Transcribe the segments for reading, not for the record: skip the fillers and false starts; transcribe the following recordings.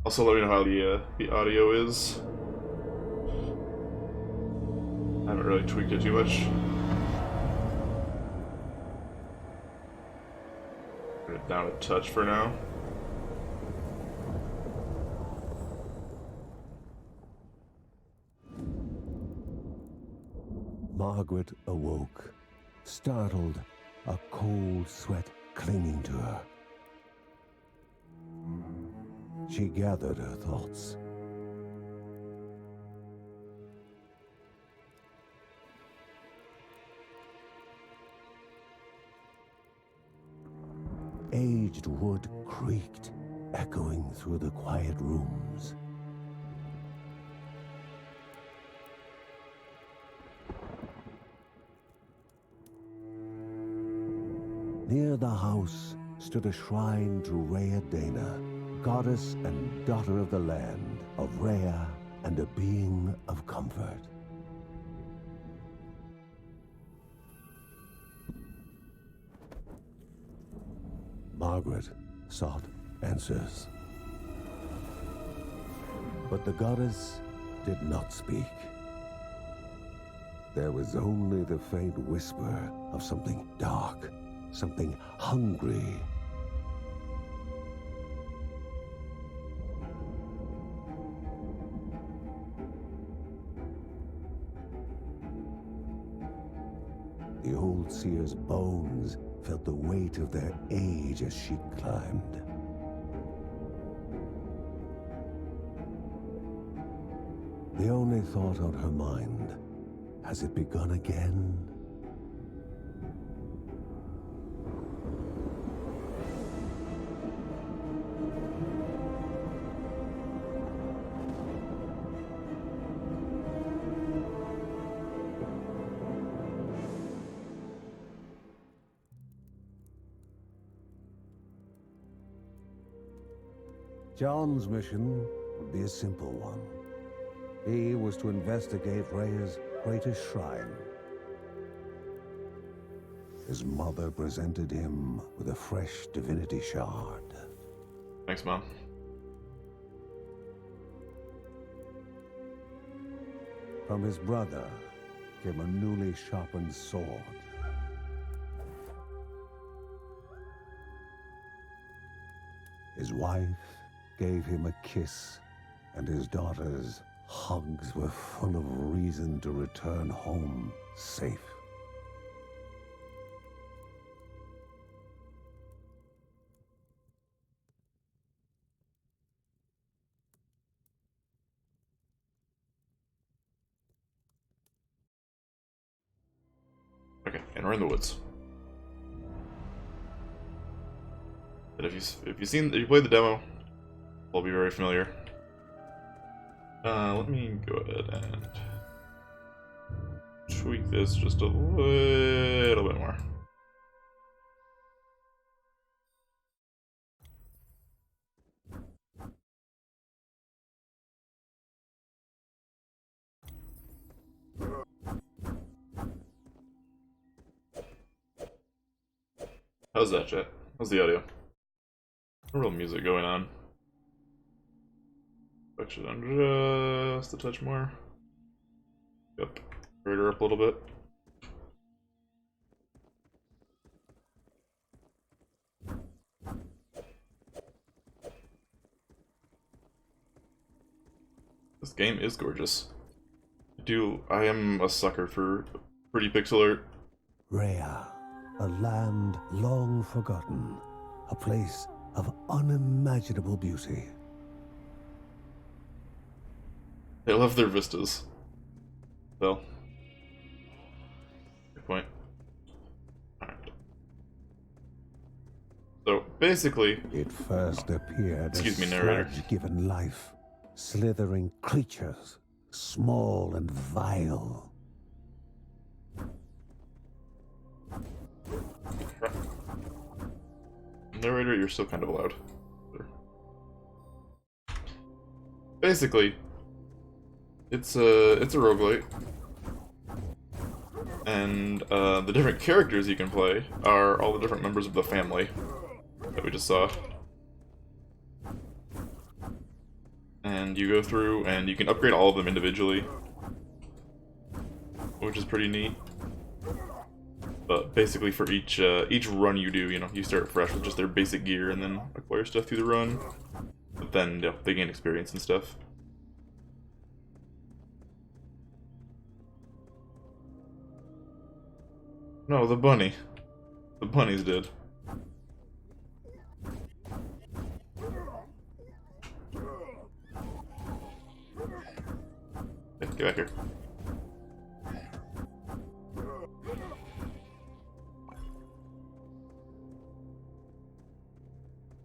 Also, let me know how the audio is. I haven't really tweaked it too much. Put it down a touch for now. Margaret awoke, startled, a cold sweat clinging to her. She gathered her thoughts. Aged wood creaked, echoing through the quiet rooms. Near the house stood a shrine to Rhea Dana, goddess and daughter of the land, of Rhea and a being of comfort. Margaret sought answers. But the goddess did not speak. There was only the faint whisper of something dark, something hungry. The old seer's bones felt the weight of their age as she climbed. The only thought on her mind, has it begun again? John's mission would be a simple one. He was to investigate Rhea's greatest shrine. His mother presented him with a fresh divinity shard. Thanks, Mom. From his brother came a newly sharpened sword. His wife gave him a kiss, and his daughter's hugs were full of reason to return home safe. Okay, and we're in the woods. But if you played the demo, will be very familiar. Let me go ahead and tweak this just a little bit more. How's that, chat? How's the audio? No real music going on. Actually, down just a touch more. Yep. Bring her up a little bit. This game is gorgeous. I am a sucker for pretty pixel art. Rhea, a land long forgotten, a place of unimaginable beauty. They love their vistas. Well, good point. Alright. So, basically... It first appeared Excuse me, as narrator. sludge-given life, slithering creatures, small and vile. Narrator, you're still kind of loud. Basically, it's a roguelite, and the different characters you can play are all the different members of the family that we just saw. And you go through, and you can upgrade all of them individually, which is pretty neat. But basically, for each run you do, you know, you start fresh with just their basic gear, and then acquire stuff through the run. But then, you know, they gain experience and stuff. No, the bunny. The bunny's dead. Hey, get back here.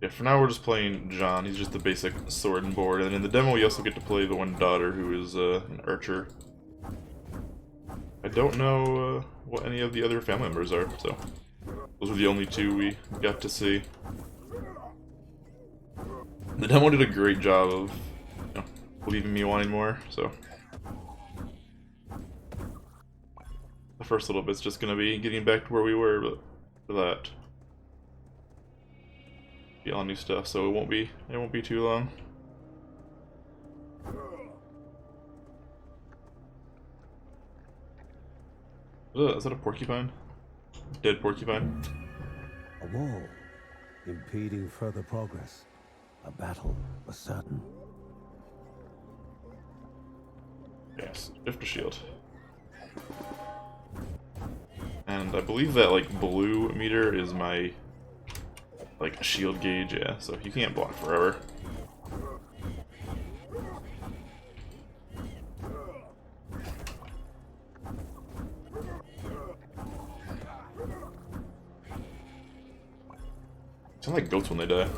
Yeah, for now we're just playing John. He's just the basic sword and board. And in the demo we also get to play the one daughter who is an archer. I don't know what any of the other family members are, so those are the only two we got to see. The demo did a great job of, you know, leaving me wanting more, so the first little bit's just gonna be getting back to where we were, but for that, be all new stuff, so it won't be too long. Is that a porcupine? Dead porcupine? A wall, impeding further progress. A battle was certain. Yes, shift to shield. And I believe that, like, blue meter is my, like, shield gauge, yeah, so you can't block forever. Sound like goats when they die.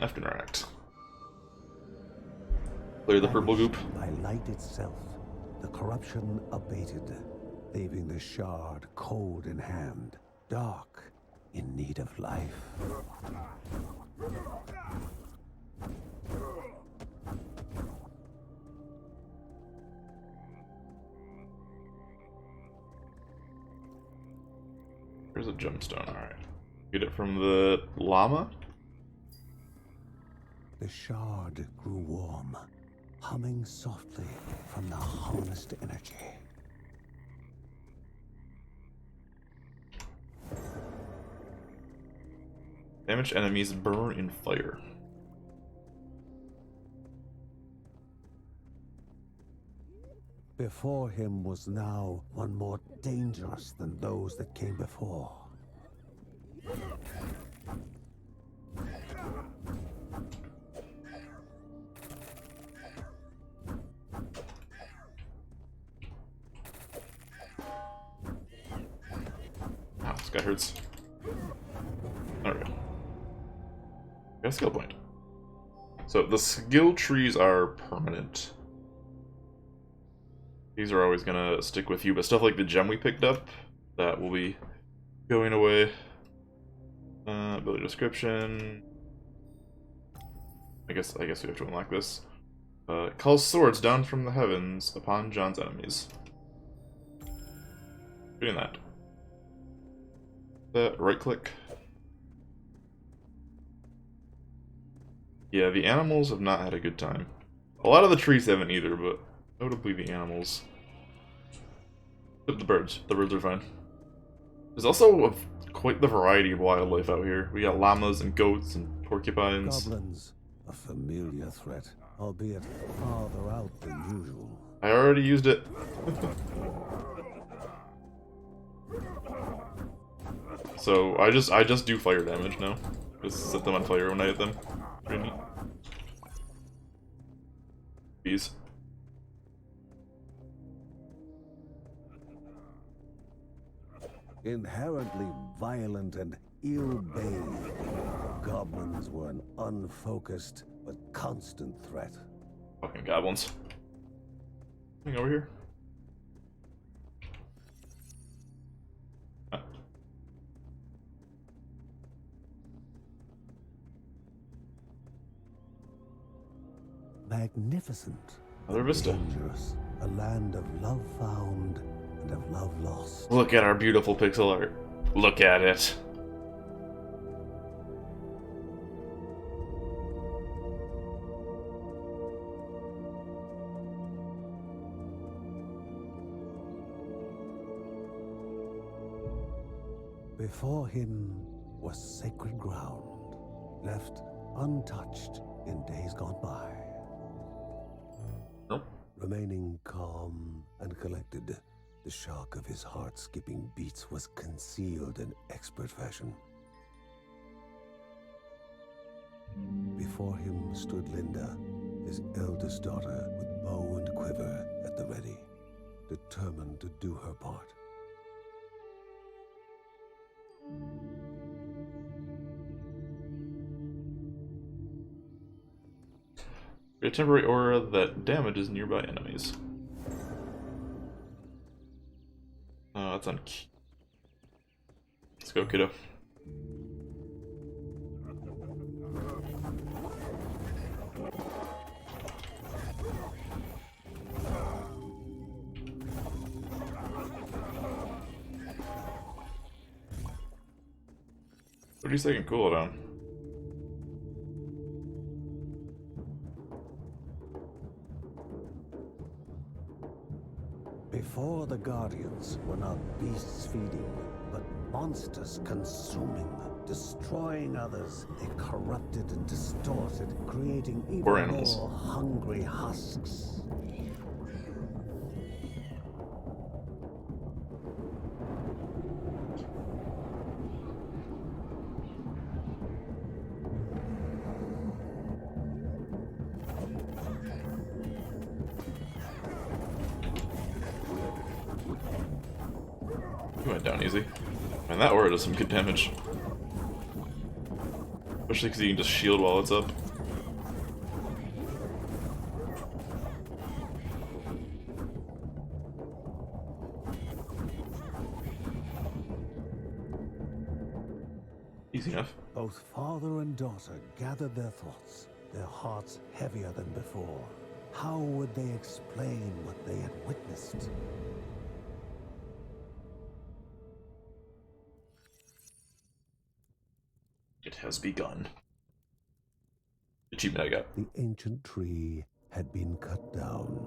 F to interact. Clear the purple goop. By light itself, the corruption abated, leaving the shard cold in hand, dark, in need of life. There's a gemstone, alright. Get it from the llama? The shard grew warm, humming softly from the harnessed energy. Damaged enemies burn in fire. Before him was now one more dangerous than those that came before. Ow, this guy hurts. Alright. Got a skill point. So the skill trees are permanent. These are always gonna stick with you, but stuff like the gem we picked up, that will be going away. Ability description. I guess we have to unlock this. Calls swords down from the heavens upon John's enemies. Doing that. Right click. Yeah, the animals have not had a good time. A lot of the trees haven't either, but notably the animals. But the birds. The birds are fine. There's also quite the variety of wildlife out here. We got llamas and goats and porcupines. Goblins, a familiar threat, albeit farther out than usual. I already used it. So I just do fire damage now. Just set them on fire when I hit them. Pretty neat. Bees. Inherently violent and ill-bathed, goblins were an unfocused but constant threat. Fucking goblins. Coming over here. Ah. Magnificent. Another vista. Dangerous. A land of love found and of love lost. Look at our beautiful pixel art. Look at it. Before him was sacred ground, left untouched in days gone by. Nope. Remaining calm and collected, the shock of his heart-skipping beats was concealed in expert fashion. Before him stood Linda, his eldest daughter, with bow and quiver at the ready, determined to do her part. A temporary aura that damages nearby enemies. Oh, that's on key. Let's go, kiddo. Second cooldown. Before the Guardians were not beasts feeding, but monsters consuming, destroying others. They corrupted and distorted, creating even more hungry husks. You went down easy. Man, that aura does some good damage. Especially because you can just shield while it's up. Easy enough. Both father and daughter gathered their thoughts, their hearts heavier than before. How would they explain what they had witnessed? It has begun. Achievement I got. The ancient tree had been cut down.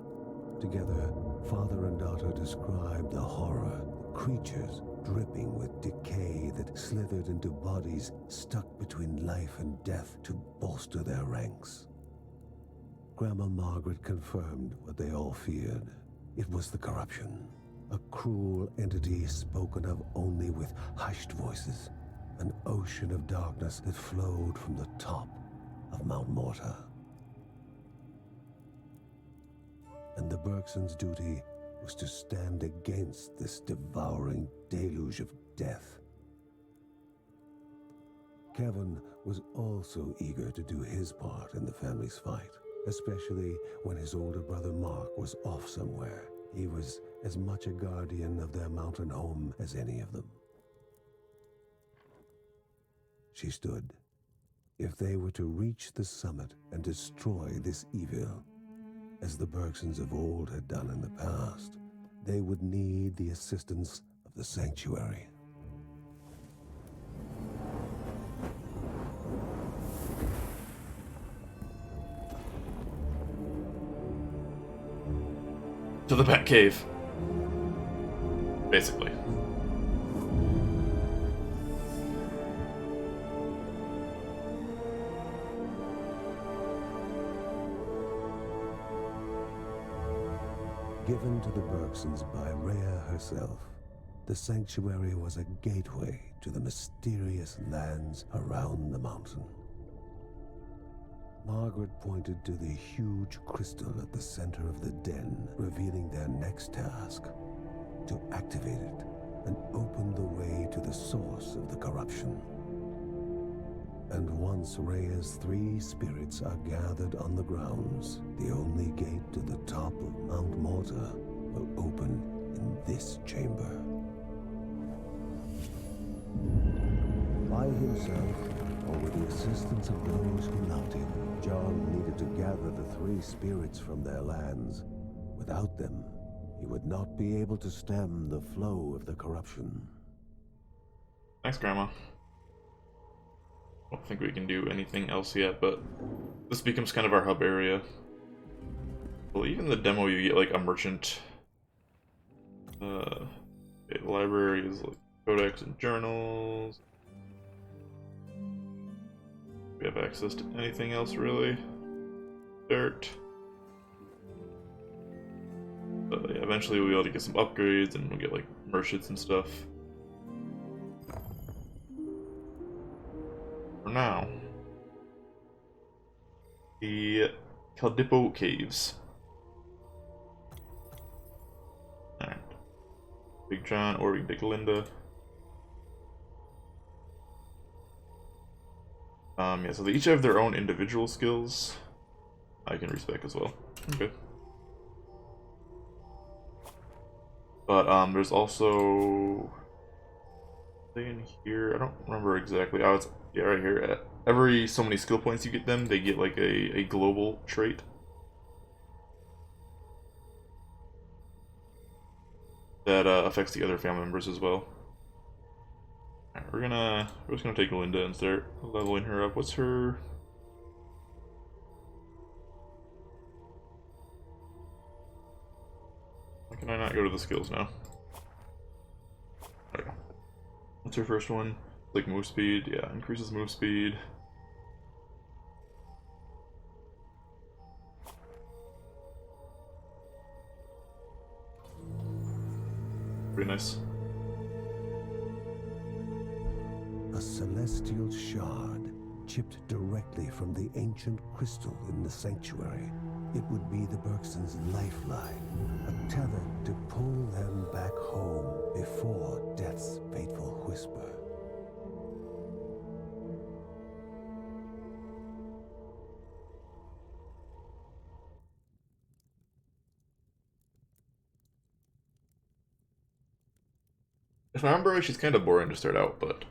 Together, father and daughter described the horror, the creatures dripping with decay that slithered into bodies stuck between life and death to bolster their ranks. Grandma Margaret confirmed what they all feared. It was the corruption, a cruel entity spoken of only with hushed voices. An ocean of darkness that flowed from the top of Mount Morta. And the Bergsons' duty was to stand against this devouring deluge of death. Kevin was also eager to do his part in the family's fight, especially when his older brother Mark was off somewhere. He was as much a guardian of their mountain home as any of them. She stood. If they were to reach the summit and destroy this evil, as the Bergsons of old had done in the past, they would need the assistance of the sanctuary. To the Bat Cave. Basically. Given to the Bergsons by Rhea herself, the sanctuary was a gateway to the mysterious lands around the mountain. Margaret pointed to the huge crystal at the center of the den, revealing their next task: to activate it and open the way to the source of the corruption. And once Rhea's 3 spirits are gathered on the grounds, the only gate to the top of Mount Morta will open in this chamber. By himself, or with the assistance of those who loved him, John needed to gather the 3 spirits from their lands. Without them, he would not be able to stem the flow of the corruption. Thanks, Grandma. I don't think we can do anything else yet, but this becomes kind of our hub area. Well, even the demo, you get like a merchant. Library is like Codex and journals. We have access to anything else really? Dirt. But yeah, eventually we'll be able to get some upgrades and we'll get like merchants and stuff. For now, the Caeldippo Caves. Alright. Big John or Big Linda. Yeah, so they each have their own individual skills. I can respec as well. Okay. But there's also in here. I don't remember exactly. Oh, it's yeah, right here. At every so many skill points you get them, they get like a global trait. That affects the other family members as well. Alright, we're just gonna take Linda and start leveling her up. What's her? Why can I not go to the skills now? There we go. What's her first one? Like move speed, yeah, increases move speed. Pretty nice. A celestial shard, chipped directly from the ancient crystal in the sanctuary. It would be the Bergsons' lifeline, a tether to pull them back home before death's fateful whisper. If I remember right, she's kind of boring to start out, but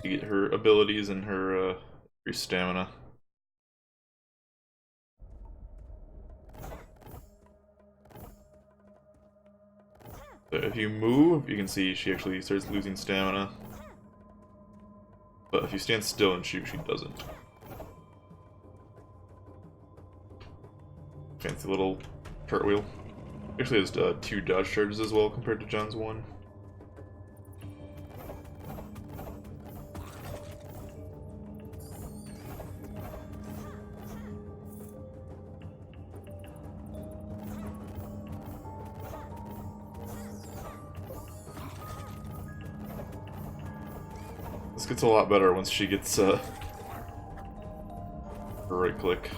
you get her abilities and her stamina. So if you move, you can see she actually starts losing stamina. But if you stand still and shoot, she doesn't. Fancy little cartwheel. Actually has 2 dodge charges as well compared to John's 1. This gets a lot better once she gets her right click.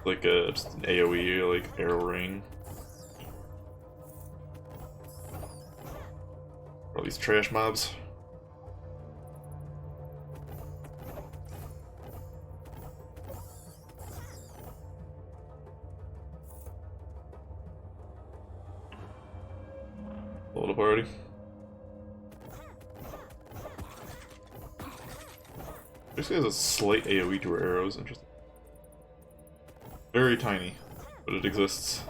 Like just an AoE, like arrow ring. All these trash mobs. Hold up already. Basically has a slight AoE to her arrows, interesting. Very tiny, but it exists.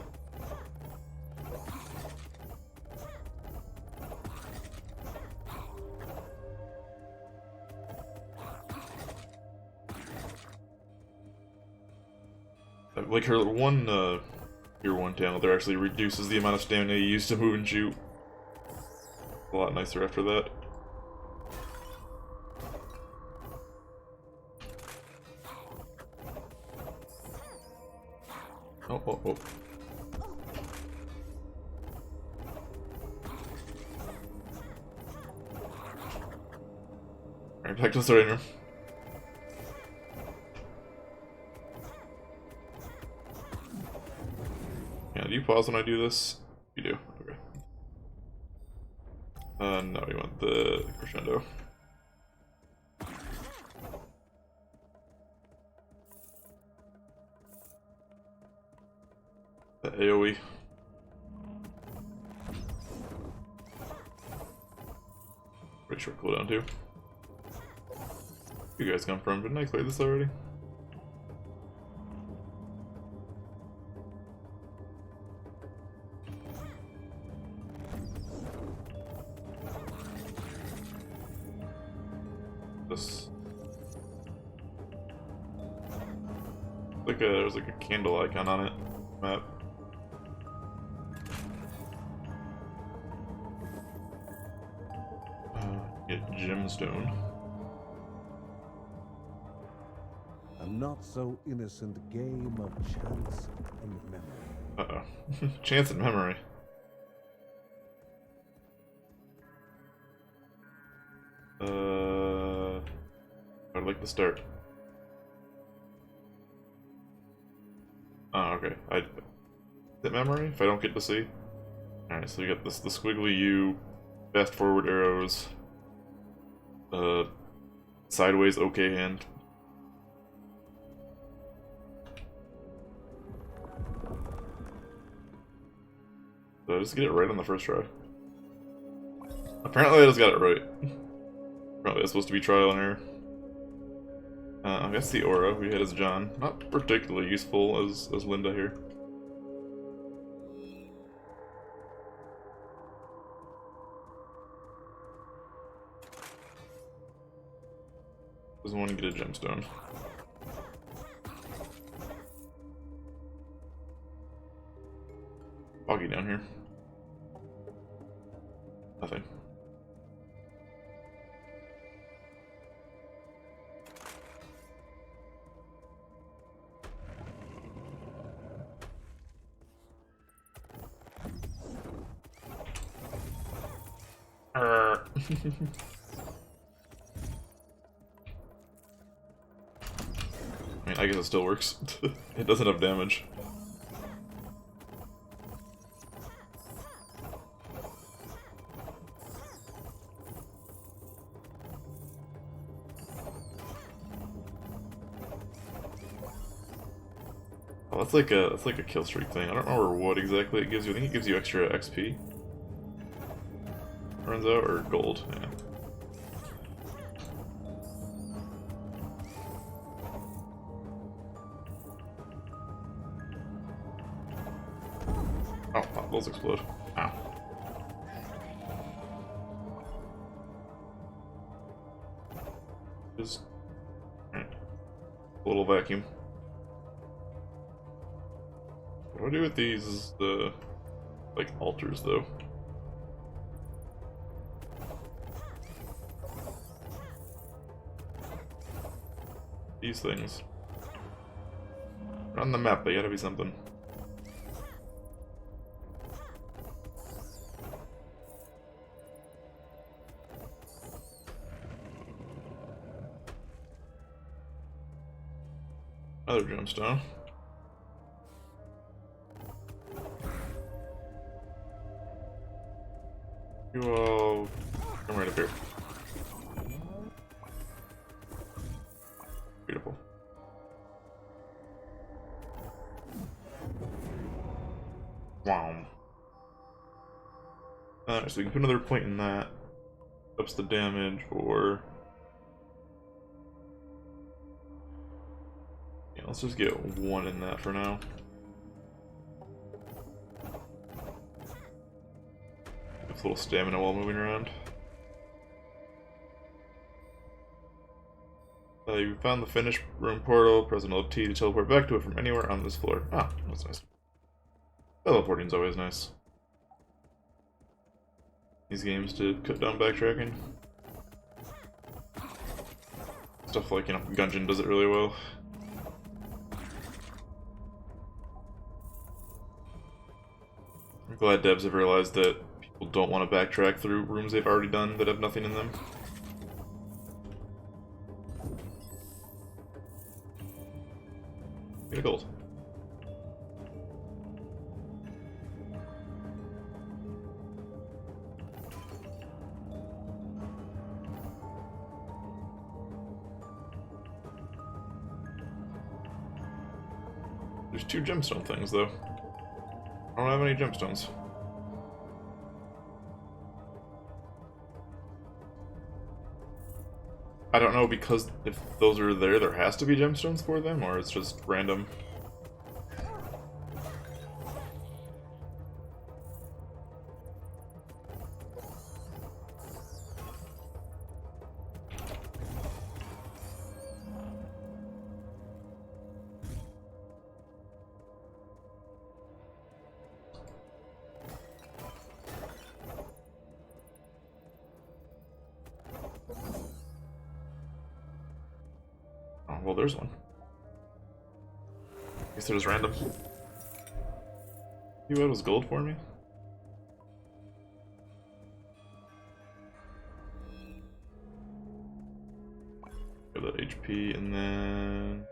Like her one, Tier 1 talent there actually reduces the amount of stamina you use to move and shoot. A lot nicer after that. Oh, oh, oh. Alright, back to the starting room. Yeah, do you pause when I do this? You do. Okay. No, we want the crescendo. The AoE. Pretty short cooldown too. You guys come from? Didn't I play this already? This. There's like a candle icon on it. Map. Get gemstone. A not so innocent game of chance and memory. Uh-oh. Chance and memory. I'd like to start. Oh, okay. Is it memory? If I don't get to see? Alright, so you got this the squiggly U, fast forward arrows, sideways okay hand. Did I just get it right on the first try? Apparently I just got it right. Probably it's supposed to be trial and error. I guess the aura we had as John. Not particularly useful as Linda here. Doesn't want to get a gemstone. Foggy down here. Nothing. I mean, I guess it still works. It doesn't have damage. Oh, that's like a kill streak thing. I don't remember what exactly it gives you. I think it gives you extra XP. Turns out, or gold. Yeah. Oh, those explode. Ow. Just a little vacuum. What do I do with these, like, altars, though? These things. They're on the map, they gotta be something. Another gemstone. You all come right up here. Beautiful. Wow. Alright, so we can put another point in that. Ups the damage, or... Yeah, let's just get one in that for now. It's a little stamina while moving around. You found the finished room portal. Press an T to teleport back to it from anywhere on this floor. Ah, that's nice. Teleporting's always nice. These games to cut down backtracking. Stuff like, you know, Gungeon does it really well. I'm glad devs have realized that people don't want to backtrack through rooms they've already done that have nothing in them. Get a gold. There's 2 gemstone things, though. I don't have any gemstones. I don't know, because if those are there has to be gemstones for them, or it's just random. well, there's one. Guess they're just random. You had was gold for me? Got that HP, and then...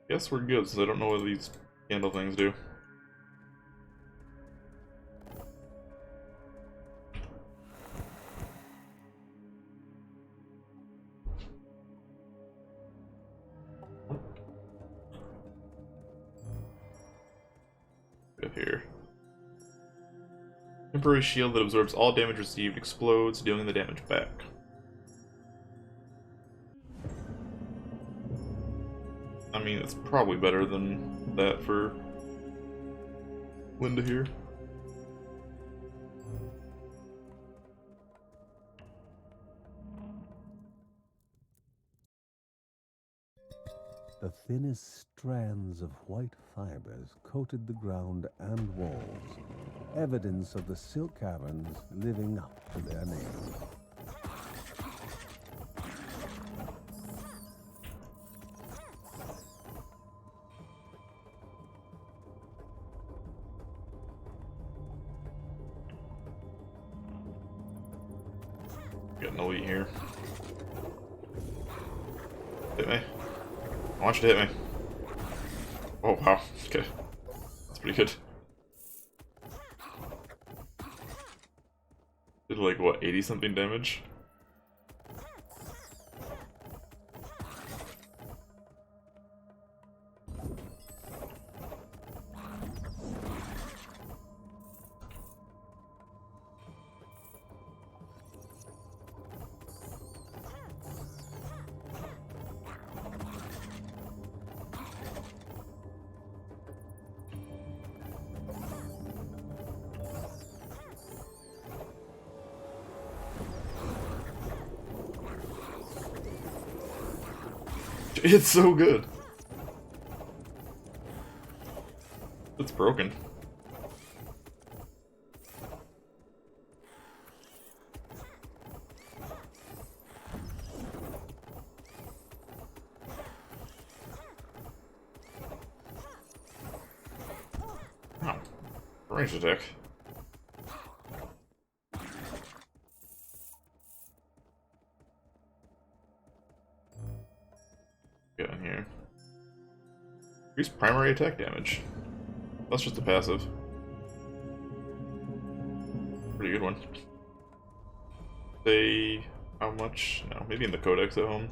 Guess we're good, since I don't know what these candle things do. Here. Temporary shield that absorbs all damage received explodes, dealing the damage back. I mean, it's probably better than that for Linda here. The thinnest strands of white fibers coated the ground and walls, evidence of the silk caverns living up to their name. Got an elite here. Hit me. I want you to hit me. Oh wow, okay. That's pretty good. Did like, what, 80 something damage? It's so good. It's broken. Oh, range attack. Get in here. Increase primary attack damage. That's just a passive. Pretty good one. Say how much? No, maybe in the codex at home.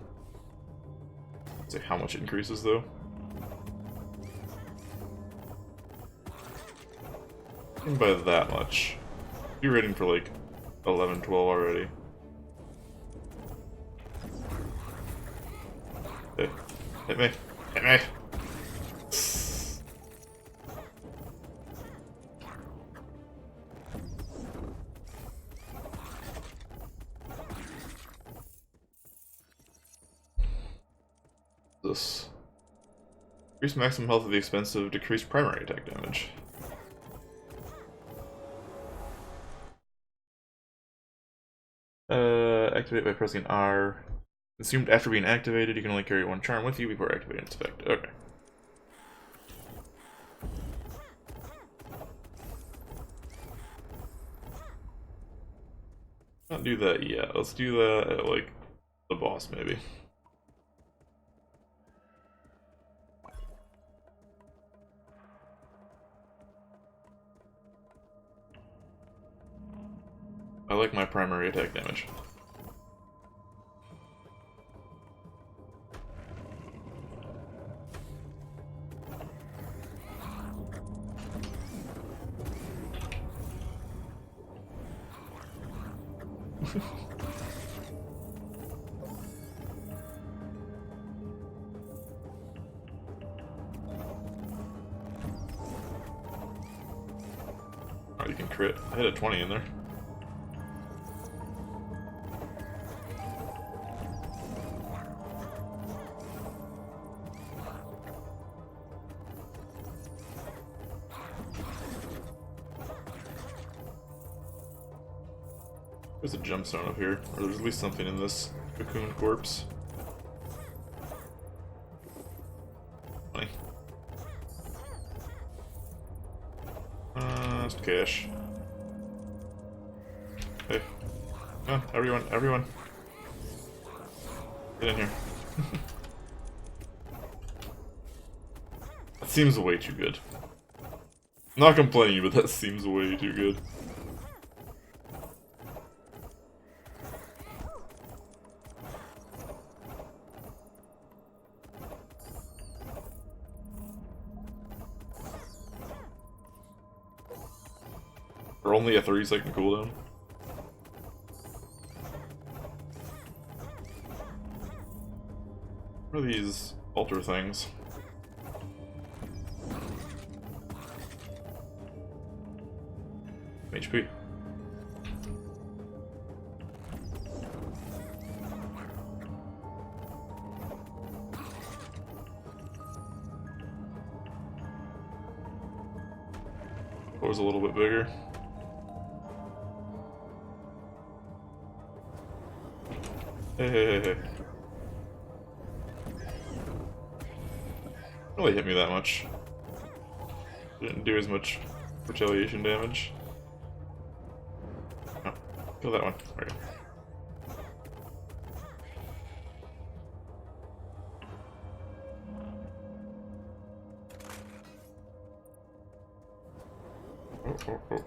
Say how much it increases though. Even by that much. You're rating for like 11, 12 already. Hey, hit me. Hit me. This. Increase maximum health at the expense of decreased primary attack damage. Activate by pressing R. Consumed after being activated, you can only carry one charm with you before activating its effect. Okay. Not do that yet. Let's do that at, like, the boss, maybe. I like my primary attack damage. Oh, you can crit. I hit a 20 in there. There's a gemstone up here, or there's at least something in this cocoon corpse. most cash. Hey. Come on, everyone. Get in here. That seems way too good. I'm not complaining, but that seems way too good. We're only a 3-second cooldown. What are these altar things? HP. What was a little bit bigger? Hey. Really hit me that much. Didn't do as much retaliation damage. Oh, kill that one. There we go. Oh.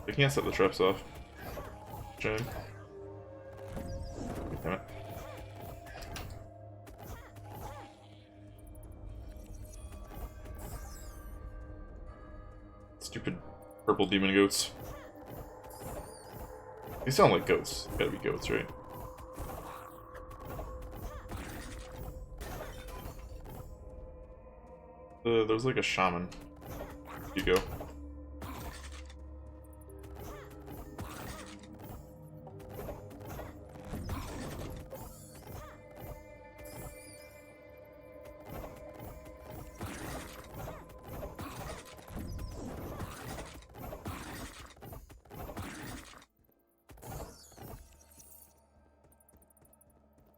I can't set the traps off. Shame. Damn it. Stupid purple demon goats. They sound like goats. They gotta be goats, right? There's like a shaman. You go.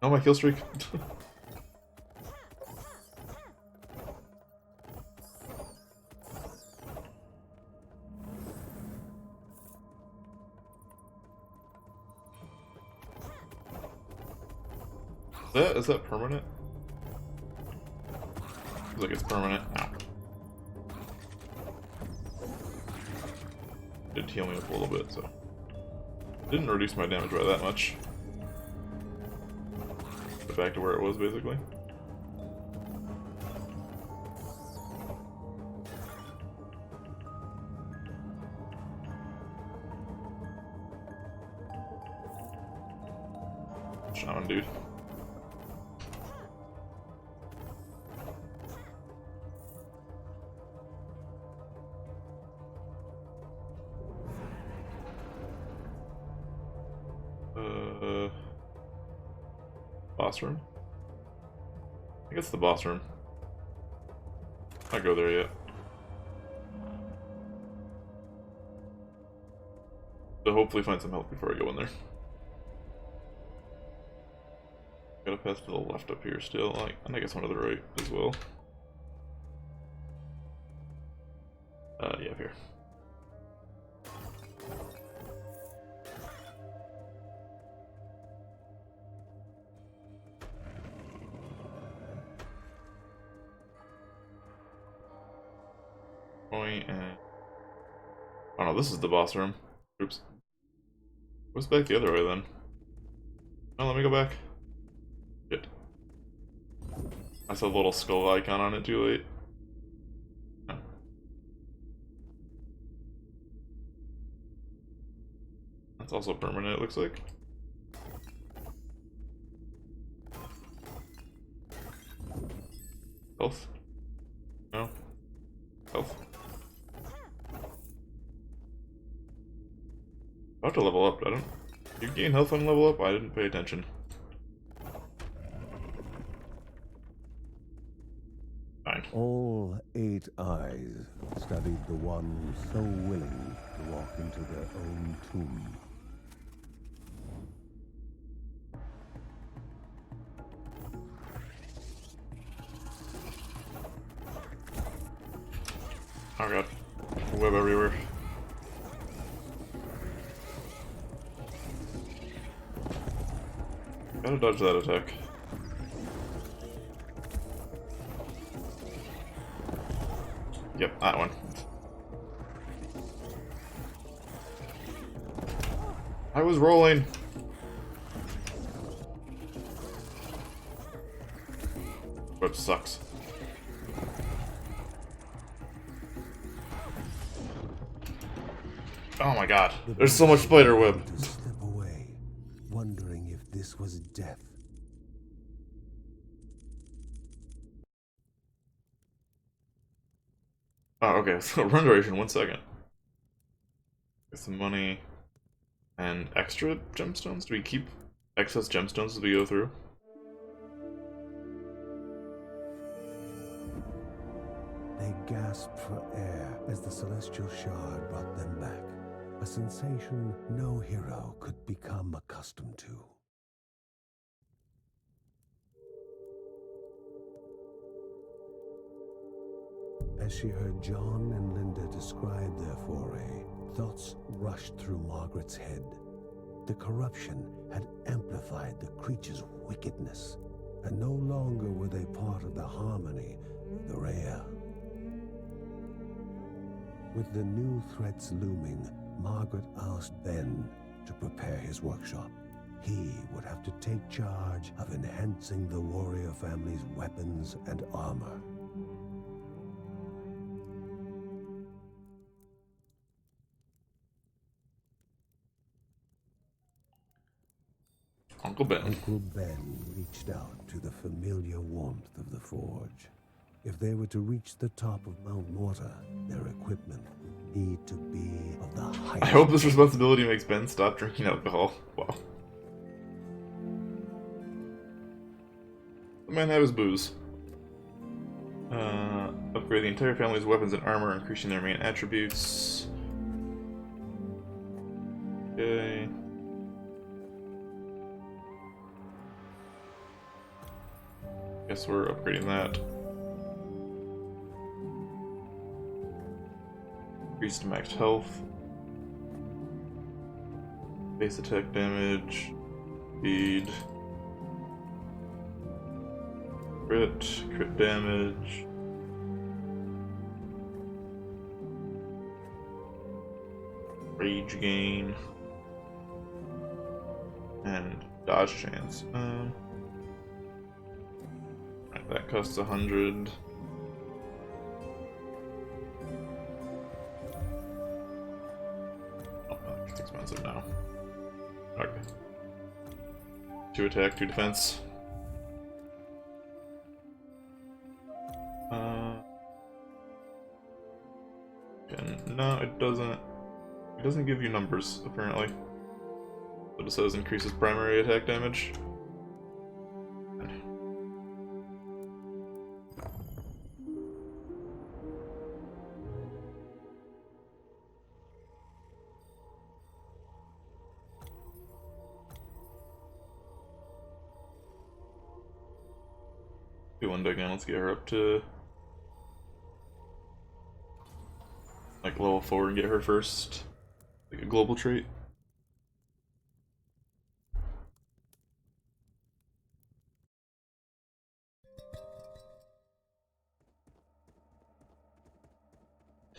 Oh, my kill streak. Is that permanent? Looks like it's permanent. Ow. Did heal me up a little bit, so didn't reduce my damage by that much. But back to where it was, basically. Shaman dude. Boss room? I think it's the boss room. I'll go there yet. So hopefully find some help before I go in there. Got a path to the left up here still, and I guess one to the right as well. Yeah, up here. And oh no, this is the boss room. Oops. What's back the other way then? Oh, let me go back. Shit. I saw a little skull icon on it too late. Oh. That's also permanent, it looks like. Health? No. Health. About to level up, I don't... You gain health on level up? I didn't pay attention. Fine. All 8 eyes studied the one so willing to walk into their own tomb. Oh god. Web everywhere. Gotta dodge that attack. Yep, that one. I was rolling. Which sucks. Oh my god. There's so much spider web. To slip away, wondering if this was death. Oh, okay. So run duration, 1 second. Get some money and extra gemstones. Do we keep excess gemstones as we go through? They gasped for air as the celestial shard brought them back. A sensation no hero could become accustomed to. As she heard John and Linda describe their foray, thoughts rushed through Margaret's head. The corruption had amplified the creature's wickedness, and no longer were they part of the harmony of the Rhea. With the new threats looming, Margaret asked Ben to prepare his workshop. He would have to take charge of enhancing the warrior family's weapons and armor. Uncle Ben. Uncle Ben reached out to the familiar warmth of the forge. If they were to reach the top of Mount Morta, their equipment would need to be of the highest. I hope this responsibility makes Ben stop drinking alcohol. Wow. The man had his booze. Upgrade the entire family's weapons and armor, increasing their main attributes. Okay. Guess we're upgrading that. Increased max health. Base attack damage. Speed. Crit damage. Rage gain. And dodge chance. Right, that costs 100. Oh, it's expensive now. Okay. 2 attack, 2 defense. And no, it doesn't. It doesn't give you numbers, apparently. But it says increases primary attack damage. Do Linda again, let's get her up to like level 4 and get her first, like a global trait.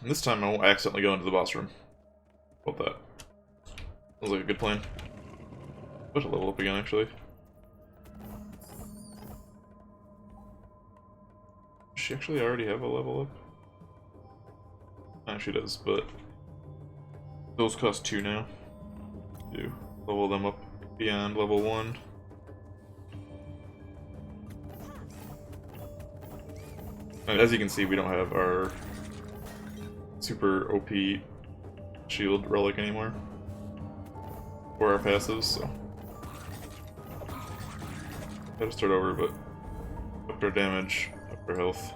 And this time I won't accidentally go into the boss room. How about that? Sounds like a good plan. Put a level up again, actually. Does she actually already have a level up? No, she does, but those cost 2 now. Do level them up beyond level 1. And as you can see, we don't have our super OP shield relic anymore. Or our passives, so I had to start over, but upped our damage, upped our health.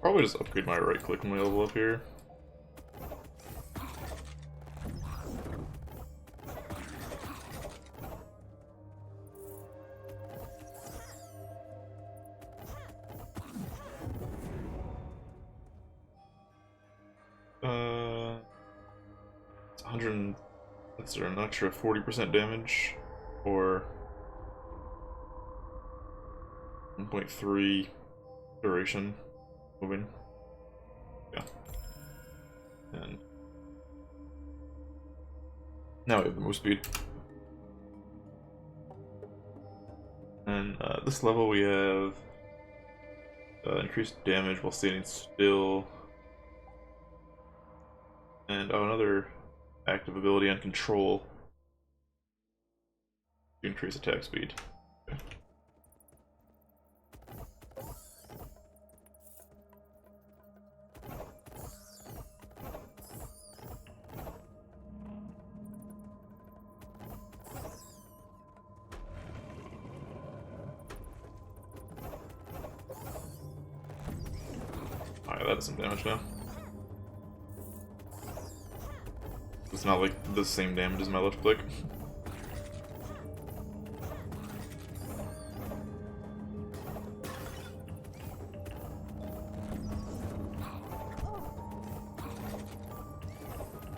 Probably just upgrade my right click when we level up here. It's 100. That's an extra 40% damage, or 1.3 duration moving. Yeah. And now we have the move speed. And this level we have increased damage while standing still. And another active ability on control to increase attack speed. Okay. Alright, that does some damage now. It's not like the same damage as my left click.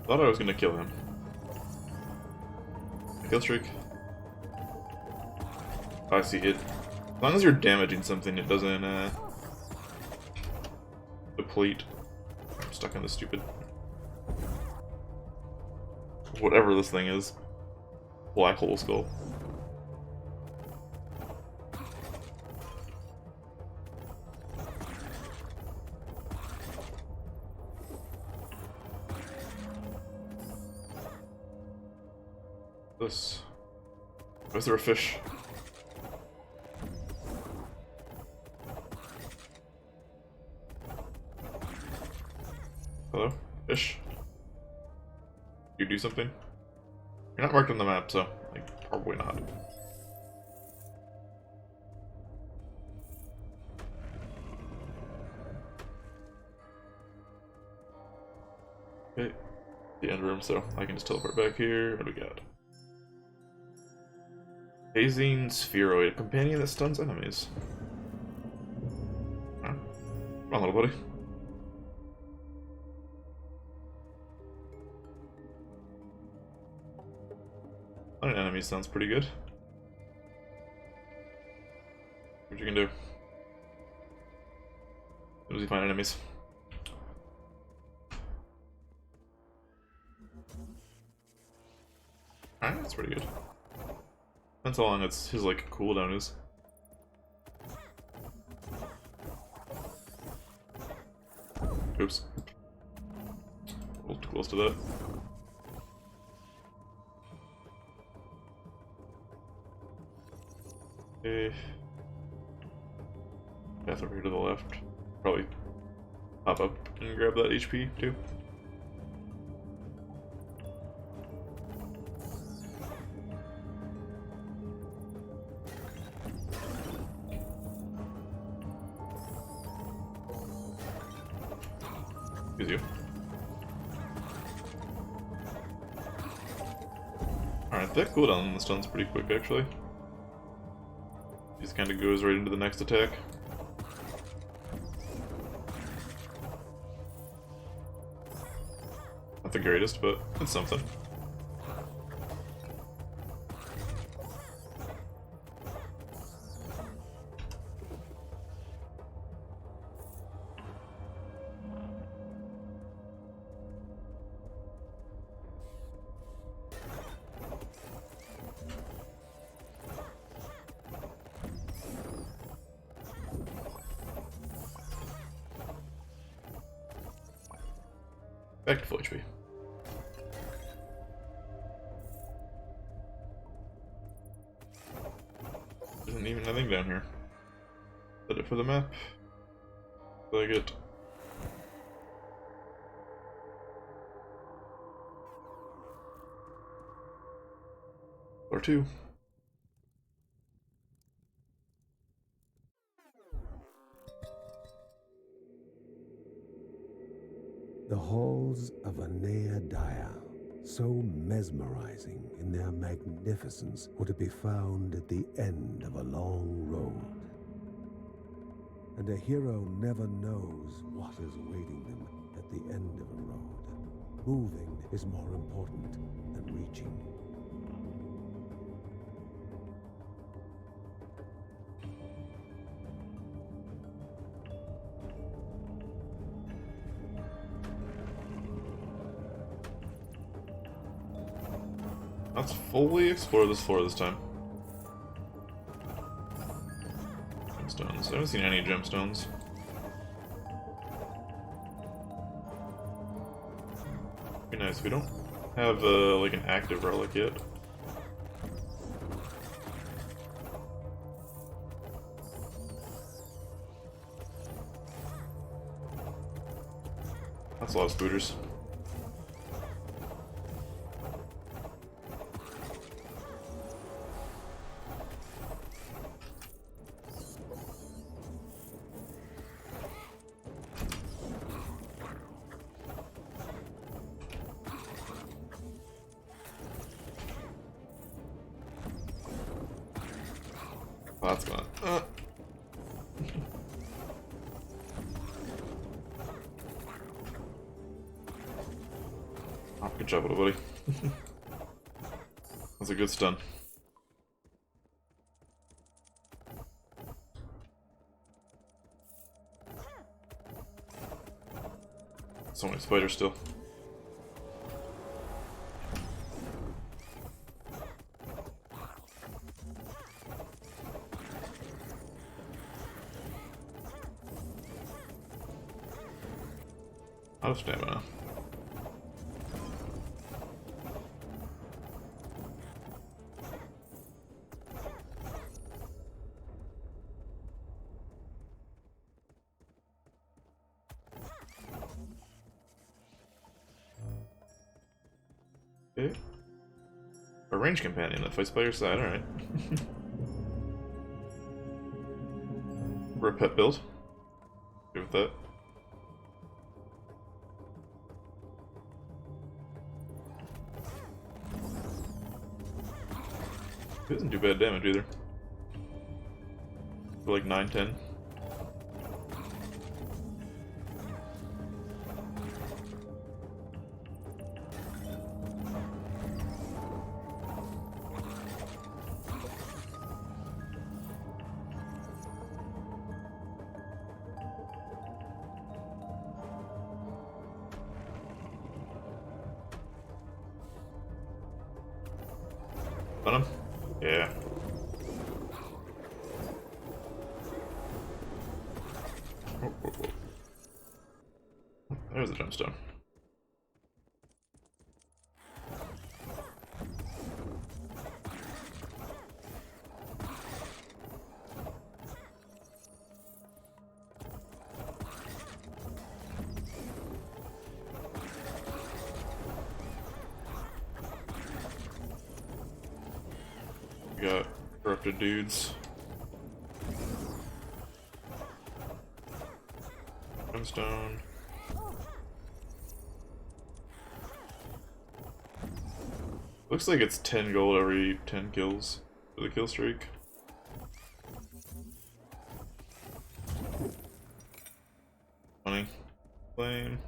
Thought I was gonna kill him. Kill streak. I see it. As long as you're damaging something, it doesn't deplete. I'm stuck in this stupid whatever this thing is. Black hole skull. This. Why is there a fish? Hello? Fish? You do something? You're not marked on the map, so like, probably not. Okay. The end room, so I can just teleport back here. What do we got? Phasing Spheroid, a companion that stuns enemies. Huh? Come on, little buddy. An enemy sounds pretty good. What you can do? How does he find enemies? Alright, that's pretty good. Depends how long his like cooldown is. Oops. A little too close to that. Okay. Path over here to the left. Probably pop up and grab that HP too. Excuse you. Alright, that cooldown on the stun's pretty quick actually. Just kind of goes right into the next attack. Not the greatest, but it's something. Back to full HP. Isn't even anything down here. Is that it for the map? Like it. Or two. The halls of Anea Dia, so mesmerizing in their magnificence, were to be found at the end of a long road. And a hero never knows what is awaiting them at the end of a road. Moving is more important than reaching. Let's fully explore this floor this time. Gemstones. I haven't seen any gemstones. Be nice. We don't have like an active relic yet. That's a lot of spooters. Oh, that's gone. Oh, good job, little buddy. That's a good stun. So many spiders still. Out of stamina. Okay. A range companion that fights by your side, alright. We're a pet build. Good with that. It doesn't do bad damage either. For like 9-10. Stun him? Yeah. Oh, oh, oh. There's a gemstone. We got corrupted dudes. Gemstone. Looks like it's 10 gold every 10 kills for the kill streak. Funny. Flame.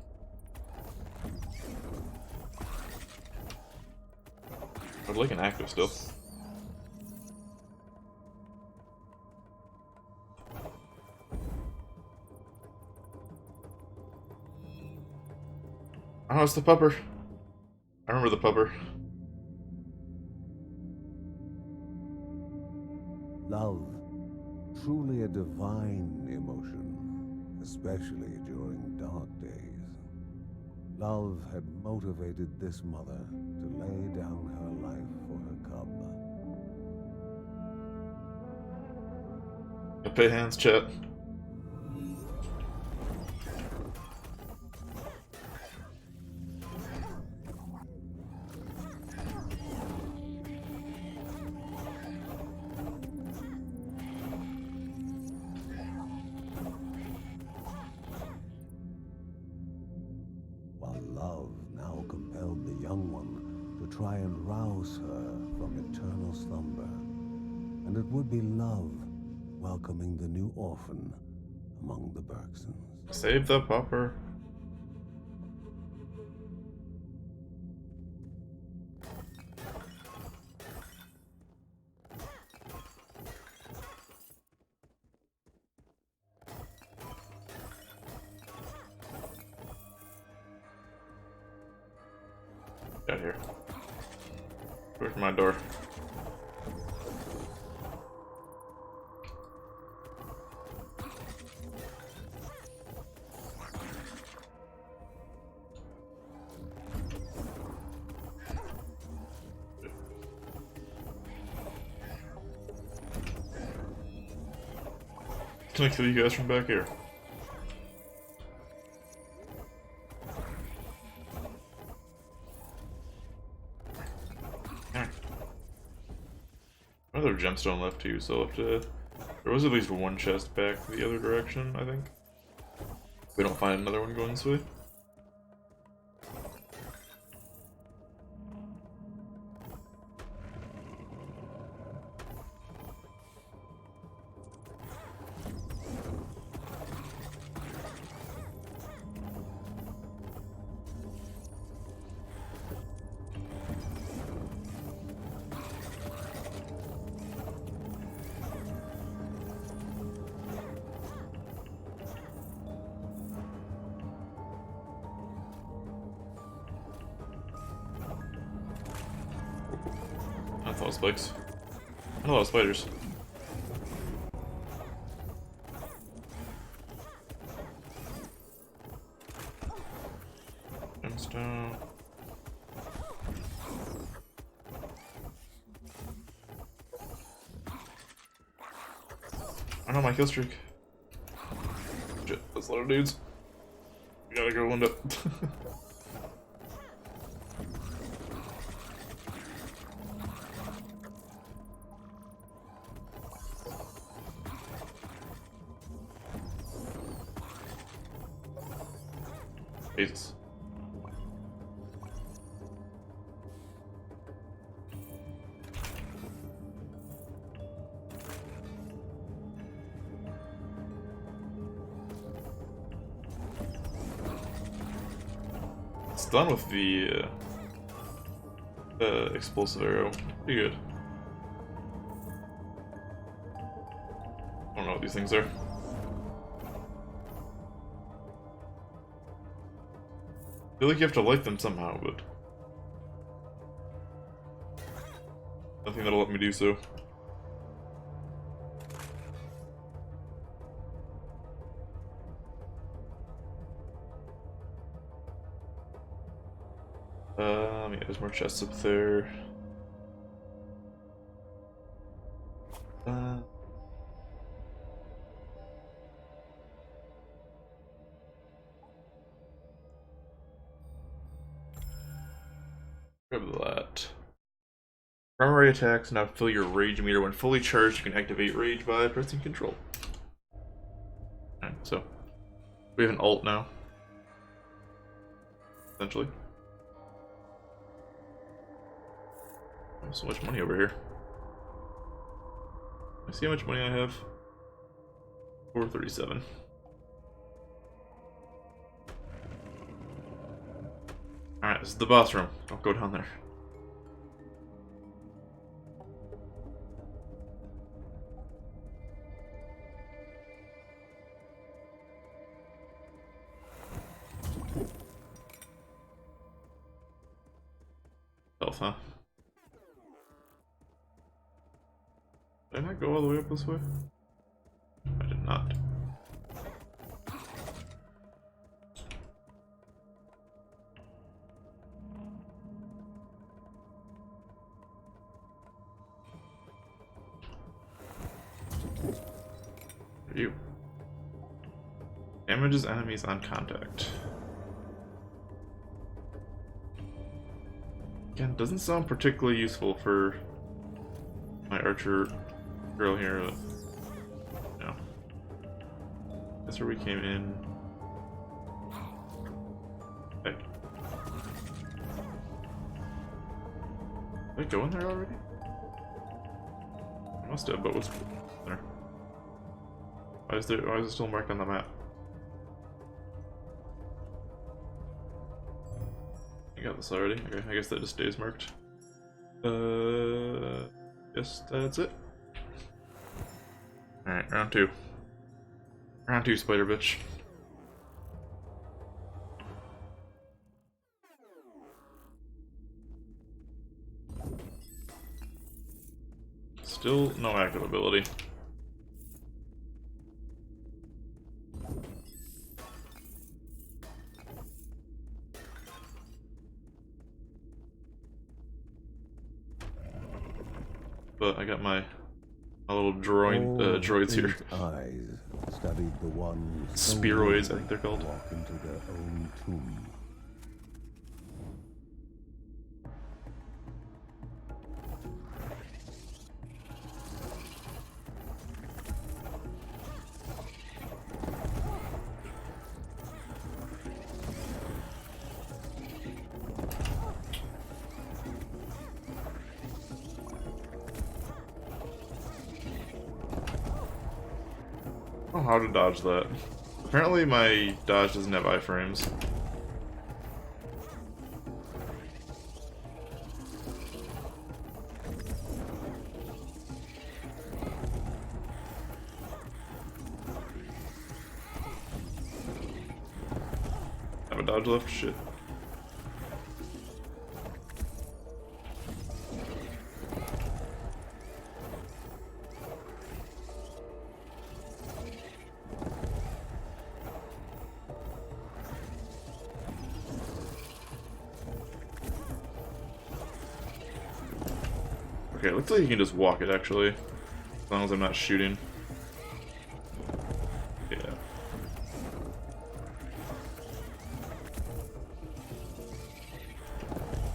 I'd like an active still. Oh, it's the pupper. I remember the pupper. Love, truly a divine emotion, especially during dark days. Love had motivated this mother to lay down her life for her cub. Pay hands, chat. try and rouse her from eternal slumber. And it would be love welcoming the new orphan among the Bergsons. Save the pauper. Out here. Where's my door? Can I kill you guys from back here? Another gemstone left too, so I'll have to... There was at least one chest back the other direction, I think. We don't find another one going this way. I thought it was spikes. I thought it was spiders. Gemstone. I know my kill streak. Shit, that's a lot of dudes. We gotta go wind up. Jesus. It's done with the explosive arrow. Pretty good. I don't know what these things are. I feel like you have to light them somehow, but nothing that'll let me do so. Yeah, there's more chests up there. Grab that. Primary attacks now fill your rage meter. When fully charged, you can activate rage by pressing control. Alright, so we have an alt now. Essentially. There's so much money over here. I see how much money I have. 437. Alright, this is the boss room. I'll go down there. Health, huh? Did I not go all the way up this way? I did not. You. Damages enemies on contact. Again, doesn't sound particularly useful for my archer girl here. No. That's where we came in. Okay. Did I go in there already? I must have, but what's there? Why is it still marked on the map? I got this already. Okay, I guess that just stays marked. Guess that's it. Alright, round two. Round two, spider bitch. Still no active ability. But I got my little droids here. Eyes studied the one Spheroids, I think they're called. Walk into their own tomb. I don't know how to dodge that. Apparently my dodge doesn't have iframes. Have a dodge left? Shit. Okay, it looks like you can just walk it, actually. As long as I'm not shooting. Yeah.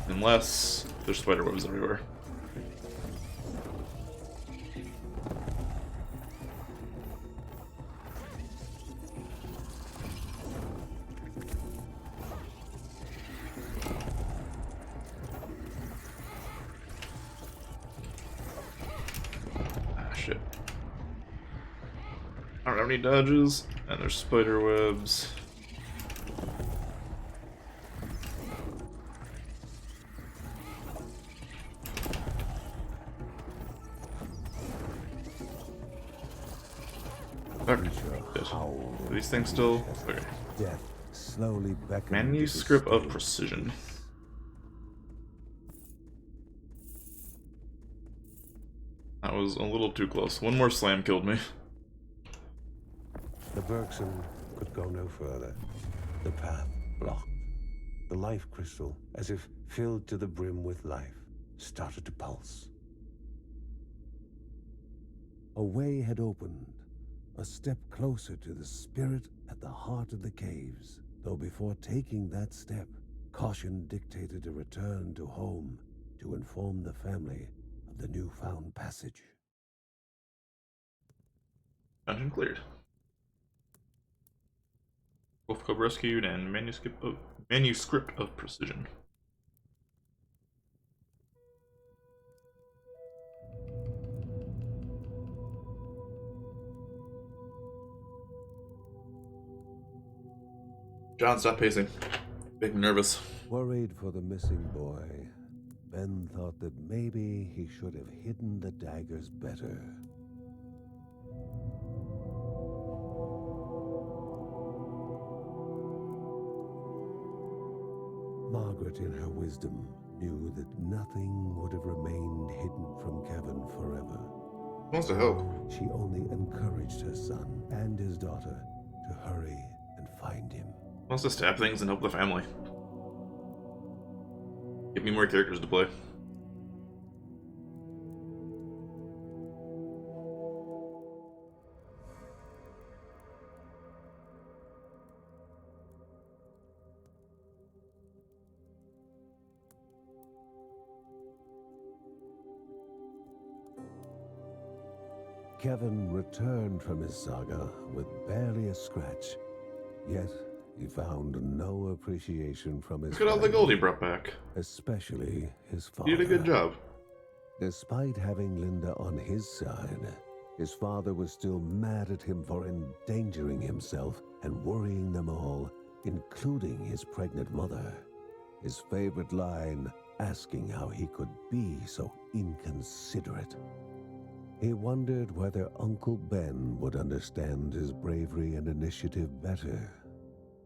Unless there's spider webs everywhere. Shit. I don't have any dodges, and there's spider webs. Okay. Are these things still? Okay. Death slowly beckoned. Manuscript of Precision. That was a little too close. One more slam killed me. The Bergson could go no further. The path blocked. The life crystal, as if filled to the brim with life, started to pulse. A way had opened, a step closer to the spirit at the heart of the caves. Though before taking that step, caution dictated a return to home to inform the family of the newfound passage. Dungeon cleared. Wolf Cub rescued and manuscript of Precision. John, stop pacing. Make me nervous. Worried for the missing boy, Ben thought that maybe he should have hidden the daggers better. Margaret, in her wisdom, knew that nothing would have remained hidden from Kevin forever. Wants to help. She only encouraged her son and his daughter to hurry and find him. Wants to stab things and help the family. Give me more characters to play. Kevin returned from his saga with barely a scratch, yet he found no appreciation from his Look at all the family, gold he brought back. especially his father. He did a good job. Despite having Linda on his side, his father was still mad at him for endangering himself and worrying them all, including his pregnant mother. His favorite line, asking how he could be so inconsiderate. He wondered whether Uncle Ben would understand his bravery and initiative better.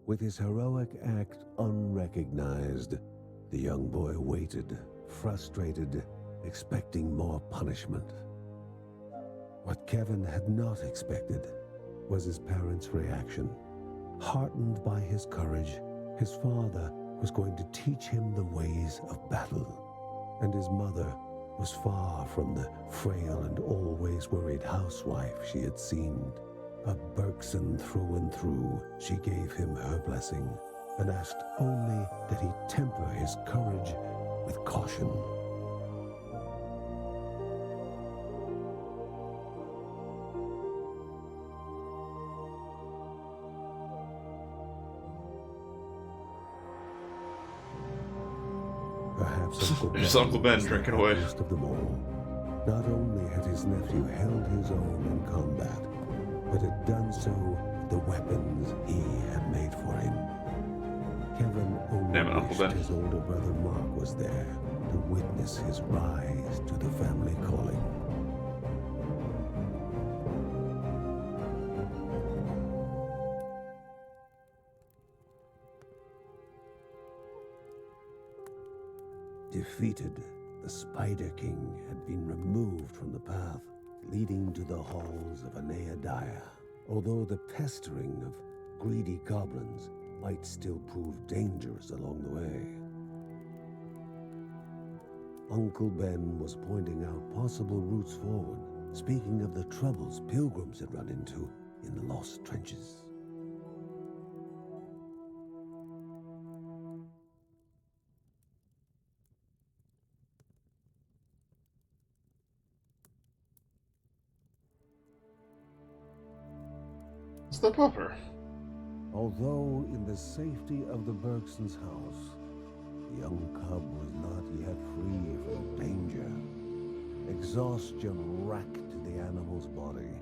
With his heroic act unrecognized, the young boy waited, frustrated, expecting more punishment. What Kevin had not expected was his parents' reaction. Heartened by his courage, his father was going to teach him the ways of battle, and his mother was far from the frail and always worried housewife she had seemed. A Bergson through and through, she gave him her blessing and asked only that he temper his courage with caution. Perhaps Uncle Ben drinking away. Most of them all. Not only had his nephew held his own in combat, but had done so with the weapons he had made for him. Kevin only wished his older brother Mark was there to witness his rise to the family calling. Defeated, the Spider King had been removed from the path leading to the halls of Aneadiah, although the pestering of greedy goblins might still prove dangerous along the way. Uncle Ben was pointing out possible routes forward, speaking of the troubles pilgrims had run into in the lost trenches. Step over. Although in the safety of the Bergsons' house, the young cub was not yet free from danger. Exhaustion racked the animal's body,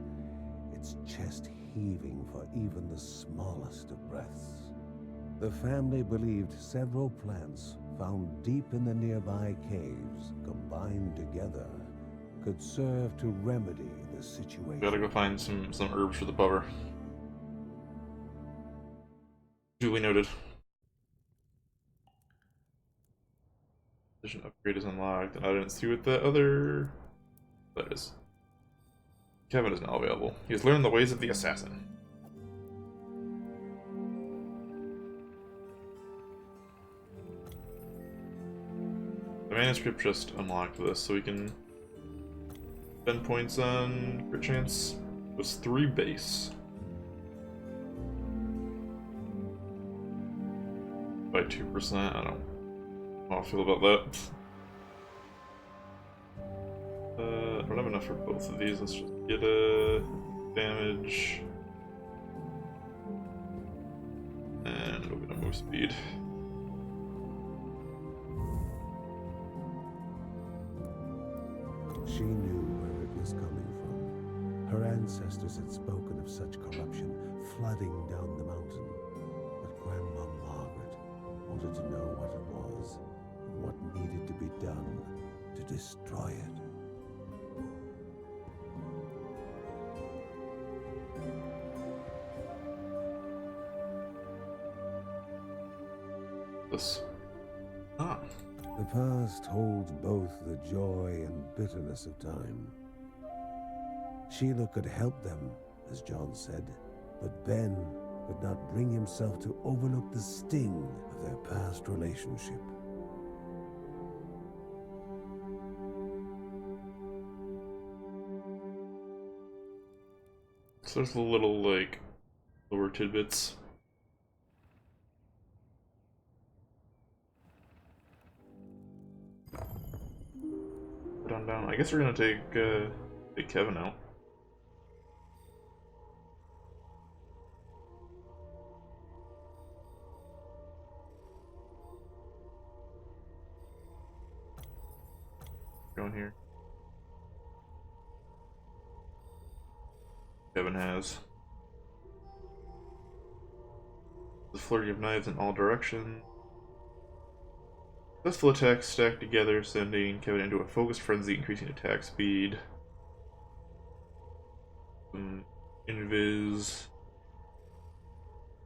its chest heaving for even the smallest of breaths. The family believed several plants found deep in the nearby caves, combined together, could serve to remedy the situation. Gotta go find some herbs for the pupper. Duly noted. Vision upgrade is unlocked, and I didn't see what the other... that is. Kevin is now available. He has learned the ways of the assassin. The manuscript just unlocked this, so we can spend points on crit chance. It was 3 base. By 2%, I don't know how I feel about that. I don't have enough for both of these. Let's just get a damage. And we're gonna move speed. She knew where it was coming from. Her ancestors had spoken of such corruption flooding down the mountain. But Grandma Margaret wanted to know what it was and what needed to be done to destroy it. This. Ah. The past holds both the joy and bitterness of time. Sheila could help them, as John said, but Ben could not bring himself to overlook the sting of their past relationship. So there's the little, like, lower tidbits. Down. I guess we're gonna take Kevin out. Going here. Kevin has. The flurry of knives in all directions. Successful attacks stacked together, sending Kevin into a focused frenzy, increasing attack speed. Invis.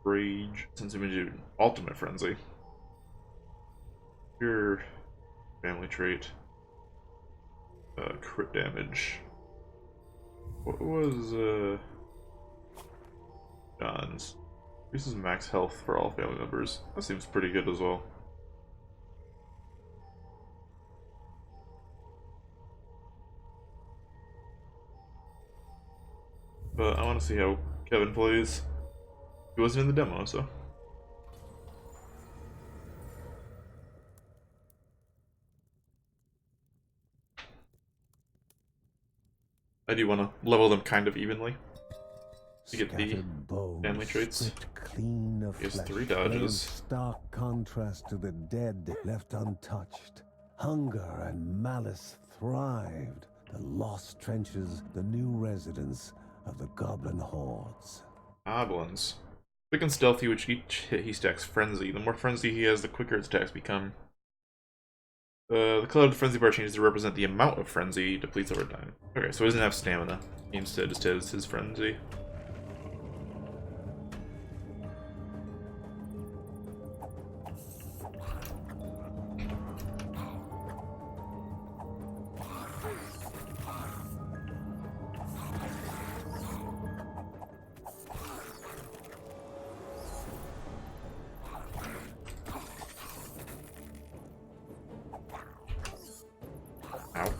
Rage. Sends him into ultimate frenzy. Pure family trait. Crit damage. What was John's? Increases max health for all family members. That seems pretty good as well. But I want to see how Kevin plays. He wasn't in the demo, so. I do want to level them kind of evenly to get the family traits. Clean of He has flesh, 3 lay in dodges. stark contrast to the dead left untouched. Hunger and malice thrived. The lost trenches, the new residence of the goblin hordes. Goblins. Quick and stealthy, which each hit he stacks frenzy. The more frenzy he has, the quicker its attacks become. The color of the frenzy bar changes to represent the amount of frenzy depletes over time. Okay, so he doesn't have stamina. He instead just has his frenzy. Ow.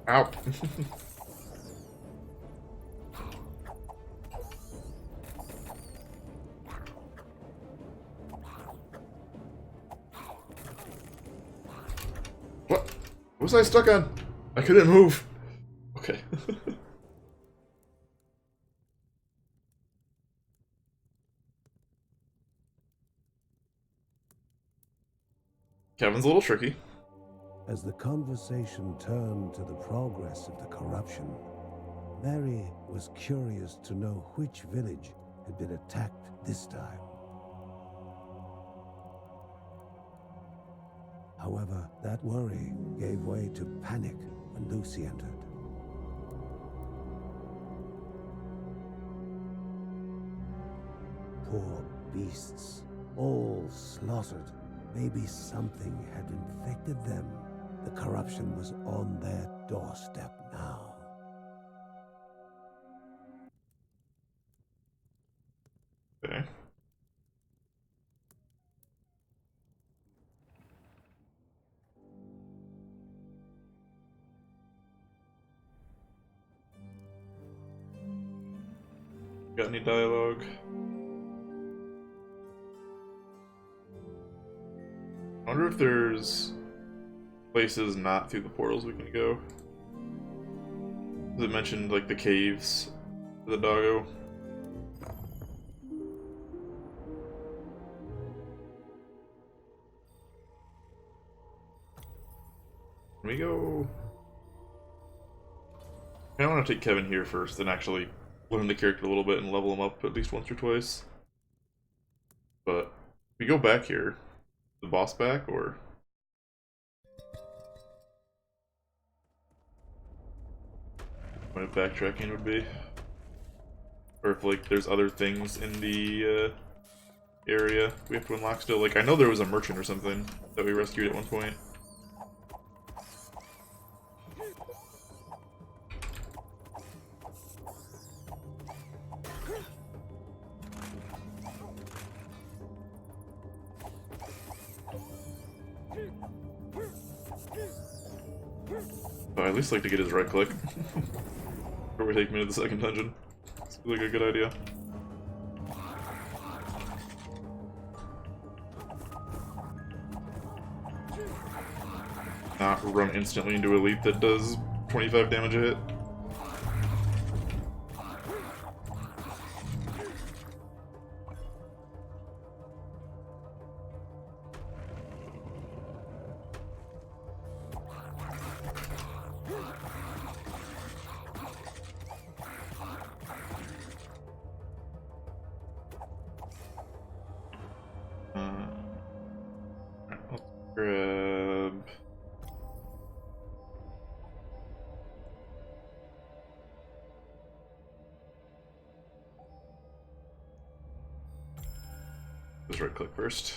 Ow. What? What was I stuck on? I couldn't move. Okay. Kevin's a little tricky. As the conversation turned to the progress of the corruption, Mary was curious to know which village had been attacked this time. However, that worry gave way to panic when Lucy entered. Poor beasts, all slaughtered. Maybe something had infected them. The corruption was on their doorstep now. Okay. Got any dialogue? I wonder if there's places not through the portals we can go. Does it mention like the caves for the doggo? Can we go? I want to take Kevin here first, then actually learn the character a little bit and level him up at least once or twice. But if we go back here, the boss back, or what backtracking would be, or if like there's other things in the area we have to unlock still. Like I know there was a merchant or something that we rescued at one point. But I at least like to get his right click before we take me to the second dungeon. It's like a good idea. Not run instantly into a leap that does 25 damage a hit. Just right click first.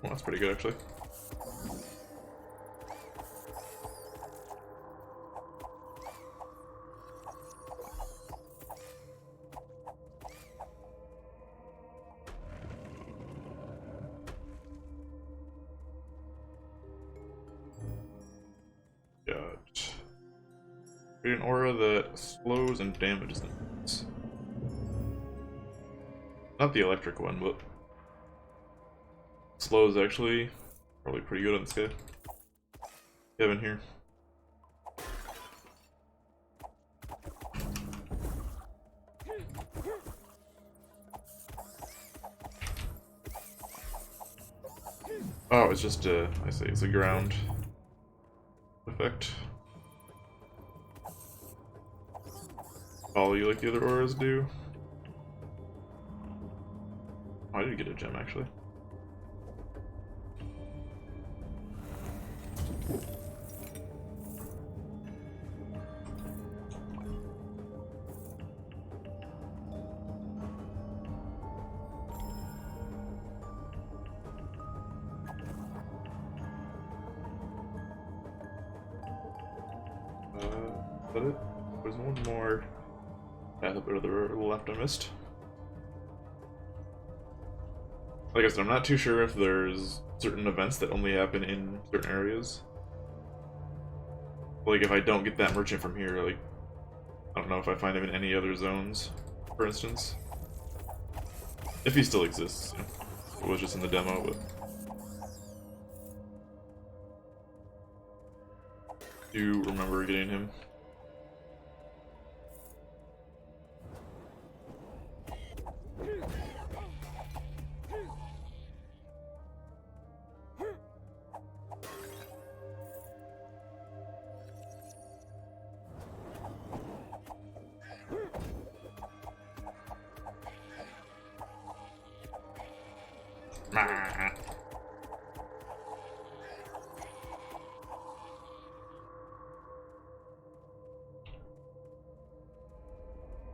Well, that's pretty good actually. Create an aura that slows and damages enemies. Not the electric one, but slow is actually probably pretty good on this guy. Kevin here. Oh, it's just a, I say it's a ground effect. Follow you like the other auras do. Oh, I did get a gem actually. Is that it? There's one more path up to the left I missed. Like I said, I'm not too sure if there's certain events that only happen in certain areas. Like if I don't get that merchant from here, like I don't know if I find him in any other zones, for instance. If he still exists. You know. It was just in the demo, but do you remember getting him?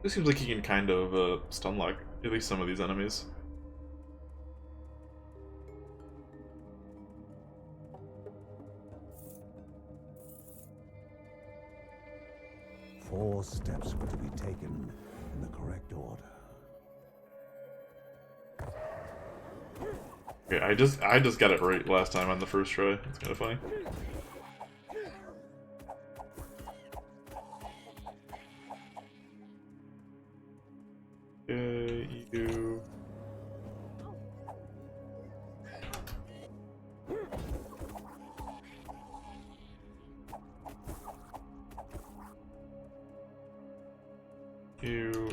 It seems like he can kind of stun lock at least some of these enemies. Four steps were to be taken in the correct order. Okay, I just got it right last time on the first try. It's kind of funny. Okay, you. You.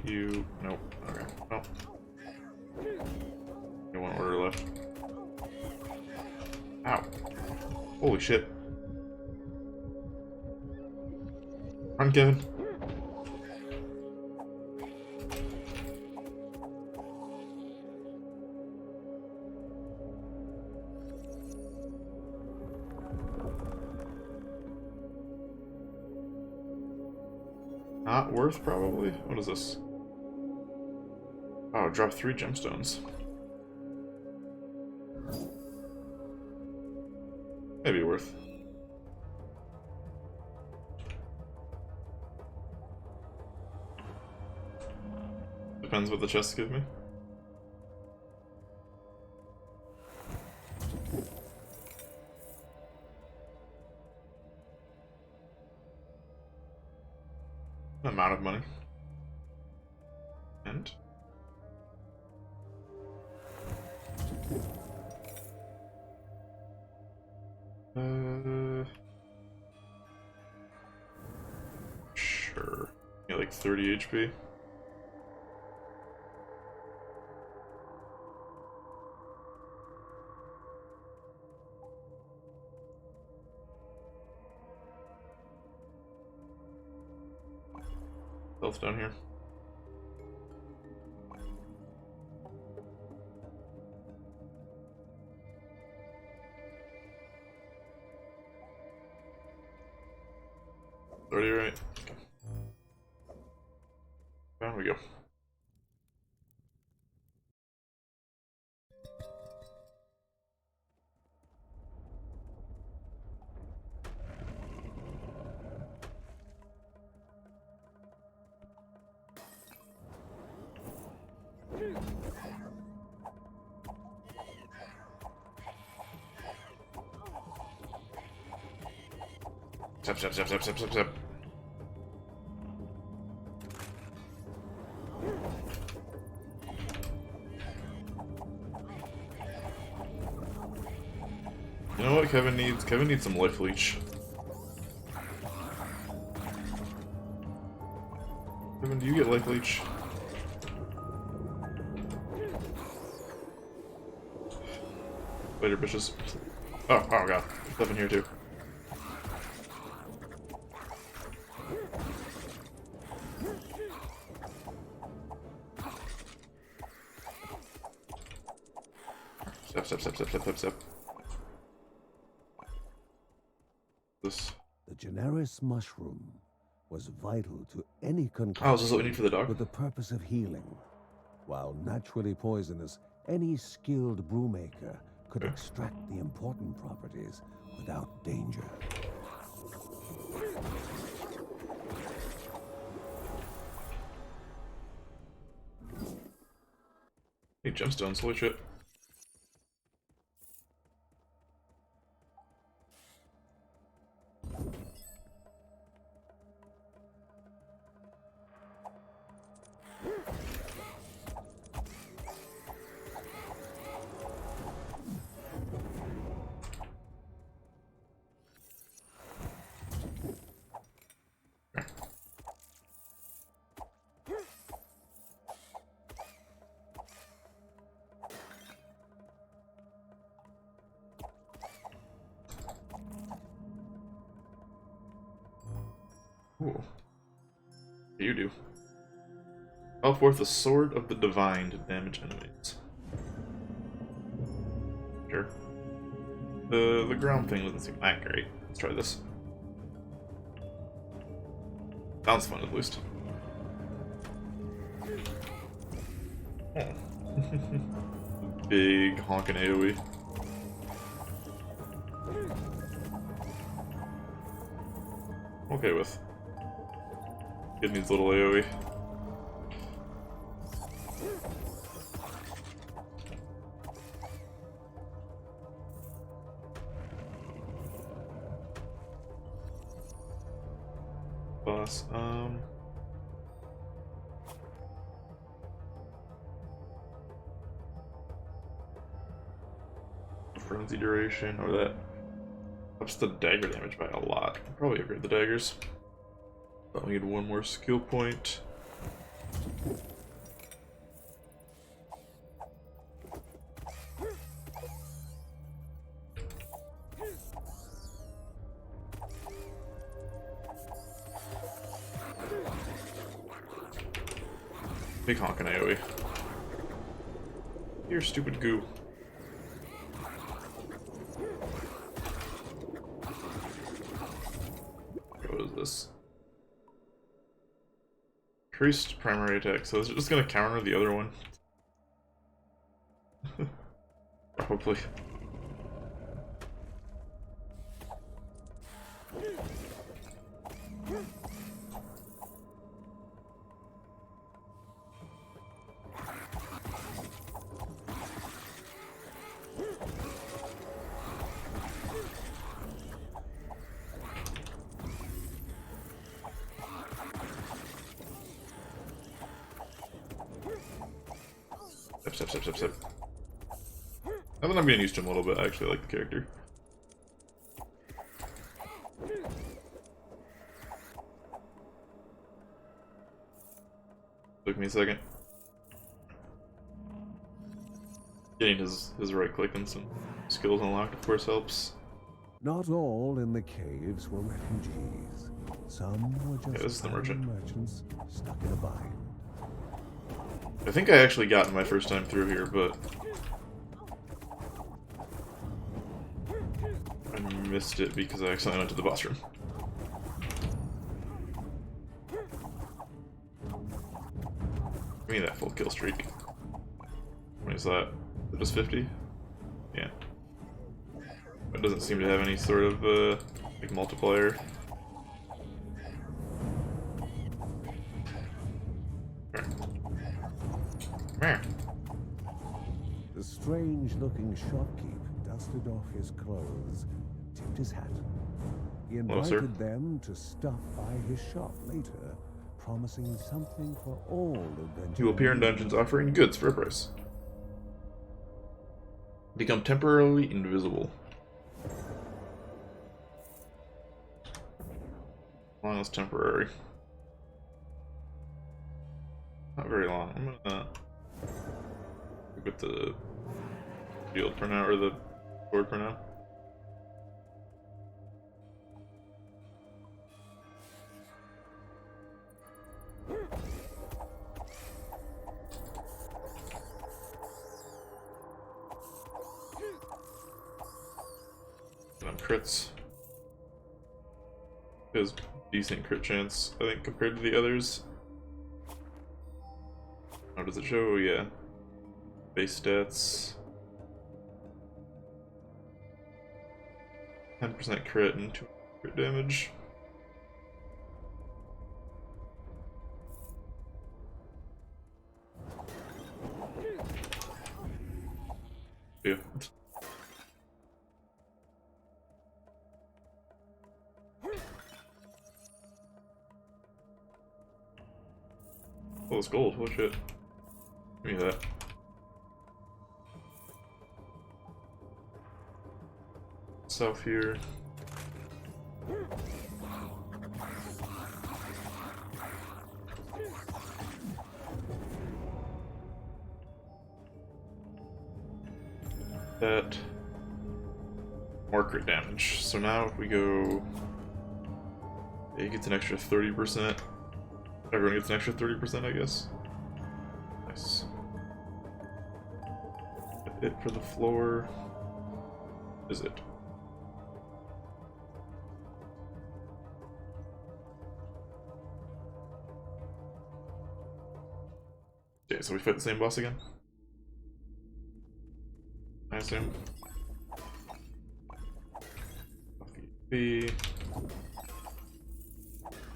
You. Nope. Okay. Nope. Only one order left. Ow. Holy shit. Run, Kevin. Not worth, probably. What is this? Oh, drop 3 gemstones. Maybe worth. Depends what the chests give me. Amount of money. And sure. Yeah, like 30 HP. Health down here. already, right? Okay. Down we go. Zap, zap, zap, zap, zap, zap, zap. You know what Kevin needs? Kevin needs some life leech. Kevin, do you get life leech? Later, bitches. Oh god. There's stuff in here too. Step, step, step, step, step, step, step. This. The generis mushroom was vital to any Oh, is this concoction what we need for the dog? with the purpose of healing. While naturally poisonous, any skilled brewmaker could extract the important properties without danger. Hey, gemstones, holy shit. Ooh. You do. Call forth the Sword of the Divine to damage enemies. Sure. The ground thing doesn't seem that great. Let's try this. Sounds fun, at least. Oh. Big honkin' AoE. Okay with. It needs a little AoE. Boss, frenzy duration, or that ups the dagger damage by a lot. I'll probably upgrade the daggers. But we need one more skill point. Big honkin' AoE. You're stupid goo. What is this? Increased primary attack, so is it just gonna counter the other one? Probably. Step, step, step, step. I think I'm getting used to him a little bit. I actually like the character. Took me a second. Getting his right click and some skills unlocked, of course, helps. Not all in the caves were refugees. Some were just this is the merchant. merchants stuck in a bind. I think I actually got it my first time through here, but I missed it because I accidentally went to the boss room. Give me that full kill streak. What is that? Is it just 50? Yeah. It doesn't seem to have any sort of like multiplier. Come here. The strange-looking shopkeep dusted off his clothes, tipped his hat. He Hello, sir. invited them to stop by his shop later, promising something for all adventurers. You will appear in dungeons offering goods for a price. Become temporarily invisible. How long is temporary? Not very long. I'm gonna go with the shield for now, or the sword for now. Crits. Has decent crit chance, I think, compared to the others. How does it show? Oh, yeah. Base stats. 10% crit and 2 crit damage. Yeah. Oh, it's gold. Oh shit. Give me that. South here. That. More crit damage. So now if we go... It gets an extra 30%. Everyone gets an extra 30%, I guess. Nice. It for the floor. Is it? Okay, so we fight the same boss again? I assume.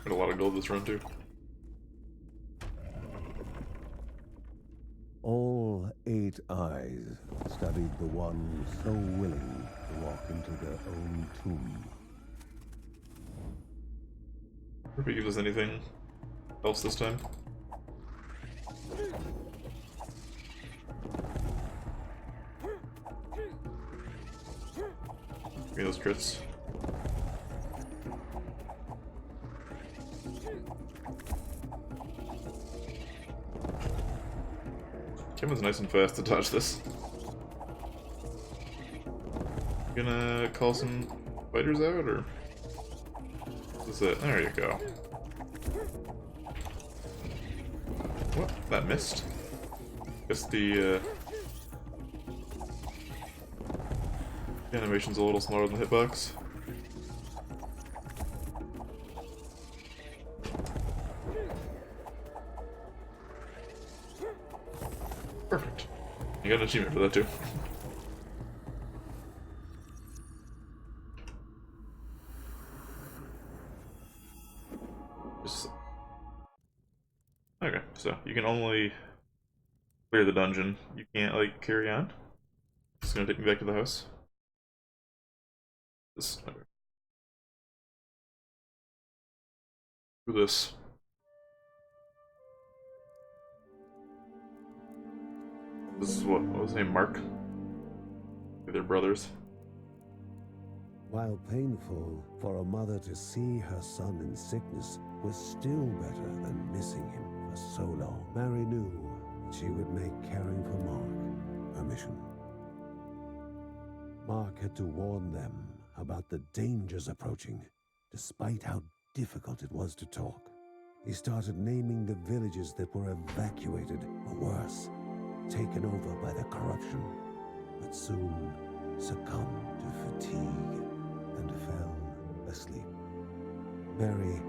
Got a lot of gold this run too. All 8 eyes studied the one so willing to walk into their own tomb. If it gives us anything else this time. Give me those crits. Kim was nice and fast to dodge this. Gonna call some fighters out, or is it? There you go. What? That missed? Guess the animation's a little smaller than the hitbox. Perfect. You got an achievement for that too. Okay, so you can only clear the dungeon. You can't, like, carry on. It's gonna take me back to the house. Okay. Do this. This is what was his name? Mark? They're brothers. While painful for a mother to see her son in sickness was still better than missing him for so long, Mary knew she would make caring for Mark her mission. Mark had to warn them about the dangers approaching, despite how difficult it was to talk. He started naming the villages that were evacuated, or worse, taken over by the corruption, but soon succumbed to fatigue and fell asleep. Mary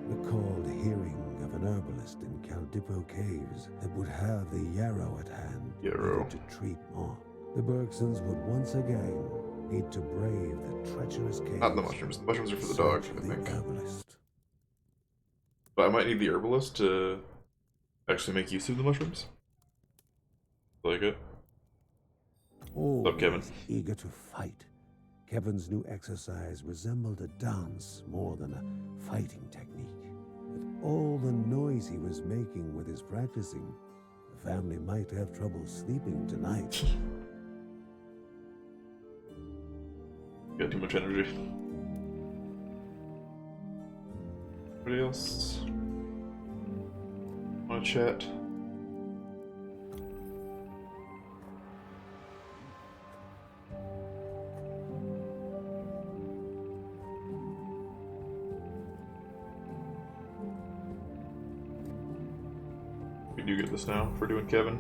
recalled hearing of an herbalist in Caeldippo caves that would have the yarrow at hand Yarrow. needed to treat Morta. The Bergsons would once again need to brave the treacherous caves. Not the mushrooms. The mushrooms are for the dog, I think. Herbalist. But I might need the herbalist to actually make use of the mushrooms. Like it. Always What's up, Kevin? eager to fight, Kevin's new exercise resembled a dance more than a fighting technique. With all the noise he was making with his practicing, the family might have trouble sleeping tonight. Got too much energy. Anybody else want to chat? We do get this now for doing Kevin.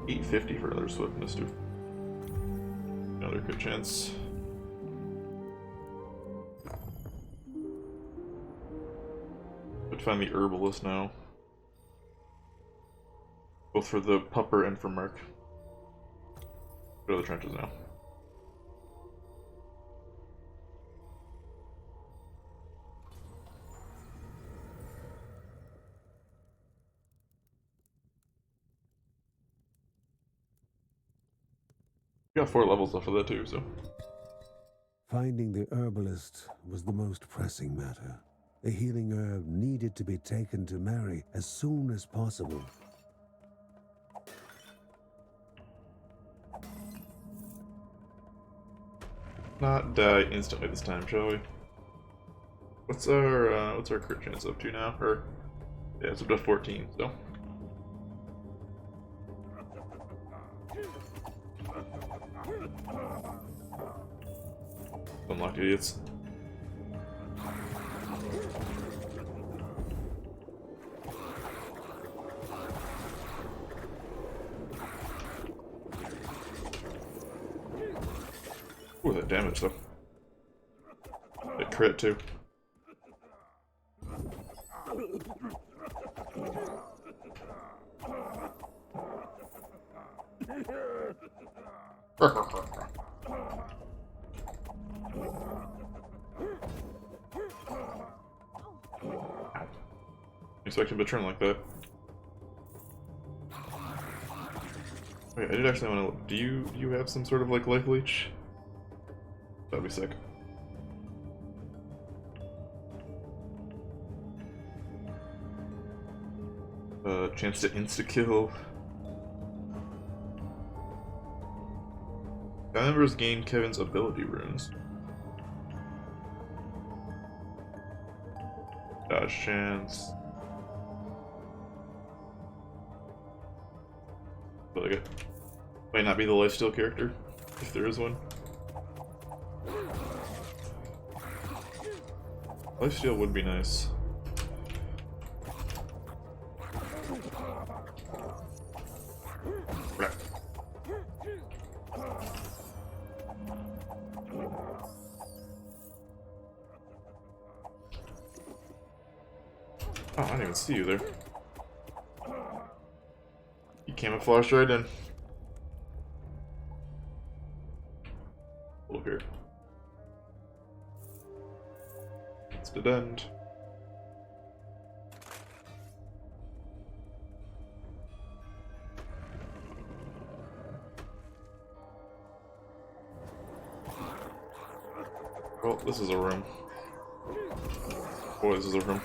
850 for another swiftness too. Another good chance. But find the herbalist now. Both for the pupper and for Mark. Go to the trenches now. We got 4 levels left of that too, so. Finding the herbalist was the most pressing matter. The healing herb needed to be taken to Mary as soon as possible. Not die instantly this time, shall we? What's our crit chance up to now? Or yeah, it's up to 14, so. Unlocked idiots. Ooh, that damage though. It crit too. Expect him to turn like that. Wait, I did actually want to. Do you have some sort of like life leech? That'd be sick. Chance to insta-kill. Family members gain Kevin's ability runes. Dodge chance. But like it might not be the lifesteal character, if there is one. Lifesteal would be nice. Oh, I didn't even see you there. You camouflaged right in. Look here. It's dead end. Well, this is a room. Boy, this is a room.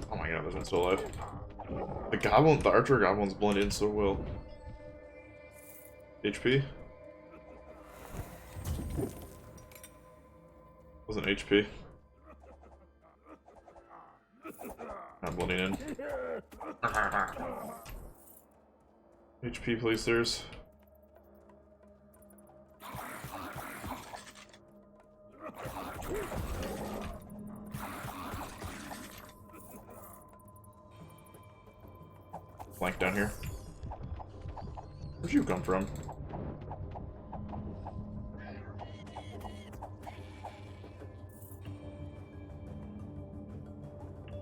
Oh my god, this one's still alive. The archer goblins blend in so well. HP? Wasn't HP. Not blending in. HP, please, sirs. flank down here. Where'd you come from?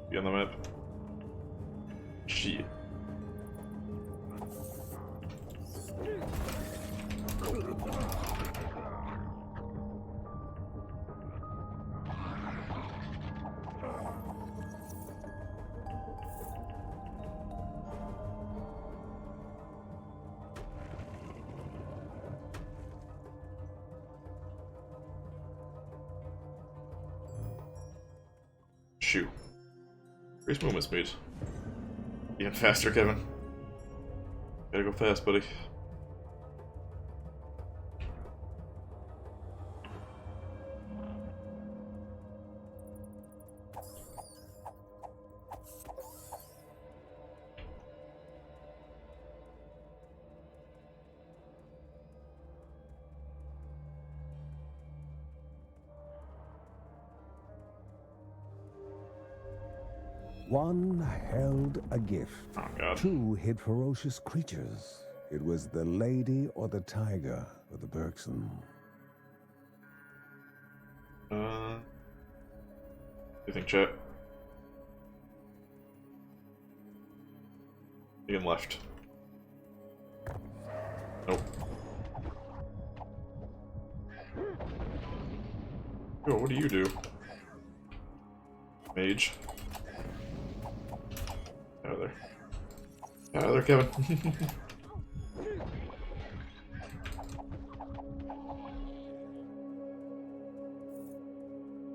Be on the map. Shit. Shoot. Increase movement speed. Even faster, Kevin. Gotta go fast, buddy. One held a gift. Oh, God. Two hid ferocious creatures. It was the lady or the tiger or the Bergson. You think, chat? Again, left. Nope. Yo, what do you do? Mage. Out of there. Out of there, Kevin.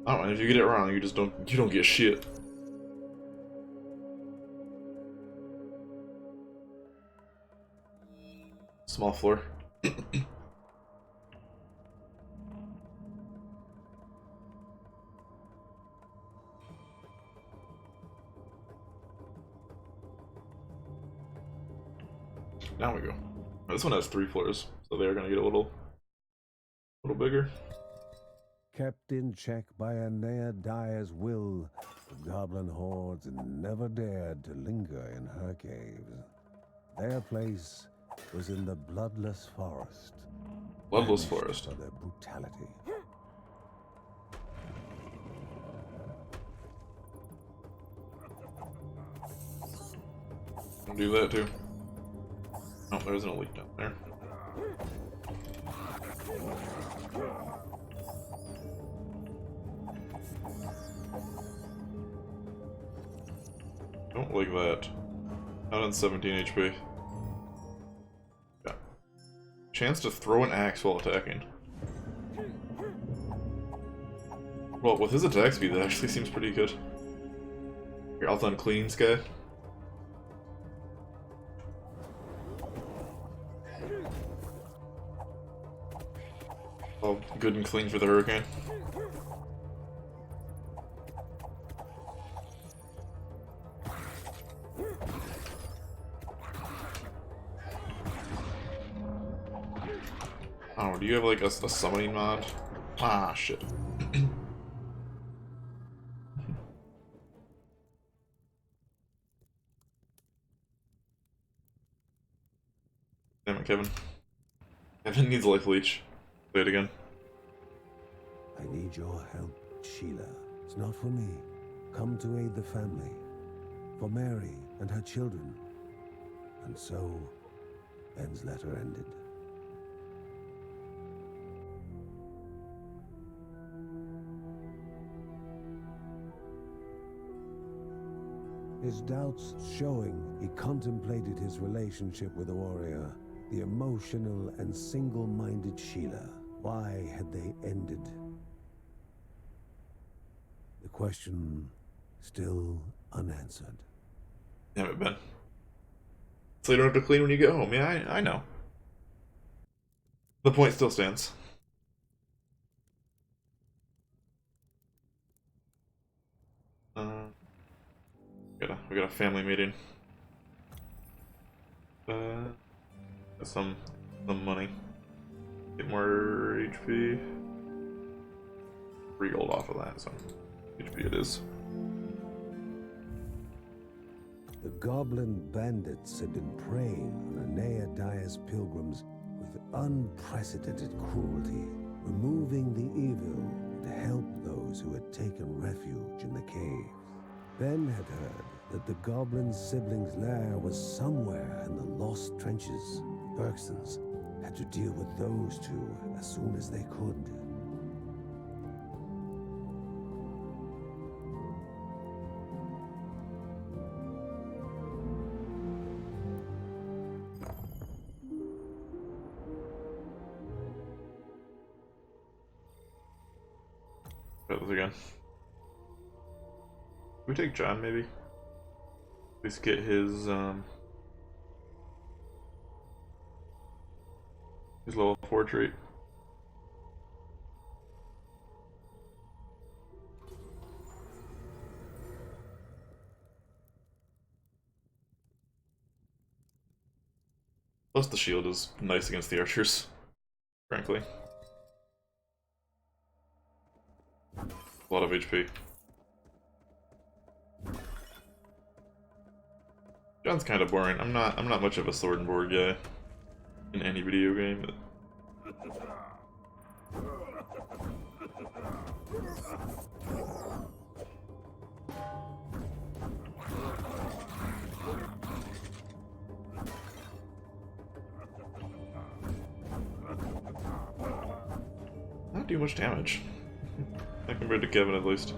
Oh, and if you get it wrong, you don't get shit. Small floor. Now we go. This one has 3 floors, so they're gonna get a little bigger. Kept in check by a ne'er-dyer's will, the goblin hordes never dared to linger in her caves. Their place was in the bloodless forest. Bloodless banished forest. For their brutality. I'll do that too. Oh, there's an elite down there. Don't like that. Not on 17 HP. Yeah. Chance to throw an axe while attacking. Well, with his attack speed, that actually seems pretty good. Here, I'll unclean this guy. All good and clean for the hurricane. Oh, do you have like a summoning mod? Ah, shit. Damn it, Kevin. Kevin needs a life leech. Say it again. I need your help, Sheila. It's not for me. Come to aid the family. For Mary and her children. And so, Ben's letter ended. His doubts showing, he contemplated his relationship with Aurea, the emotional and single-minded Sheila. Why had they ended? The question still unanswered. Damn it, Ben. So you don't have to clean when you get home. Yeah, I know. The point still stands. We got a family meeting. Some money. Get more HP. 3 gold off of that, so HP it is. The goblin bandits had been preying on Aeneadae's pilgrims with unprecedented cruelty, removing the evil to help those who had taken refuge in the caves. Ben had heard that the goblin's siblings' lair was somewhere in the lost trenches. Bergsons had to deal with those two as soon as they could. Try this again. Can we take John maybe? At least get his level 4 trait. Plus the shield is nice against the archers, frankly. A lot of HP. John's kind of boring. I'm not much of a sword and board guy in any video game. But... not do much damage. Not compared to Kevin, at least.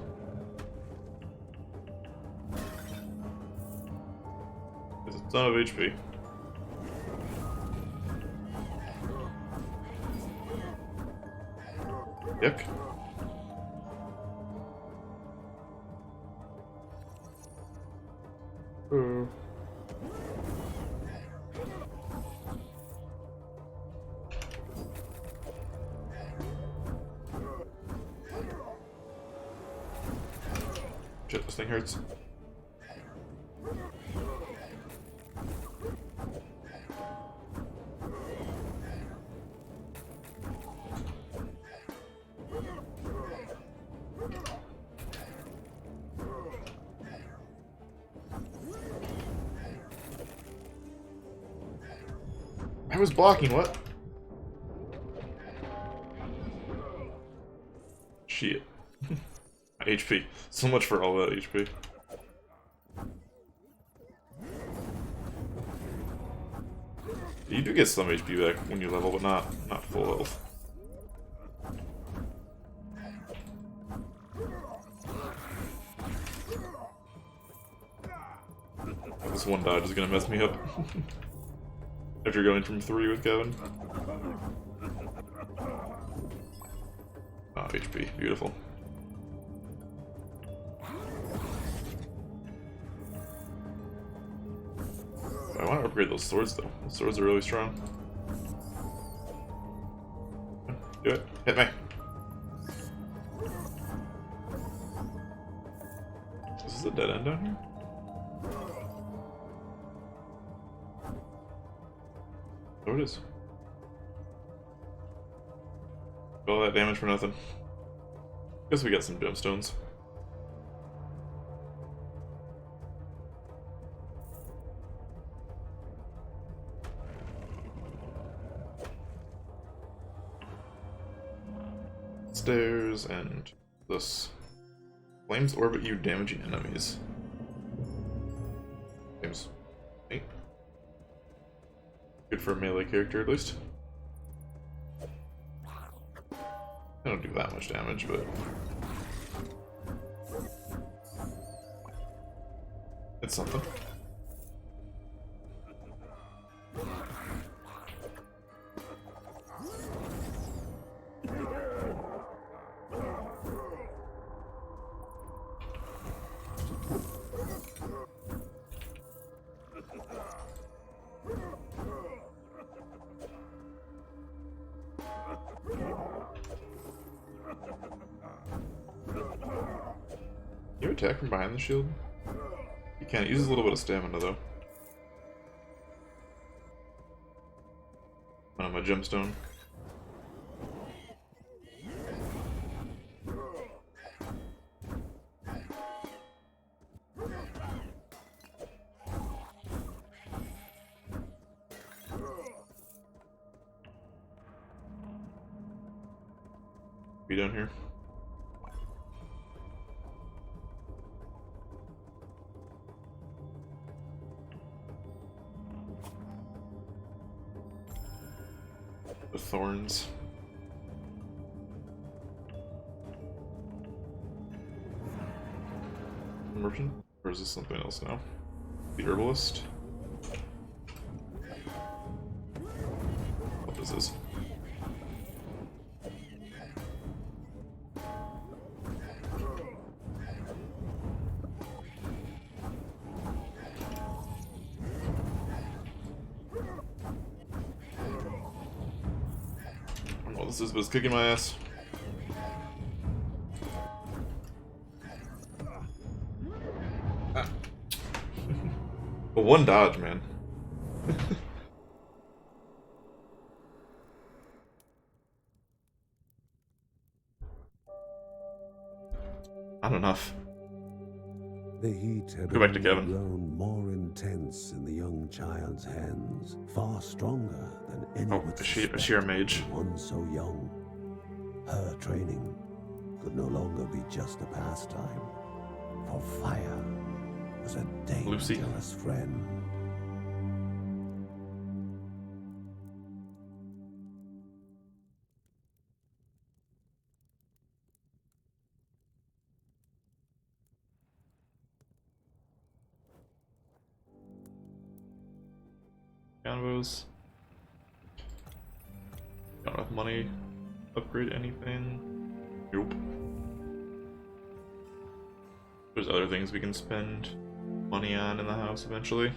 It's a ton of HP. Yuck. Oh. Shit, this thing hurts. I was blocking, what? Shit. HP. So much for all that HP. You do get some HP back when you level, but not full health. This one dodge is gonna mess me up. After going from 3 with Kevin. Ah, HP. Beautiful. I want to upgrade those swords, though. Those swords are really strong. Do it. Hit me. Is this a dead end down here? Oh, it is. All that damage for nothing. Guess we got some gemstones. Stairs and this. Flames orbit you, damaging enemies. Seems neat. Good for a melee character, at least. I don't do that much damage, but... it's something. Can you attack from behind the shield? You can. It uses a little bit of stamina, though. On my gemstone. Be down here. The thorns. Merchant? Or is this something else now? The herbalist? What is this? Well, this is, but it's kicking my ass. But one dodge, man. Not enough. The heat had Go back to only Kevin. grown more intense in the young child's hands, far stronger than any Oh, would is she a suspect sheer mage? in one so young. Her training could no longer be just a pastime, for fire was a Lucy. dangerous friend. Convos. Got enough money. Upgrade anything? Nope. There's other things we can spend money on in the house eventually.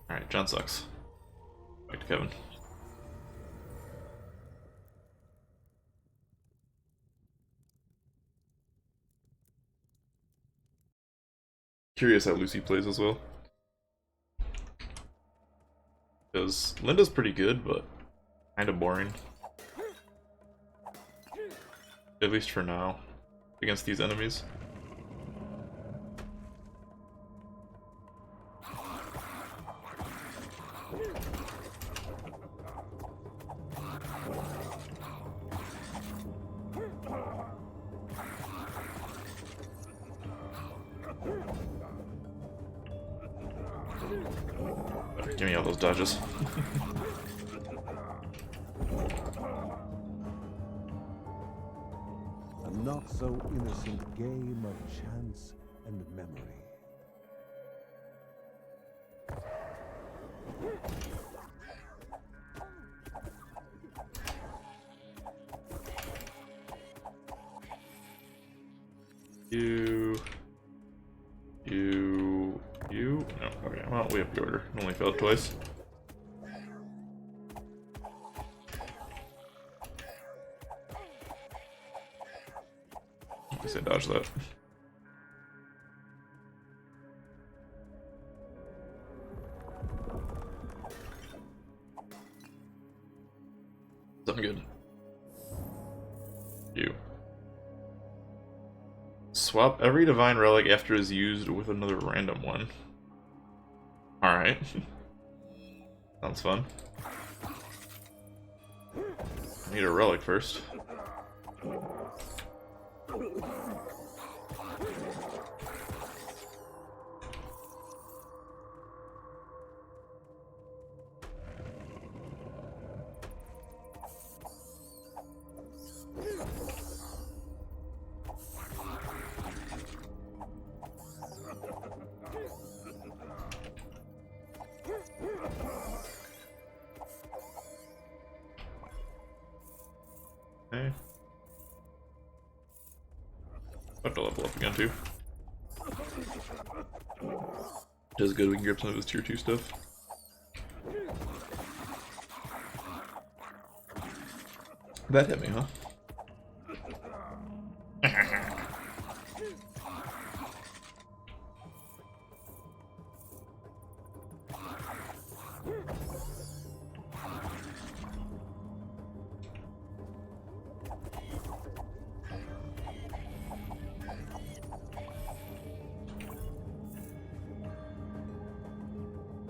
Alright, John sucks. Back to Kevin. Curious how Lucy plays as well. Because Linda's pretty good, but kind of boring. At least for now. Against these enemies. Give me all those dodges. A not so innocent game of chance and memory. You. No, okay, well, we have the order. Only failed twice. I say dodge that. Something good. You. Swap every divine relic after is used with another random one. Alright. Sounds fun. I need a relic first. Okay. About to level up again too. Does good, we can grab some of his tier 2 stuff. That hit me, huh?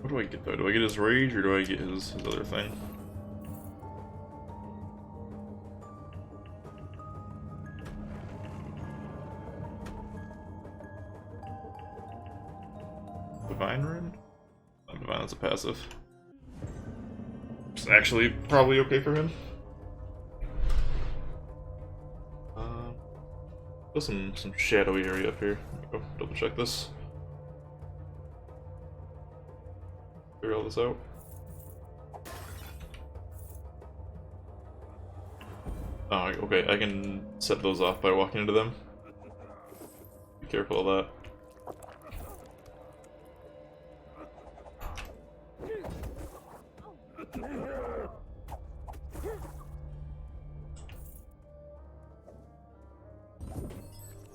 What do I get though? Do I get his rage or do I get his other thing? Divine rune? Not divine, that's a passive. It's actually probably okay for him. There's some shadowy area up here. Let me go double check this. Figure all this out. Oh, okay, I can set those off by walking into them. Be careful of that.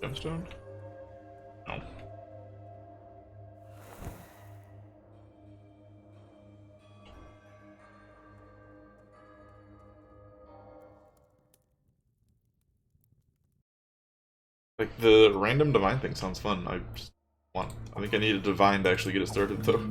Gemstone? No. Like, the random divine thing sounds fun. I think I need a divine to actually get it started, though.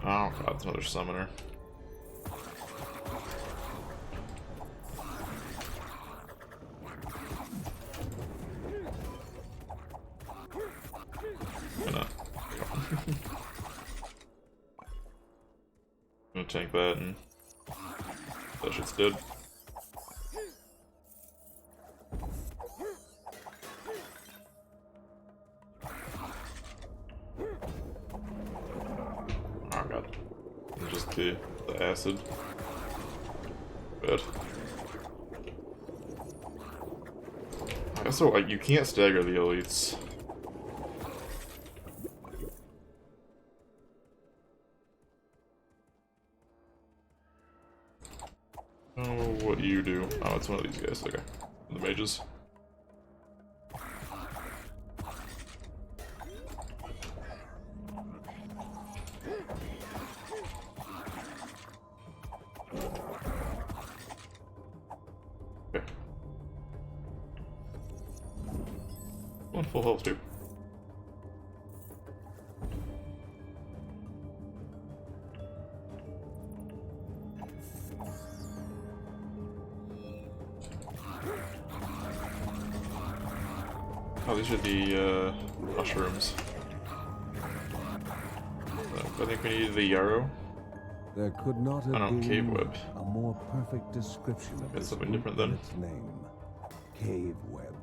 Oh god, it's another summoner. I'm gonna tank that and that shit's dead. Oh god. And just the acid. Bad. Also, you can't stagger the elites. Oh, what do you do? Oh, it's one of these guys. Okay. The mages. Okay. One full health too. Oh, these are the mushrooms. I think we need the yarrow. There could not have been cave web. a more perfect description of That's this something root different than then. its name. Cave web.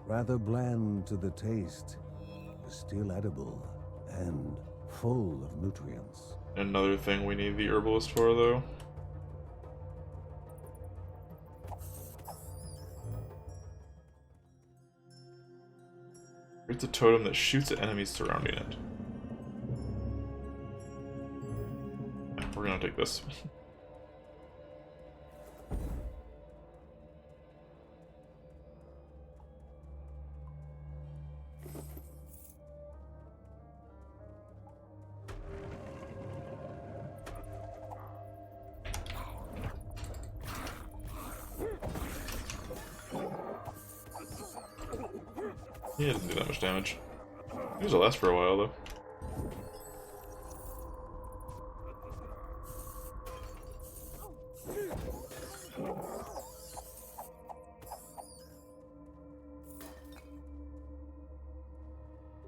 Rather bland to the taste, but still edible and full of nutrients. Another thing we need the herbalist for, though. Creates a totem that shoots at enemies surrounding it. Yeah, we're gonna take this. Yeah, it doesn't do that much damage. These will last for a while, though.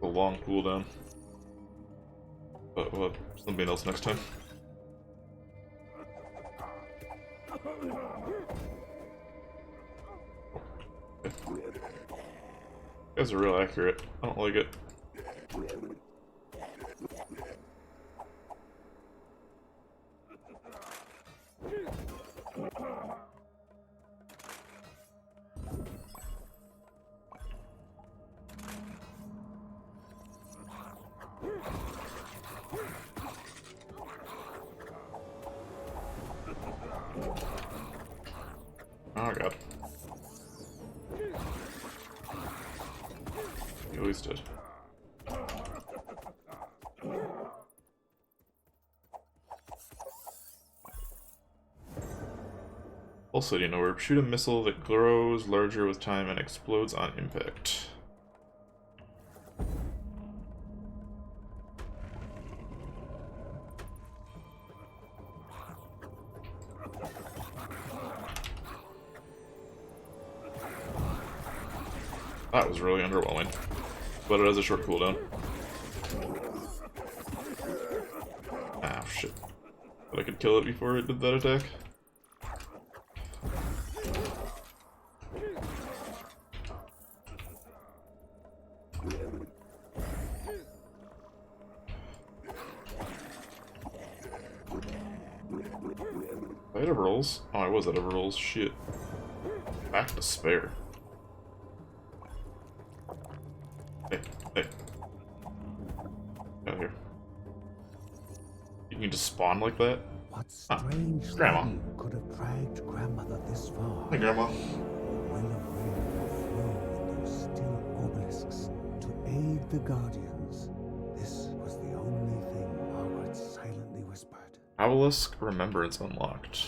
A long cooldown. But we'll have something else next time. You guys are real accurate. I don't like it. Oh god. You at least did. Pulsating orb. Shoot a missile that grows larger with time and explodes on impact. That was really underwhelming, but it has a short cooldown. Ah, shit. But I could kill it before it did that attack. I had rolls? Oh, I was out of rolls. Shit. Back to spare. Hey, hey. Get out of here. You can just spawn like that? What strange Grandma. thing could have dragged Grandmother this far? Hey, Grandma. The will of wind will flow in those still obelisks to aid the Guardians. This was the only thing Margaret silently whispered. Obelisk Remembrance unlocked.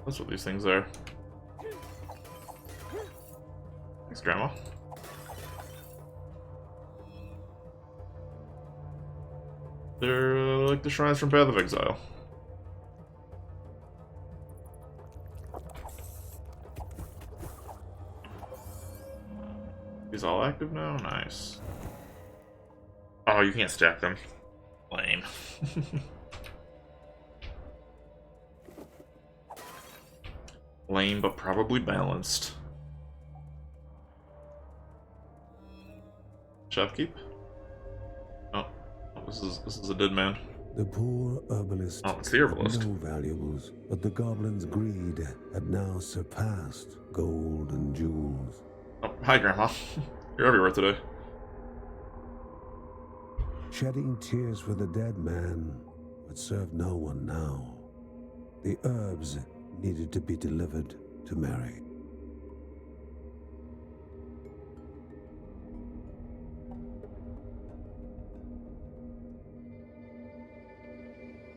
That's what these things are. Thanks, Grandma. They're like the shrines from Path of Exile. These all active now? Nice. Oh, you can't stack them. Lame. Lame, but probably balanced. Shopkeep? Oh, this is a dead man. The poor herbalist Oh, it's the herbalist. had no valuables, but the goblin's greed had now surpassed gold and jewels. Oh, hi, Grandma. You're everywhere today. Shedding tears for the dead man would serve no one now. The herbs needed to be delivered to Mary.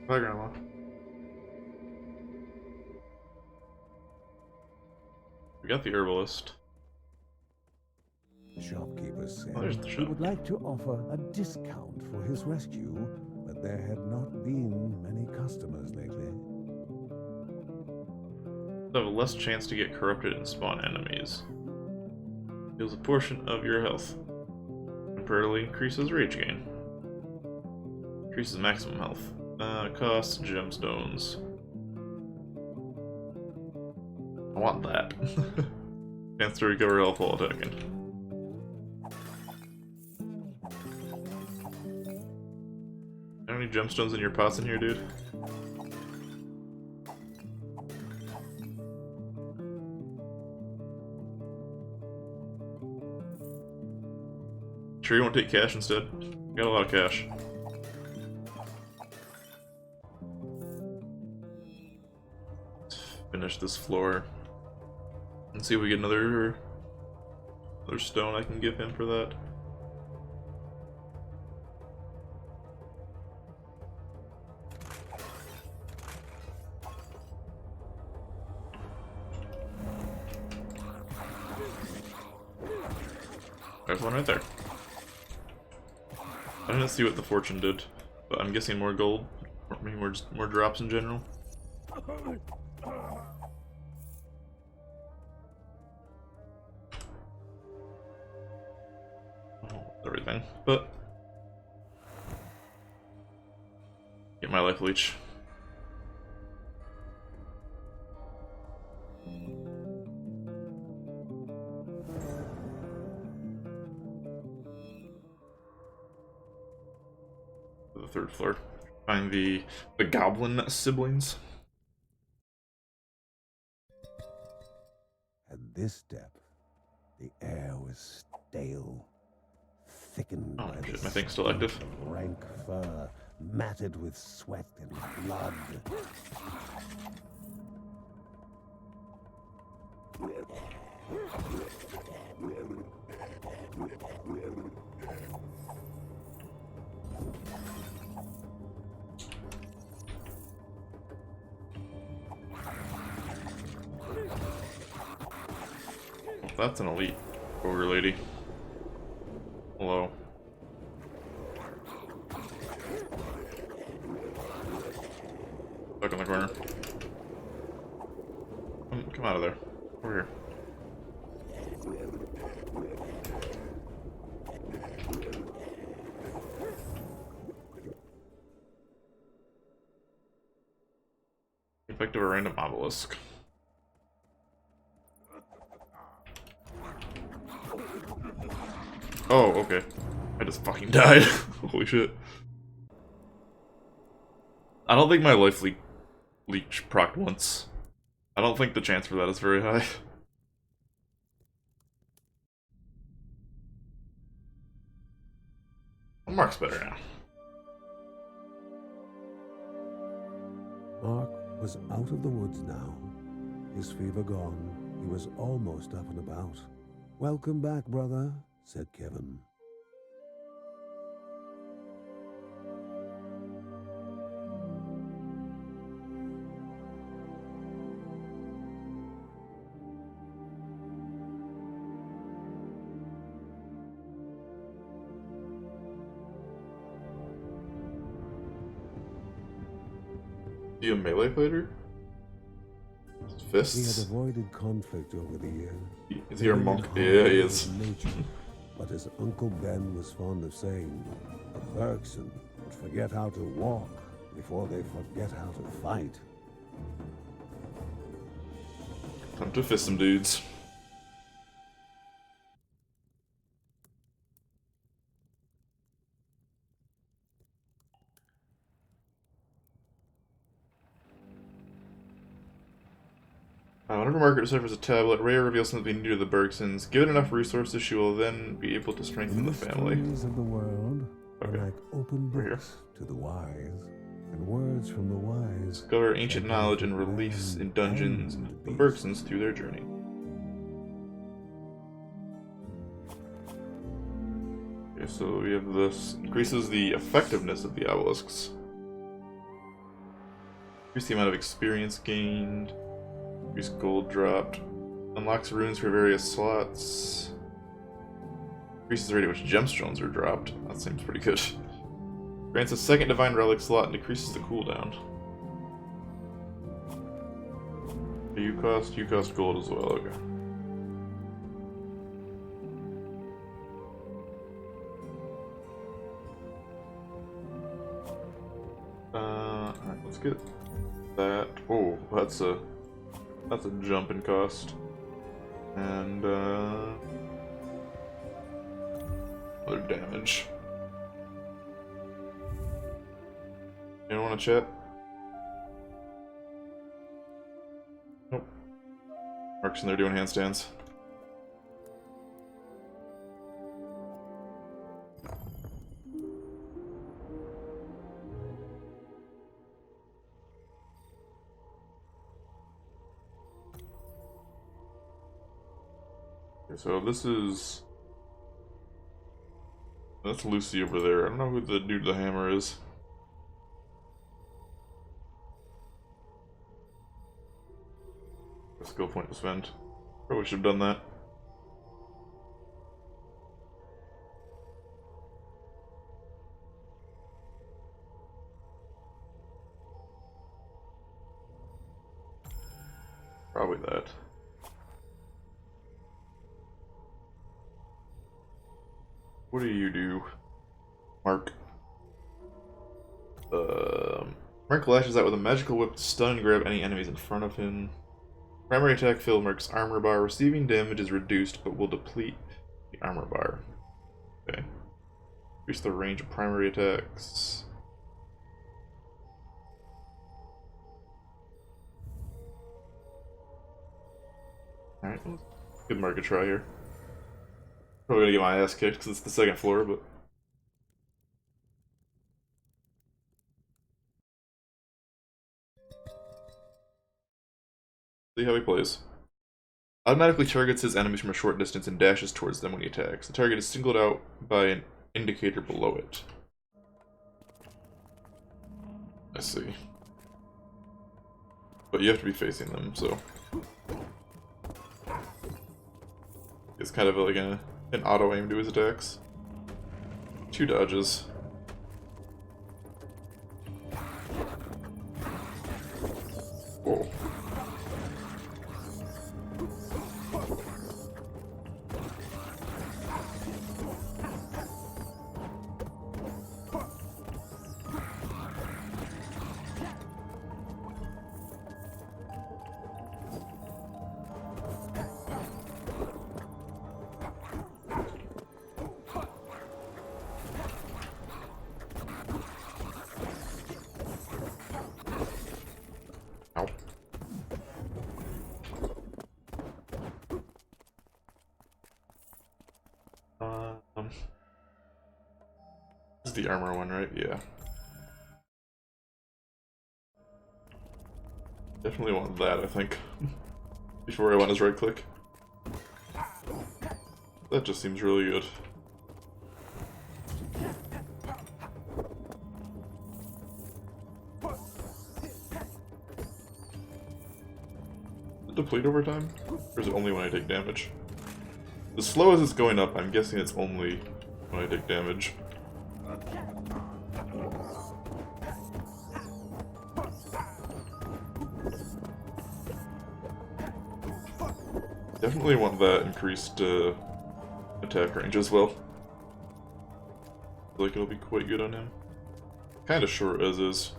Hi, Grandma. We got the herbalist. The shopkeeper said Oh, there's the he shop. would like to offer a discount for his rescue, but there had not been many customers lately. Have a less chance to get corrupted and spawn enemies. Heals a portion of your health. Temporarily increases rage gain. Increases maximum health. Costs gemstones. I want that. Chance to recover health while attacking. Are there any gemstones in your pots in here, dude? Sure you won't take cash instead? Got a lot of cash. Let's finish this floor. And see if we get another stone I can give him for that. There's one right there. I didn't see what the fortune did, but I'm guessing more gold, or maybe more drops in general. Everything, but get my life leech. The third floor. Find the goblin siblings. At this depth, the air was stale, thickened Oh by shit, the my thing's still active. stench of rank fur, matted with sweat and blood. that's an elite ogre lady. Hello. Stuck in the corner. Come out of there. Over here. Effect of a random obelisk. Oh, okay. I just fucking died. Holy shit. I don't think my life leech procced once. I don't think the chance for that is very high. Mark's better now. Mark was out of the woods now. His fever gone, he was almost up and about. "Welcome back, brother," said Kevin. Is he a melee fighter? Fists? He had avoided conflict over the years. Is he a monk? Yeah, he is. Nature. But as Uncle Ben was fond of saying, the Bergson would forget how to walk before they forget how to fight. Time to fist some dudes. Whenever Margaret deciphers a tablet, Rhea reveals something new to the Bergsons. Given enough resources, she will then be able to strengthen the family. Mysteries of the world Okay. are like open We're books to the wise, and words from the wise. Discover ancient knowledge and reliefs in dungeons and the Bergsons through their journey. Okay, so we have this. Increases the effectiveness of the obelisks. Increase the amount of experience gained. Increase gold dropped. Unlocks runes for various slots. Increases the rate at which gemstones are dropped. That seems pretty good. Grants a second divine relic slot and decreases the cooldown. You cost gold as well, okay. Alright, let's get that. Oh, that's a jump in cost. And other damage. You don't want to chat? Nope. Mark's in there doing handstands. Okay, so this is... That's Lucy over there. I don't know who the dude with the hammer is. A skill point to spend. Probably should have done that. Probably that. What do you do, Mark? Mark lashes out with a magical whip to stun and grab any enemies in front of him. Primary attack fills Mark's armor bar. Receiving damage is reduced, but will deplete the armor bar. Okay. Increase the range of primary attacks. Alright, let's give Mark a try here. Probably gonna get my ass kicked because it's the second floor, but... See how he plays. Automatically targets his enemies from a short distance and dashes towards them when he attacks. The target is singled out by an indicator below it. I see. But you have to be facing them, so... It's kind of like an auto aim to his attacks. 2 dodges. Whoa. Ow. This is the armor one, right? Yeah. Definitely want that, I think. Before I want his right click. That just seems really good. Does it deplete over time? Or is it only when I take damage? As slow as it's going up, I'm guessing it's only when I take damage. Definitely want that increased attack range as well. I feel like it'll be quite good on him. Kinda short as is.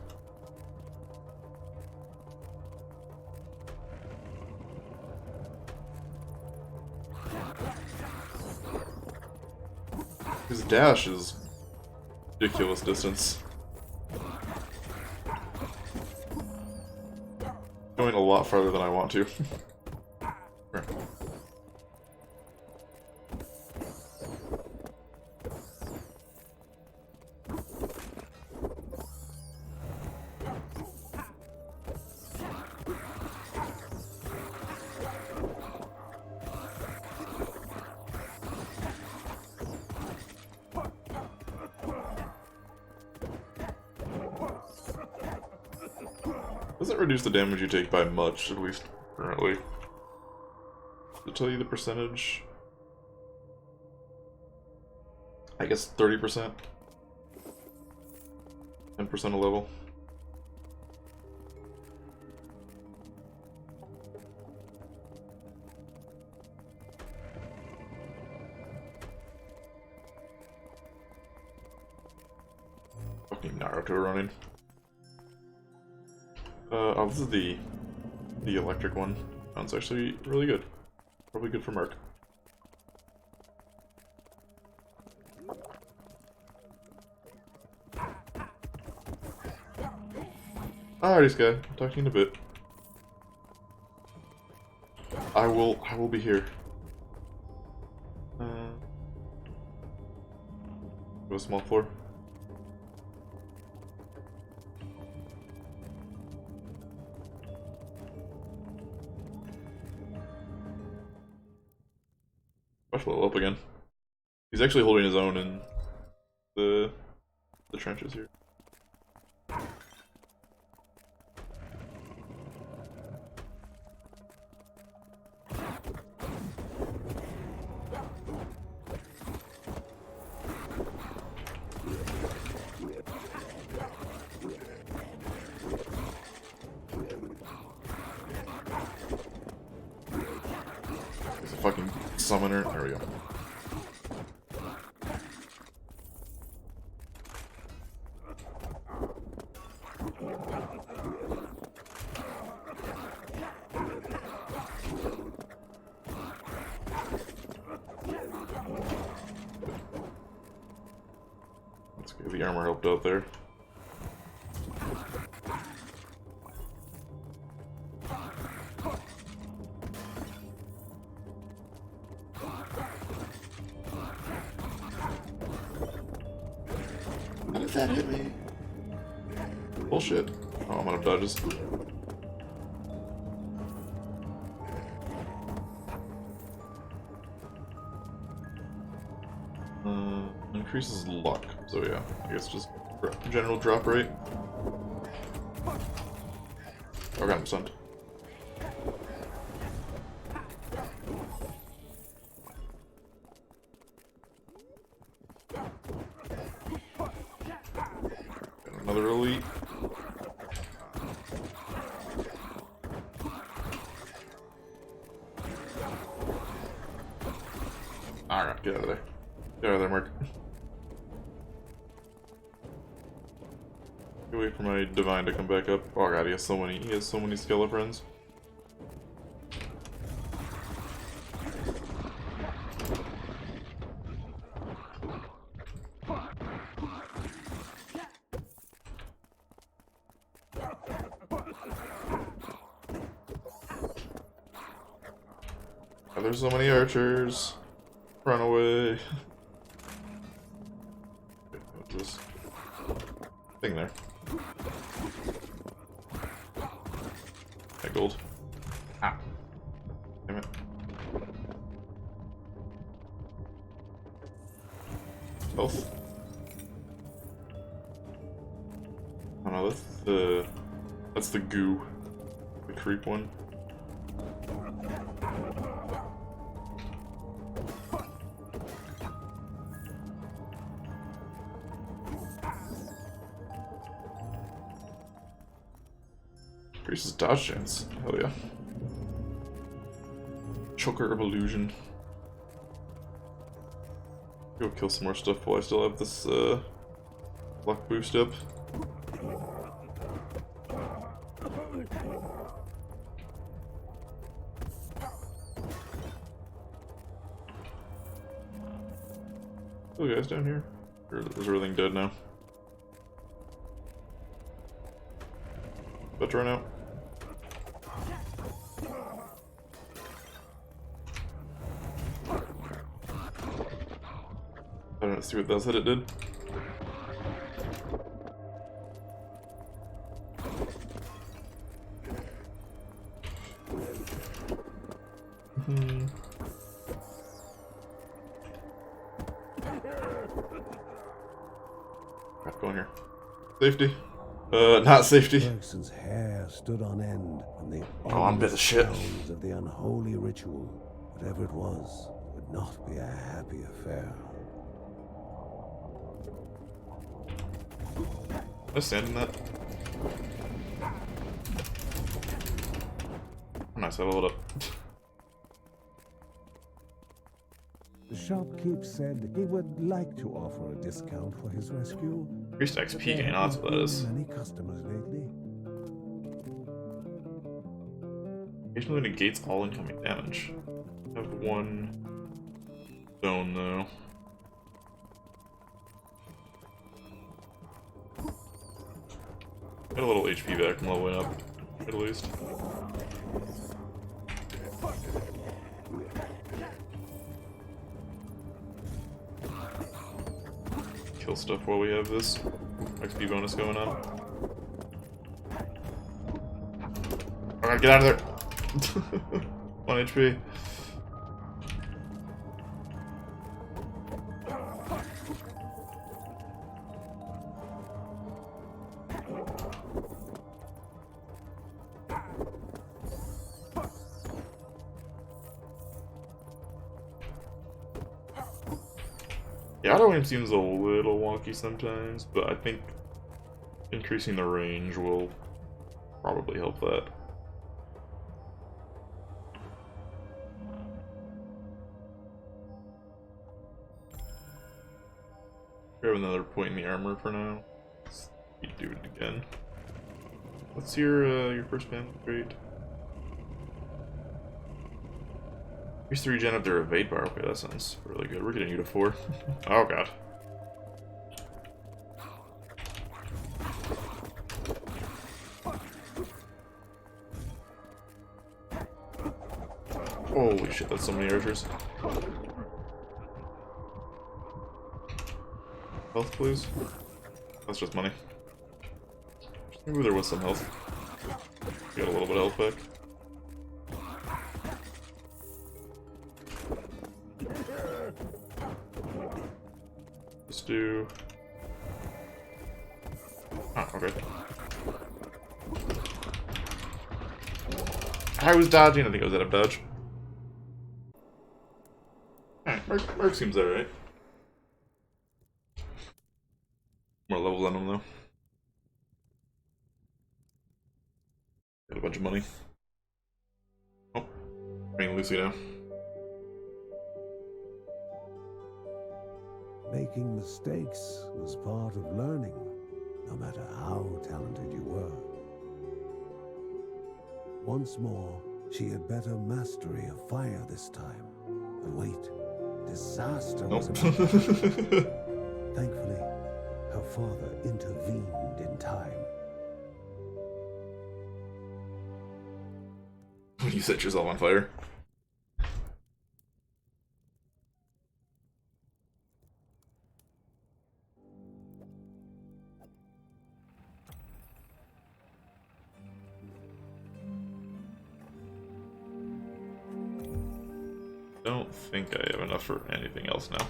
His dash is ridiculous distance. Going a lot farther than I want to. Doesn't reduce the damage you take by much, at least currently. Does it tell you the percentage? I guess 30%? 10% a level? Fucking Naruto running. Oh, this is the electric one. Sounds actually really good. Probably good for Mark. Alrighty, Sky. I'll talk to you in a bit. I will be here. Go a small floor. Watch level up again. He's actually holding his own in the trenches here. He's a fucking summoner. There we go. Let's get the armor helped out there. How did that hit me? Bullshit. Oh, I'm out of dodges. Increases luck, so yeah, I guess just general drop rate. Oh god, I'm stunned. Another elite. Alright, get out of there. Get out of there, Mark. Wait for my divine to come back up. Oh god, he has so many skeletons. Oh, there's so many archers. Run away. What's this thing there? Hey, gold. Ah. Damn it. Health. Oh no, that's the goo. The creep one. Increases dodge chance. Hell yeah. Choker of illusion. Go kill some more stuff while I still have this luck boost up. Oh, guys down here? Or is everything dead now? About to run out. I don't know, see what that said it did. Right, go in here. Safety. Not safety. Bergson's hair stood on end from the I'm a bit of shit. sounds of the unholy ritual. Whatever it was, would not be a happy affair. Can I stand in that? Oh, nice, I leveled up. The shopkeep said he would like to offer a discount for his rescue. Increased XP gain, oh, that's what that is. Many customers lately. Occasionally negates all incoming damage. I have one stone though. Got a little HP back from leveling up, at least. Kill stuff while we have this XP bonus going on. Alright, get out of there! 1 HP. The auto aim seems a little wonky sometimes, but I think increasing the range will probably help that. Grab another point in the armor for now. Let's do it again. What's your first man trait? Here's 3 regen up their evade bar. Okay, that sounds really good. We're getting you to 4. Oh god. Holy shit, that's so many archers. Health, please. That's just money. Maybe there was some health. Got a little bit of health back. Let's do... Oh, okay. I was dodging, I think I was out of dodge. Alright, Mark seems alright. More levels on him though. see now. Making mistakes was part of learning, no matter how talented you were. Once more, she had better mastery of fire this time. But wait, disaster was about to happen. Thankfully, her father intervened in time. You set yourself on fire. Don't think I have enough for anything else now.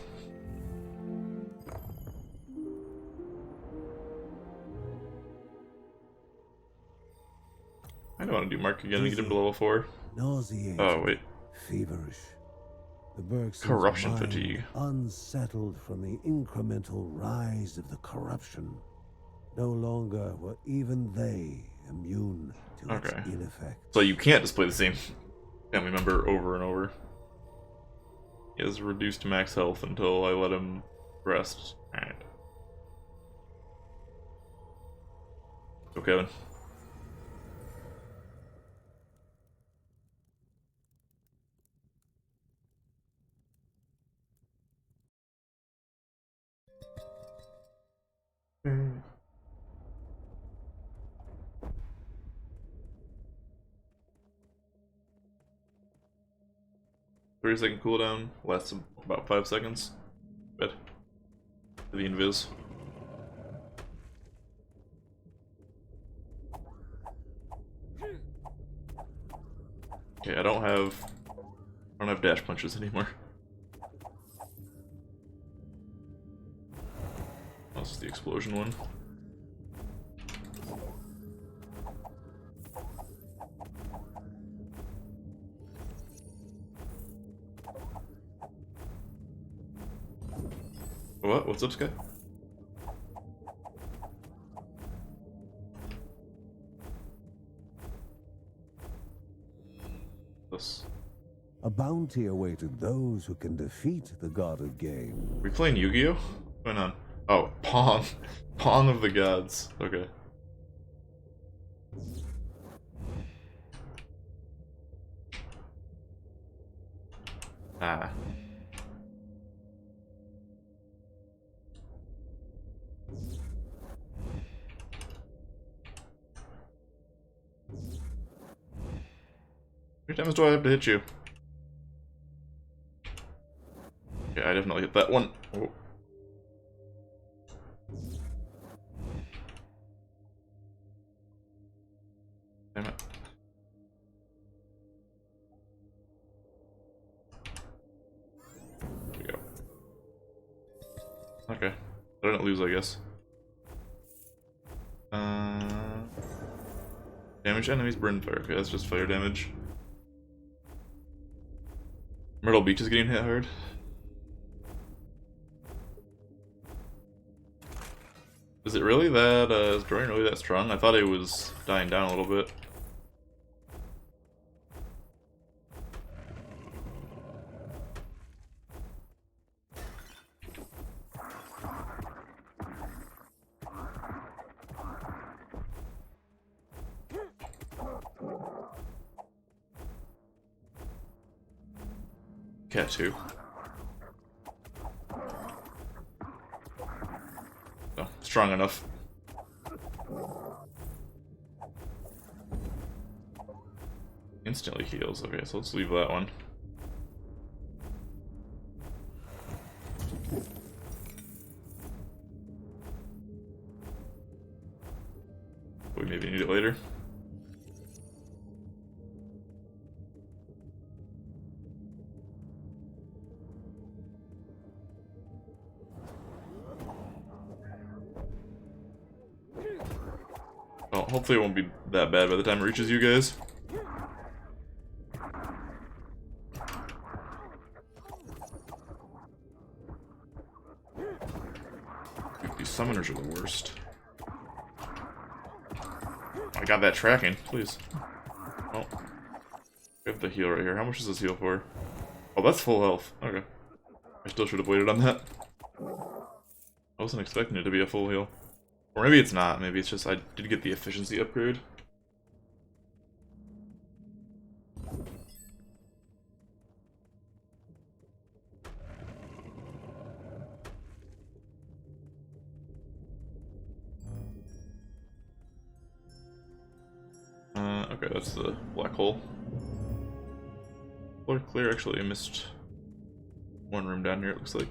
I don't want to do Mark again and get him to level 4. Nauseating. Oh, wait. Feverish. The Bergson's Corruption mind fatigue. unsettled from the incremental rise of the corruption. No longer were even they immune to its ill effects. So you can't display the same family member over and over. He has reduced max health until I let him rest. Alright. So Kevin. Mm. 30-second cooldown, lasts about 5 seconds. Good. The invis. Okay, I don't have dash punches anymore. This is the explosion one. What? What's up, Sky? This. A bounty awaited those who can defeat the god of game. Are we playing Yu-Gi-Oh? What's going on? Oh, Pawn. Pawn of the Gods. Okay. Ah. How many times do I have to hit you? Okay, I definitely hit that one. Oh. Damn it. There we go. Okay. I didn't lose, I guess. Damage enemies, burn fire. Okay, that's just fire damage. Myrtle Beach is getting hit hard. Is it really that, is Dorian really that strong? I thought it was dying down a little bit. Cat 2. Oh, strong enough. Instantly heals. Okay, so let's leave that one. We maybe need it later. Well, hopefully it won't be that bad by the time it reaches you guys. Dude, these summoners are the worst. I got that tracking, please. Oh. Good. have to heal right here. How much does this heal for? Oh, that's full health. Okay. I still should have waited on that. I wasn't expecting it to be a full heal. Or maybe it's not. Maybe it's just I did get the efficiency upgrade. Okay, that's the black hole. Floor clear. Actually, I missed one room down here, it looks like.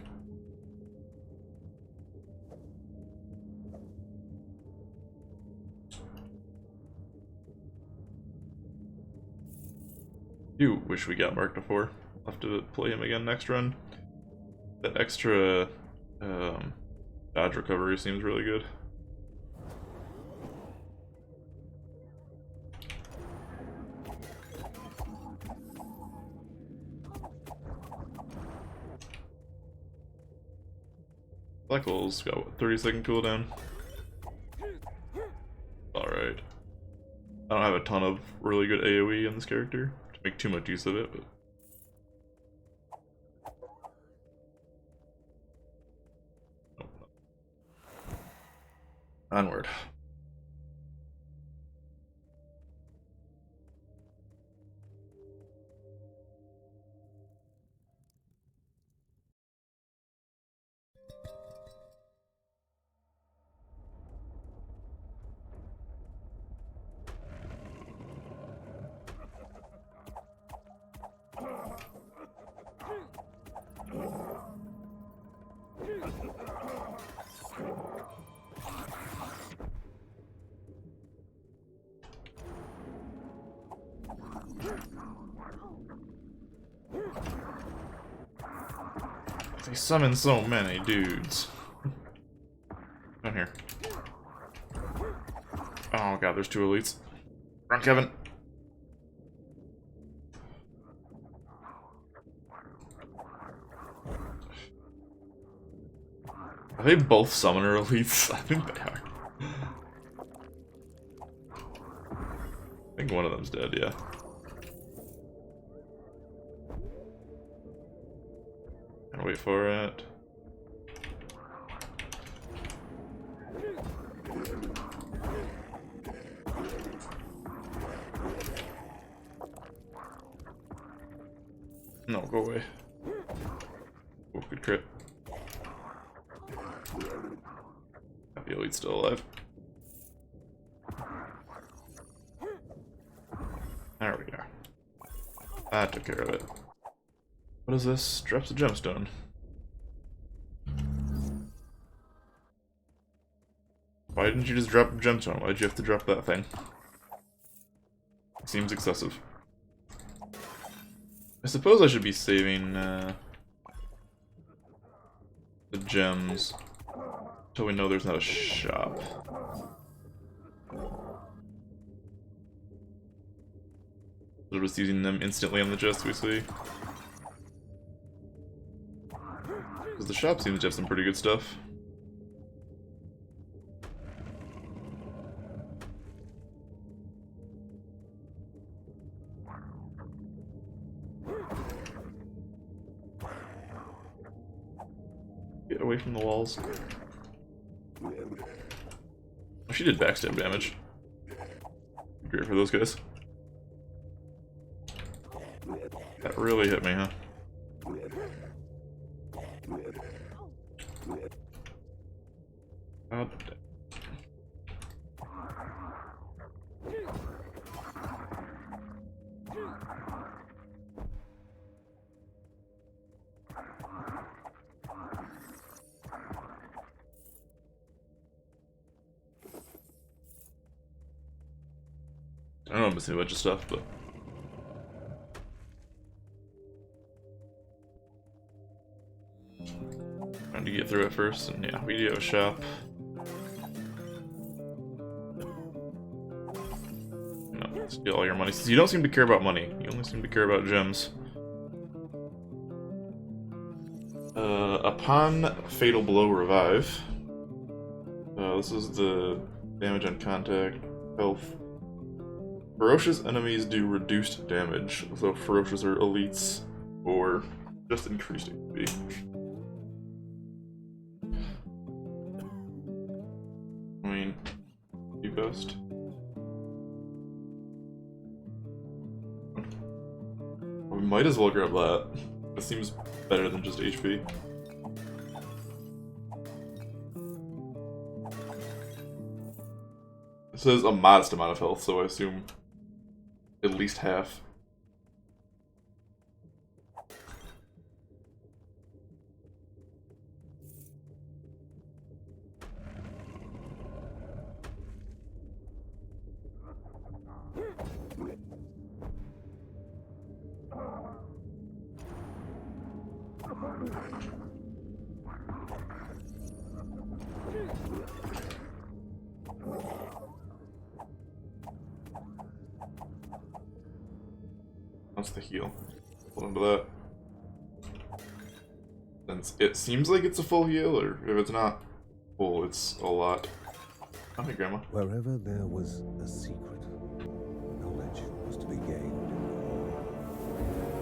Do wish we got Morta before. I'll have to play him again next run. That extra dodge recovery seems really good. Black hole's got what, 30-second cooldown? Alright. I don't have a ton of really good AoE in this character to make too much use of it, but onward. They summon so many dudes. Down here. Oh god, there's two elites. Run, Kevin. Are they both summoner elites? I think they are. I think one of them's dead, yeah. And wait for it. No, go away. Oh, good crit. The elite's still alive. There we go. That took care of it. What is this? Drops a gemstone. Why didn't you just drop a gemstone? Why'd you have to drop that thing? Seems excessive. I suppose I should be saving the gems until we know there's not a shop. We're just using them instantly on the chests we see. Because the shop seems to have some pretty good stuff. Get away from the walls. Oh, she did backstab damage. Great for those guys. That really hit me, huh? Oh, I don't know, I'm missing a bunch of stuff, but trying to get through it first, and yeah, we do have a shop. No, steal all your money. You don't seem to care about money. You only seem to care about gems. Upon Fatal Blow Revive. This is the damage on contact, health. Ferocious enemies do reduced damage, so ferocious are elites or just increased HP. I mean, you best. We might as well grab that. It seems better than just HP. It says a modest amount of health, so I assume at least half. That's the heal. Hold on to that. Since it seems like it's a full heal, or if it's not full, it's a lot. Oh, hey, Grandma. Wherever there was a secret, knowledge was to be gained.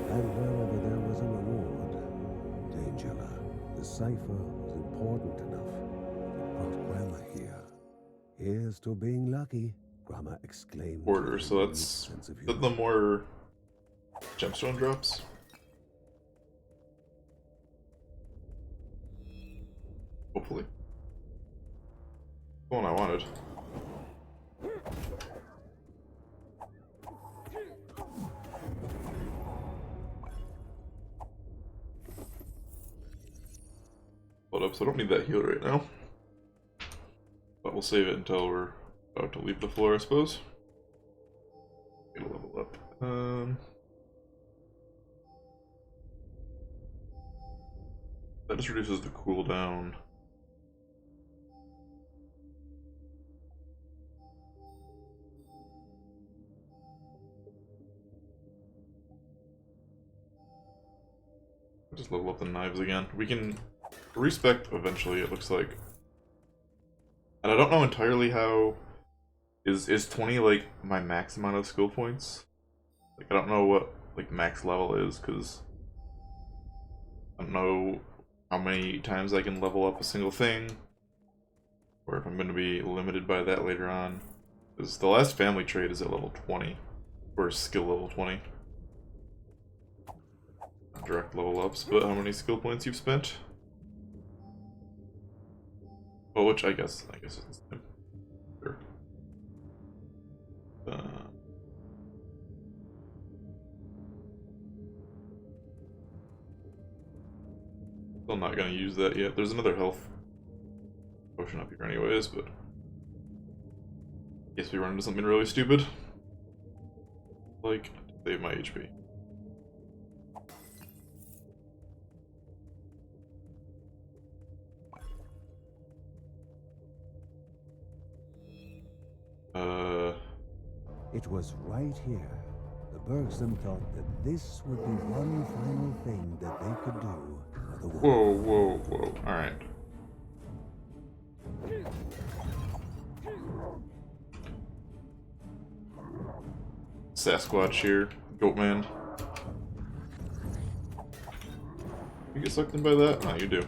And wherever there was a reward, danger lurked. The cipher was important enough that brought Grandma here. Here's to being lucky, Grandma exclaimed. Order, so that's the more gemstone drops. Hopefully. The one I wanted. Hold up, so I don't need that heal right now. But we'll save it until we're about to leave the floor, I suppose. Get a level up. That just reduces the cooldown. Just level up the knives again. We can respec eventually, it looks like. And I don't know entirely how... Is 20 like my max amount of skill points? Like I don't know what like max level is, because I don't know how many times I can level up a single thing, or if I'm going to be limited by that later on. Because the last family trait is at level 20, or skill level 20. Not direct level ups, but how many skill points you've spent? Well, which I guess it's the same. Sure. Still not gonna use that yet. There's another health potion up here anyways, but I guess we run into something really stupid. Like, save my HP. It was right here. The Bergson thought that this would be one final thing that they could do for the world. Whoa. Alright. Sasquatch here. Goatman. You get sucked in by that? No, you do.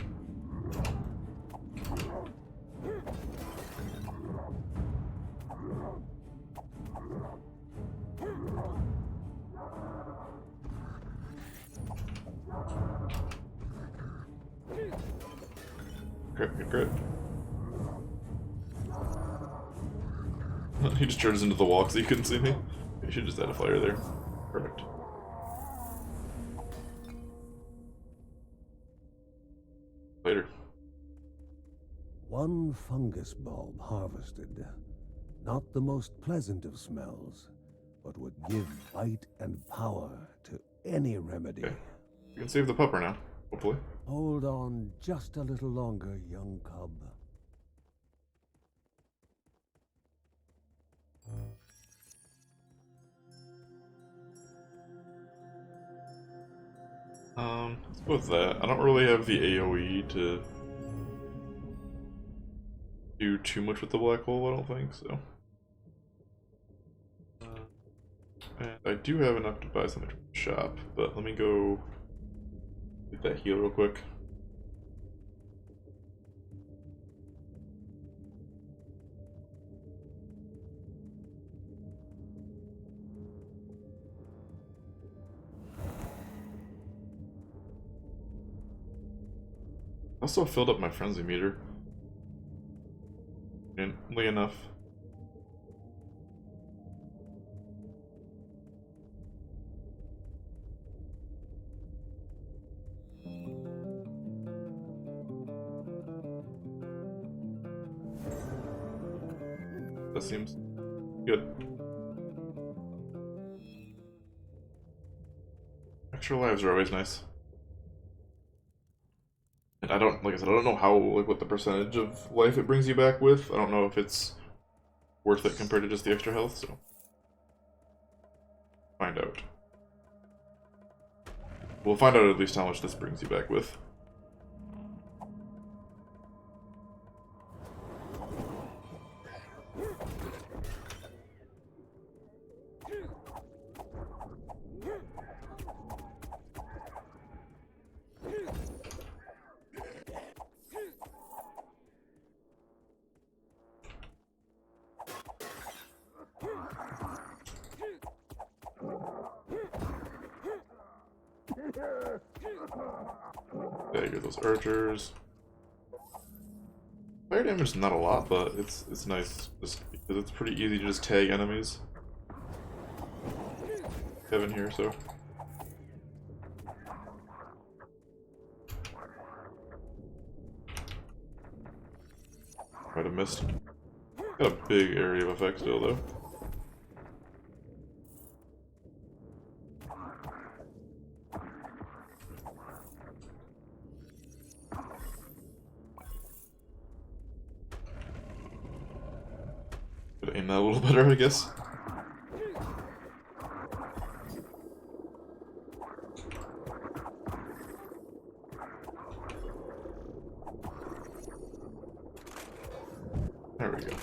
Crit. He just charges into the wall so you couldn't see me. You should just add a fire there. Perfect. Later. One fungus bulb harvested. Not the most pleasant of smells, but would give bite and power to any remedy. Okay. You can save the pupper now, hopefully. Hold on just a little longer, young cub. Let's go with that. I don't really have the AoE to do too much with the black hole, I don't think, so. And I do have enough to buy something from the shop, but let me go get that heal real quick. Also filled up my frenzy meter. Only enough. That seems good. Extra lives are always nice. And I don't, like I said, I don't know how, like, what the percentage of life it brings you back with. I don't know if it's worth it compared to just the extra health, so find out. We'll find out at least how much this brings you back with. There you go, those archers. Fire damage is not a lot, but it's nice just because it's pretty easy to just tag enemies. Kevin here, so. Might have missed. Got a big area of effect still, though. Gotta aim that a little better, I guess. There we go.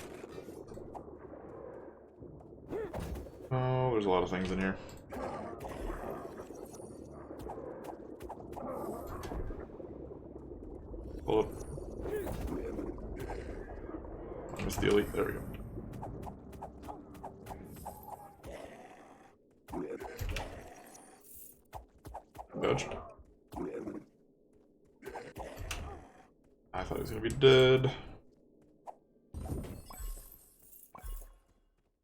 Oh, there's a lot of things in here. Pull up. Missed the elite. There we go. Dodge. I thought he was gonna be dead.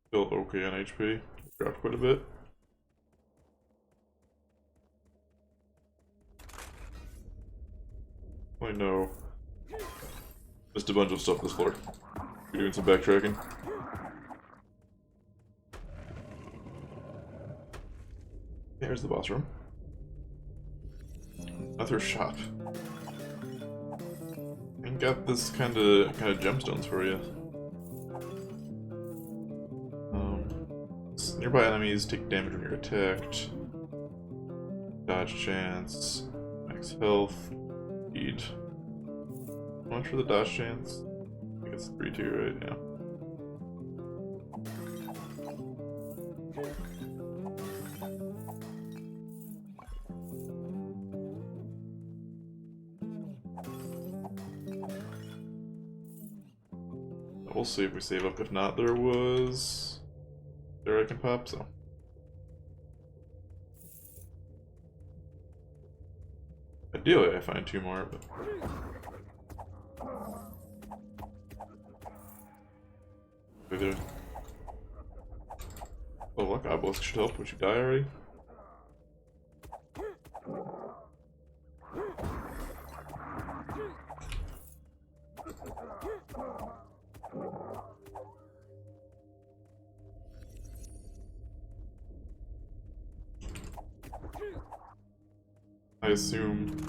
Still okay on HP. Dropped quite a bit. I know. Just a bunch of stuff this floor. We're doing some backtracking. There's the boss room. Another shop. And got this kind of gemstones for you. Nearby enemies take damage when you're attacked. Dodge chance. Max health. Speed. How much for the dodge chance? I think it's 3-2, right? Yeah. We'll see if we save up. If not, there I can pop, so. Ideally, I find 2 more, but. Either. Oh, look, Obelisk should help. Would you die already? I assume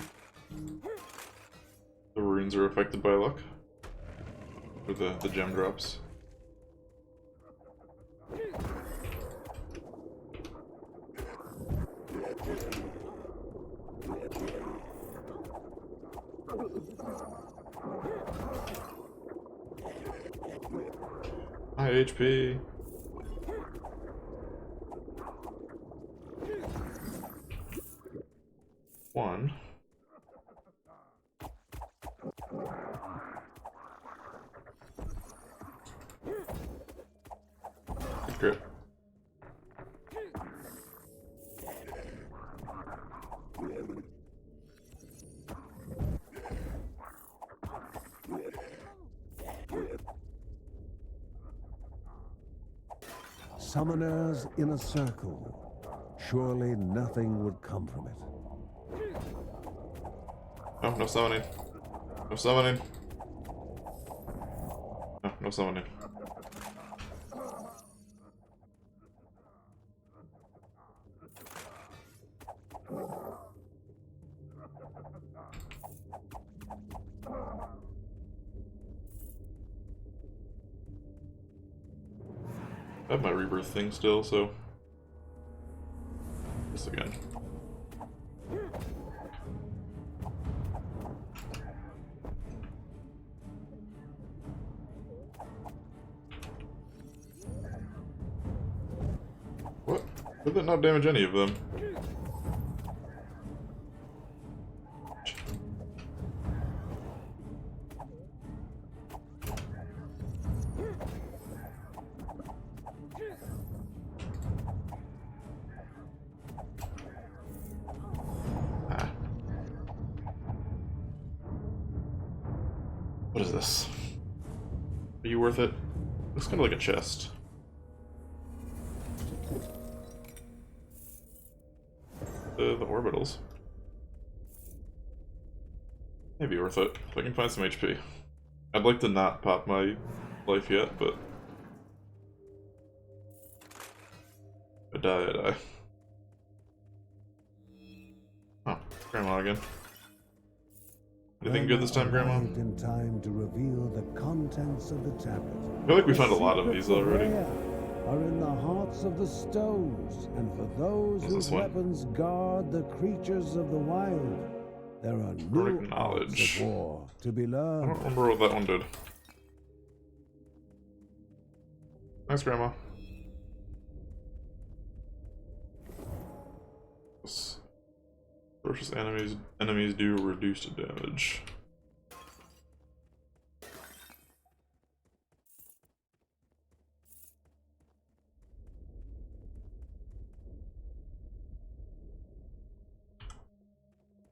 the runes are affected by luck, or the gem drops. High HP. one. Good grip. Summoners in a circle. Surely nothing would come from it. Oh, no summoning. No summoning. No, no summoning. I have my rebirth thing still, so this again. What? Did that not damage any of them? What is this? Are you worth it? Looks kind of like a chest. The orbitals. Maybe worth it. If I can find some HP. I'd like to not pop my life yet, but if I die, I die. Oh, Grandma again. Anything good this time, Grandma? In time to reveal the contents of the tablet. I feel like we found a lot of these already. Are in the hearts of the stones, and for those whose weapons guard the creatures of the wild, there are new arts of war to be learned. I don't remember what that one did. Thanks, Grandma. Versus enemies do reduced damage.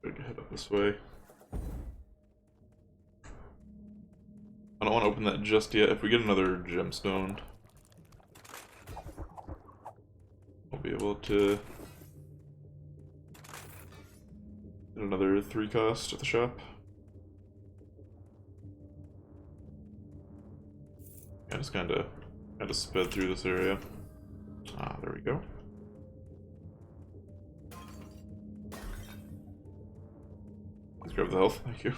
Gotta head up this way. I don't want to open that just yet. If we get another gemstone, I'll be able to get another 3 cost at the shop. I just kind of sped through this area. Ah, there we go. Let's grab the health, thank you.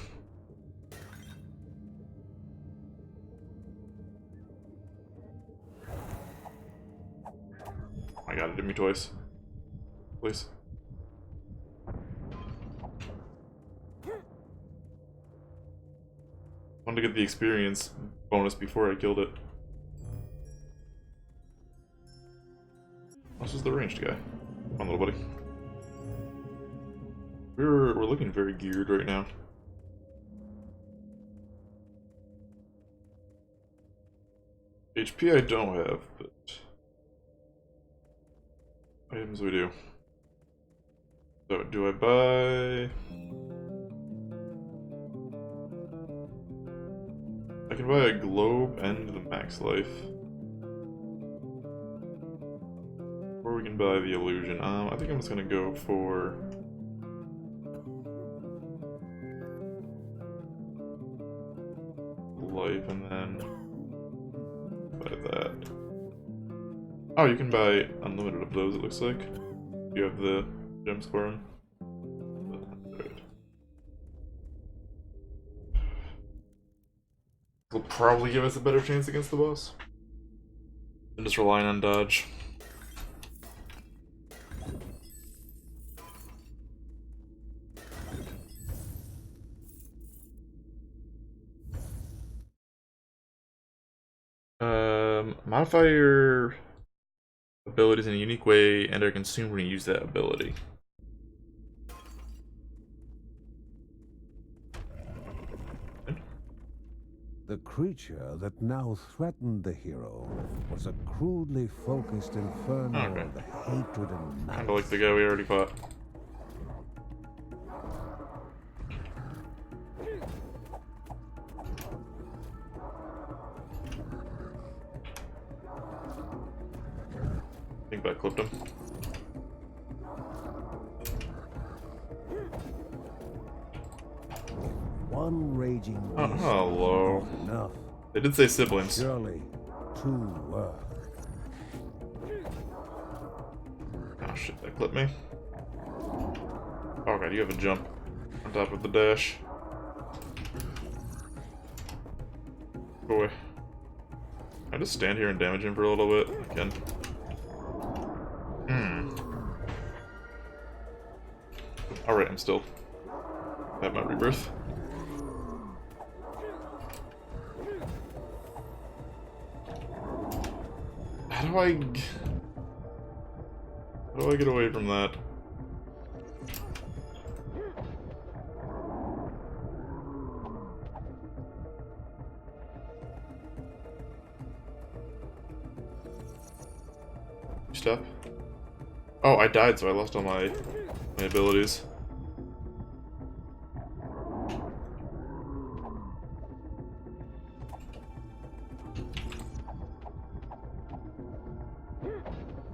I gotta do me twice. Please. Wanted to get the experience bonus before I killed it. This is the ranged guy. Come on, little buddy. We're looking very geared right now. HP I don't have, but items we do. So do I buy? I can buy a globe and the max life. Or we can buy the illusion. I think I'm just gonna go for life and then buy that. Oh, you can buy unlimited of those, it looks like. You have the gems for them. Will probably give us a better chance against the boss. I'm just relying on dodge. Modify your abilities in a unique way and are consumed when you use that ability. The creature that now threatened the hero was a crudely focused inferno Okay. of hatred and malice. Kinda like the guy we already fought. I think that clipped him. One raging Oh, beast hello. was enough. They did say siblings. Surely two were. Oh shit, that clipped me. Oh god, you have a jump on top of the dash. Go away. I just stand here and damage him for a little bit. I can. Alright, I'm still at my rebirth. How do I get away from that? Step. Oh, I died, so I lost all my abilities.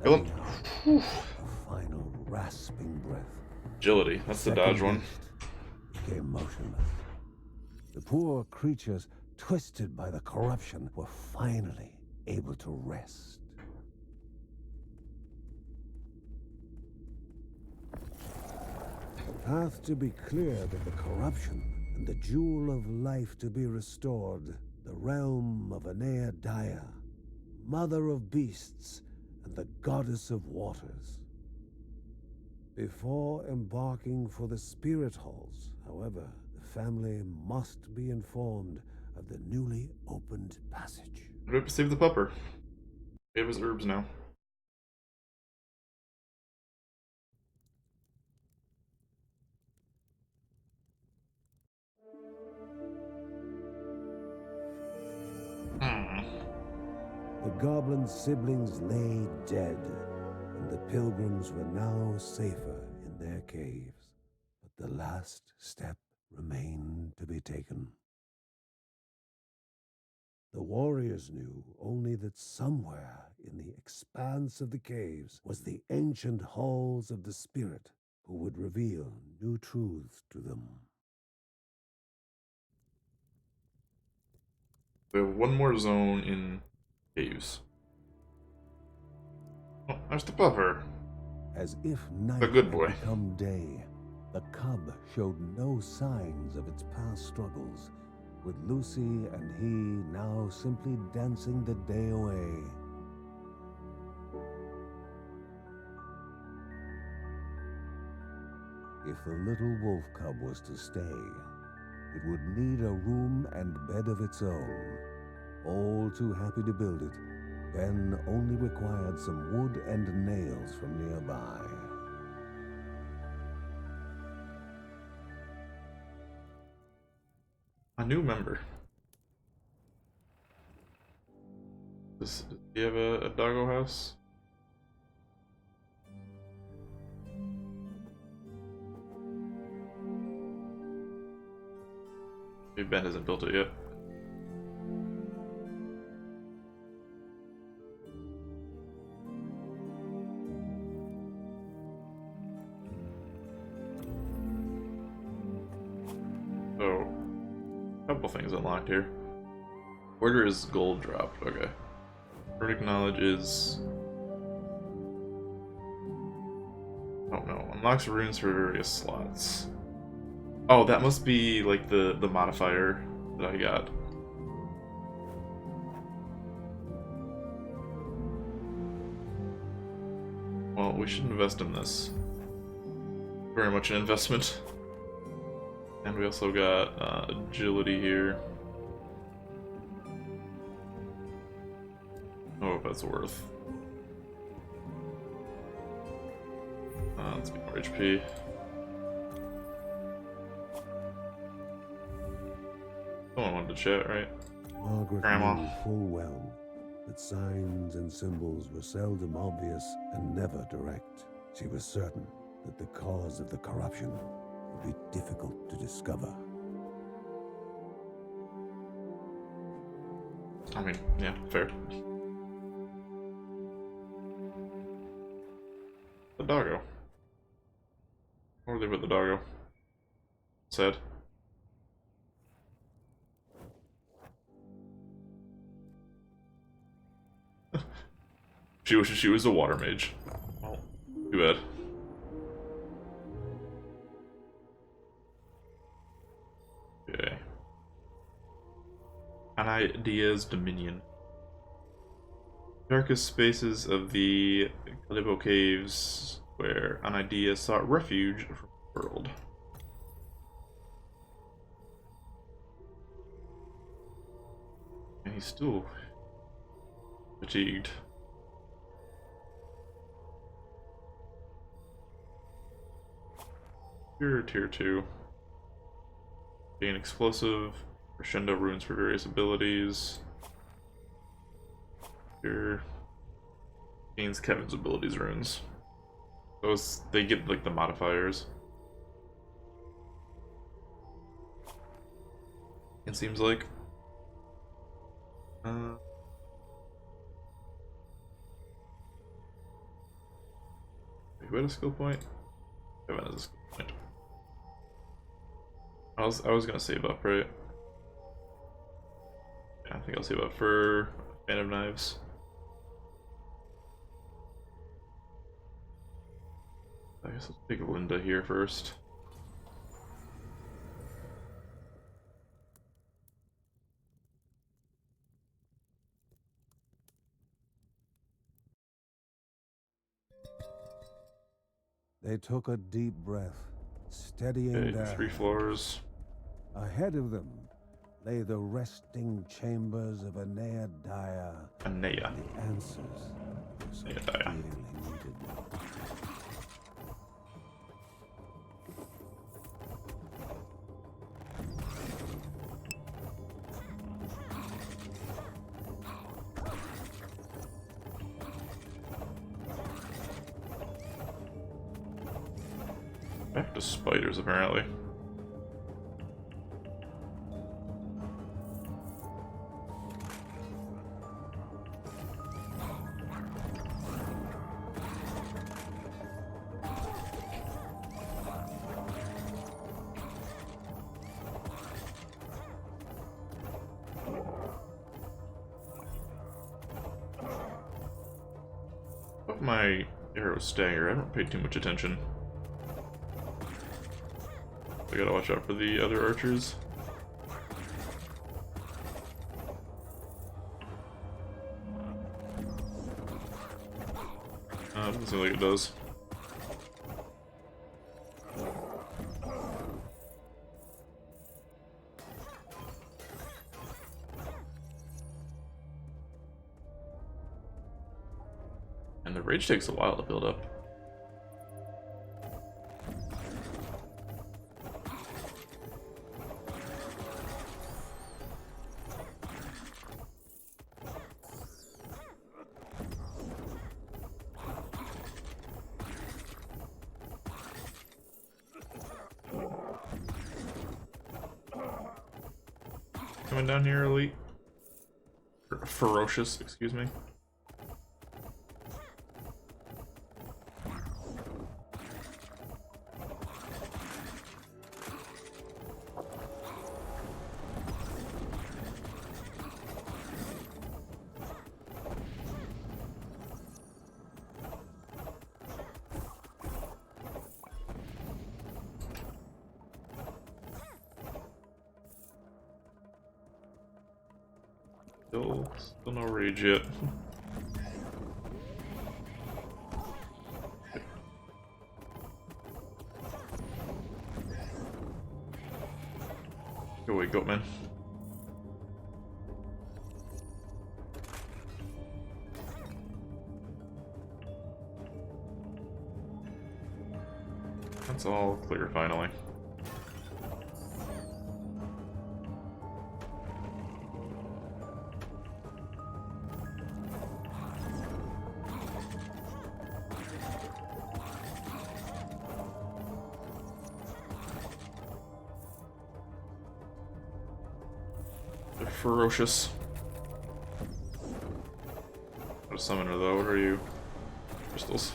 Kill him. A final rasping breath. Agility. That's the dodge one. Became motionless. The poor creatures, twisted by the corruption, were finally able to rest. The path to be cleared of the corruption, and the jewel of life to be restored, the realm of Anea Dia, mother of beasts, and the goddess of waters. Before embarking for the spirit halls, however, the family must be informed of the newly opened passage. We have to save the pupper. We have his herbs now. The goblin siblings lay dead, and the pilgrims were now safer in their caves. But the last step remained to be taken. The warriors knew only that somewhere in the expanse of the caves was the ancient halls of the spirit who would reveal new truths to them. We have one more zone in caves. Oh, there's the pupper. As if night A good had boy. become day, the cub showed no signs of its past struggles, with Lucy and he now simply dancing the day away. If the little wolf cub was to stay, it would need a room and bed of its own. All too happy to build it, Ben only required some wood and nails from nearby. A new member. Does he have a doggo house? Maybe Ben hasn't built it yet. So, a couple things unlocked here. Order is gold dropped, okay. Verdict knowledge is... oh no, unlocks runes for various slots. Oh, that must be like the modifier that I got. Well, we should invest in this. Very much an investment. And we also got agility here. Oh, if that's worth. Let's get more HP. Someone wanted to chat, right? Margaret Grandma. knew full well that signs and symbols were seldom obvious and never direct. She was certain that the cause of the corruption would be difficult to discover. I mean, yeah, fair. The doggo. Where did they put the doggo? Sad. She wishes she was a water mage. Oh, too bad. Okay. Anaidea's Dominion. Darkest spaces of the Caeldippo caves, where Anaidea sought refuge from the world. And he's still fatigued. Tier 2. Gain explosive, crescendo runes for various abilities. Here gains Kevin's abilities runes. Those they get like the modifiers. It seems like. Who had a skill point? Kevin has a skill point. I was gonna save up, right? Yeah, I think I'll save up for Fan of Knives. I guess let's take Linda here first. They took a deep breath, steadying Okay, their 3 floors. Ahead of them lay the resting chambers of Anaideia. Anea. The answers were so Anaideia. clearly needed. Back to spiders, apparently. But my arrow stagger, I don't pay too much attention. I gotta watch out for the other archers. Doesn't seem like it does. And the rage takes a while to build up. Coming down here, elite. Ferocious, excuse me. Still no rage yet. Go away, Goatman. That's all clear finally. ferocious. Not a summoner though, what are you? Crystals.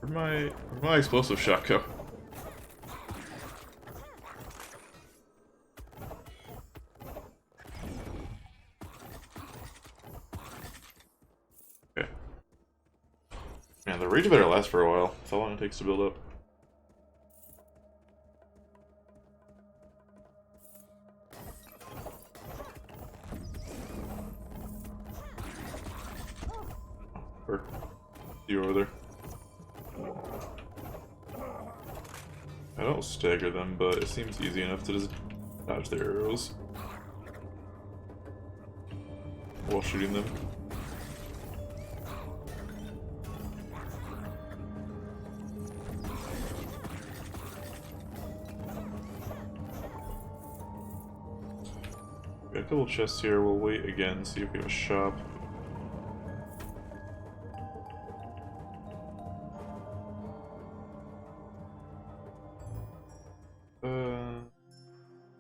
Where'd my explosive shot go? Okay. Man, the rage better last for a while. That's how long it takes to build up. Or you over there. I don't stagger them, but it seems easy enough to just dodge their arrows while shooting them. Got a couple chests here, we'll wait again, see if we have a shop.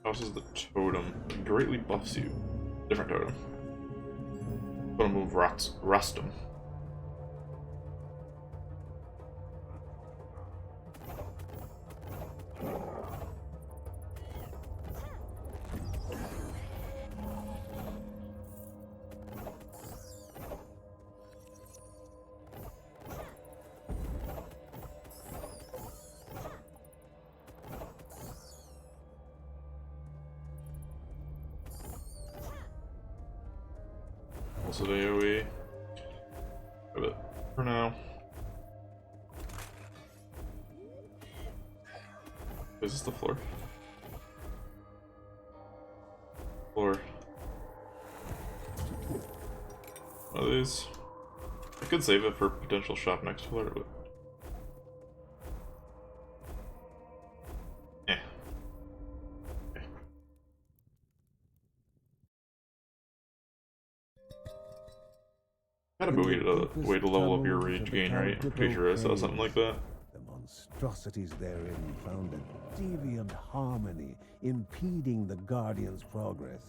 This is the totem. It greatly buffs you. Different totem. I'm gonna move Rustum. Also the AoE. But for now. Is this the floor? Floor. One of these. I could save it for potential shop next floor, but gotta be a way to level up your rage gain, right? I'm pretty sure I saw something like that. The monstrosities therein found a deviant harmony impeding the Guardian's progress.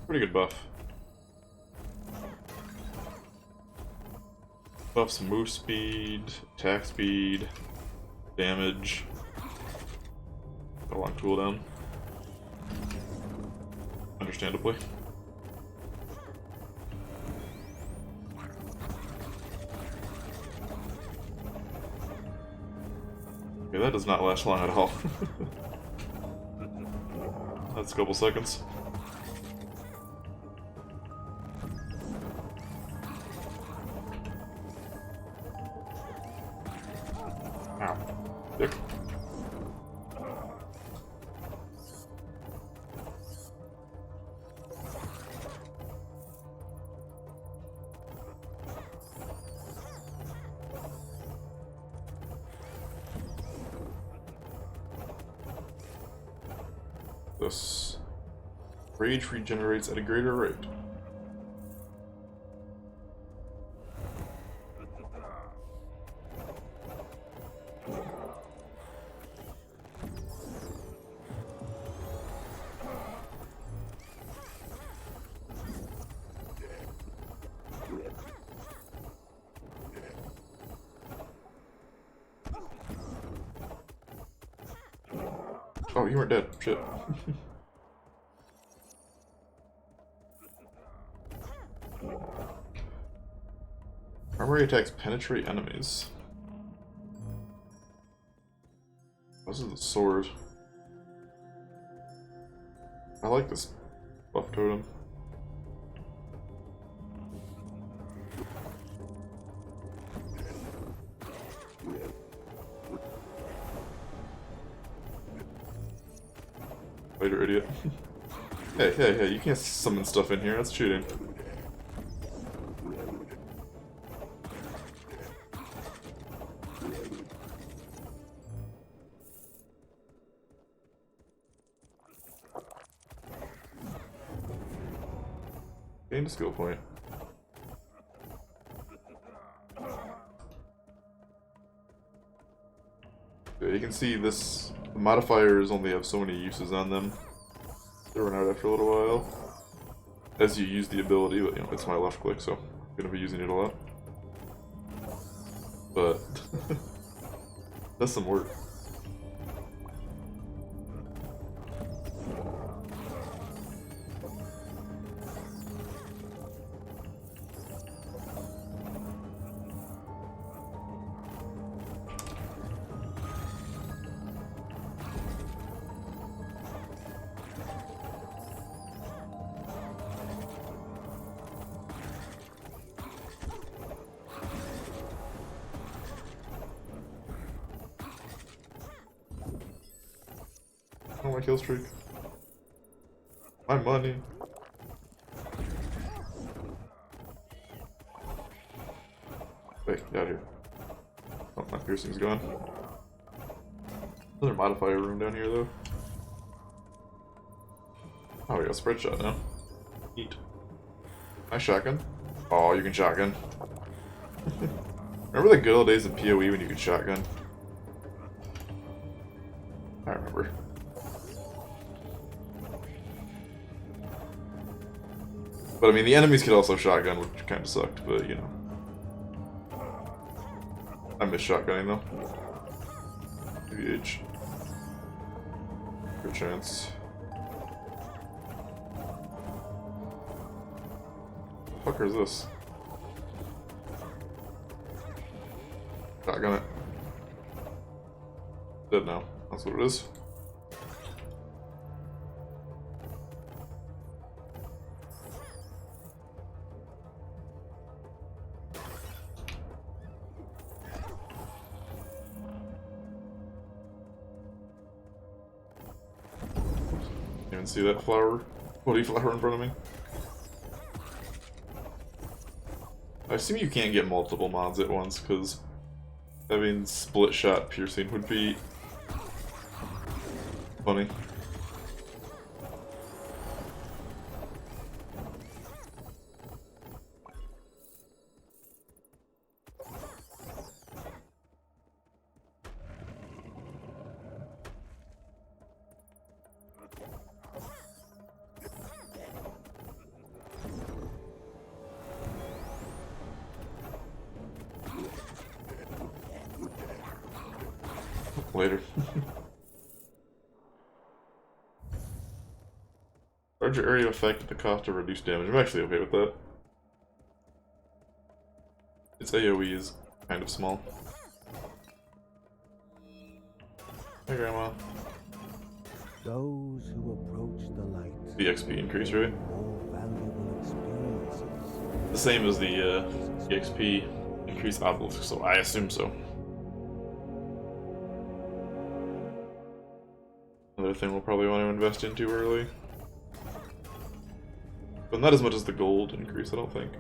Pretty good buff. Buffs move speed, attack speed, damage. Got a long cooldown. Understandably. Okay, that does not last long at all. That's a couple seconds. Ow. Dick. This rage regenerates at a greater rate. Oh, you weren't dead. Shit. Primary attacks penetrate enemies. This is the sword. I like this buff totem. Later, idiot. Hey, you can't summon stuff in here, that's cheating. Gain a skill point. Yeah, you can see this, the modifiers only have so many uses on them. They run out after a little while. As you use the ability, but you know, it's my left click, so I'm gonna be using it a lot. But that's some work. Oh, my kill streak. My money. Wait, get out of here. Oh, my piercing's gone. Another modifier room down here, though. Oh, we got spread shot now. Neat. Nice shotgun. Oh, you can shotgun. Remember the good old days of PoE when you could shotgun? I remember. But I mean, the enemies could also shotgun, which kind of sucked, but you know. I miss shotgunning though. VH. Good chance. What the fuck is this? Shotgun it. Dead now. That's what it is. Even see that flower? Woody flower in front of me? I assume you can't get multiple mods at once, because having split shot piercing would be funny. Later. Larger area effect at the cost of reduced damage. I'm actually okay with that. Its AoE is kind of small. Hey, Grandma. Those who approach the light. The XP increase, right? More valuable experiences. The same as the XP increase obelisk, so I assume so. Another thing we'll probably want to invest into early. But not as much as the gold increase, I don't think.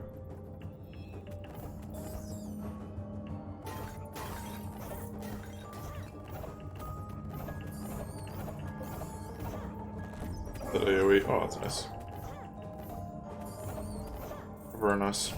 That AoE, oh that's nice. Very nice.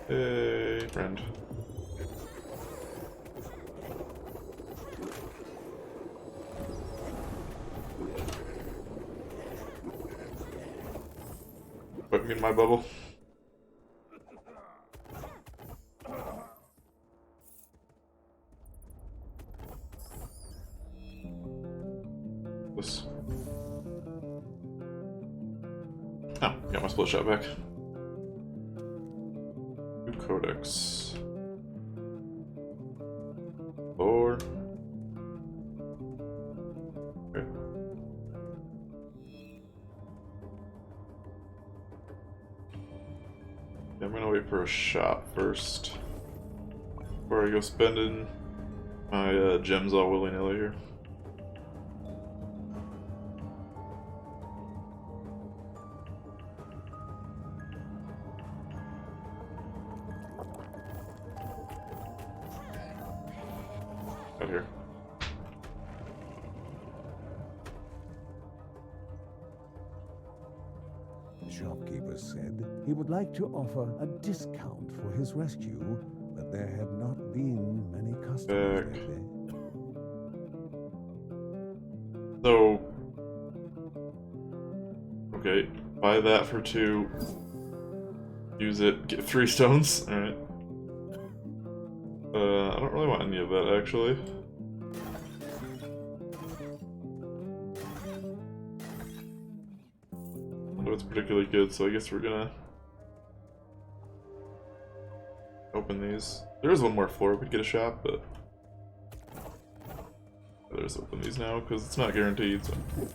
Hey, friend. Put me in my bubble. This. Oh, got my split shot back. New codex. 4. Okay. I'm gonna wait for a shop first. Before I go spending my gems all willy-nilly here. Out here. The shopkeeper said he would like to offer a discount for his rescue, but there had not been many customers that day. So, okay, buy that for 2. Use it, get 3 stones. Alright. I don't really want any of that, actually. But it's particularly good, so I guess we're gonna open these. There is one more floor we could get a shop, but I'd rather just open these now because it's not guaranteed. So I'd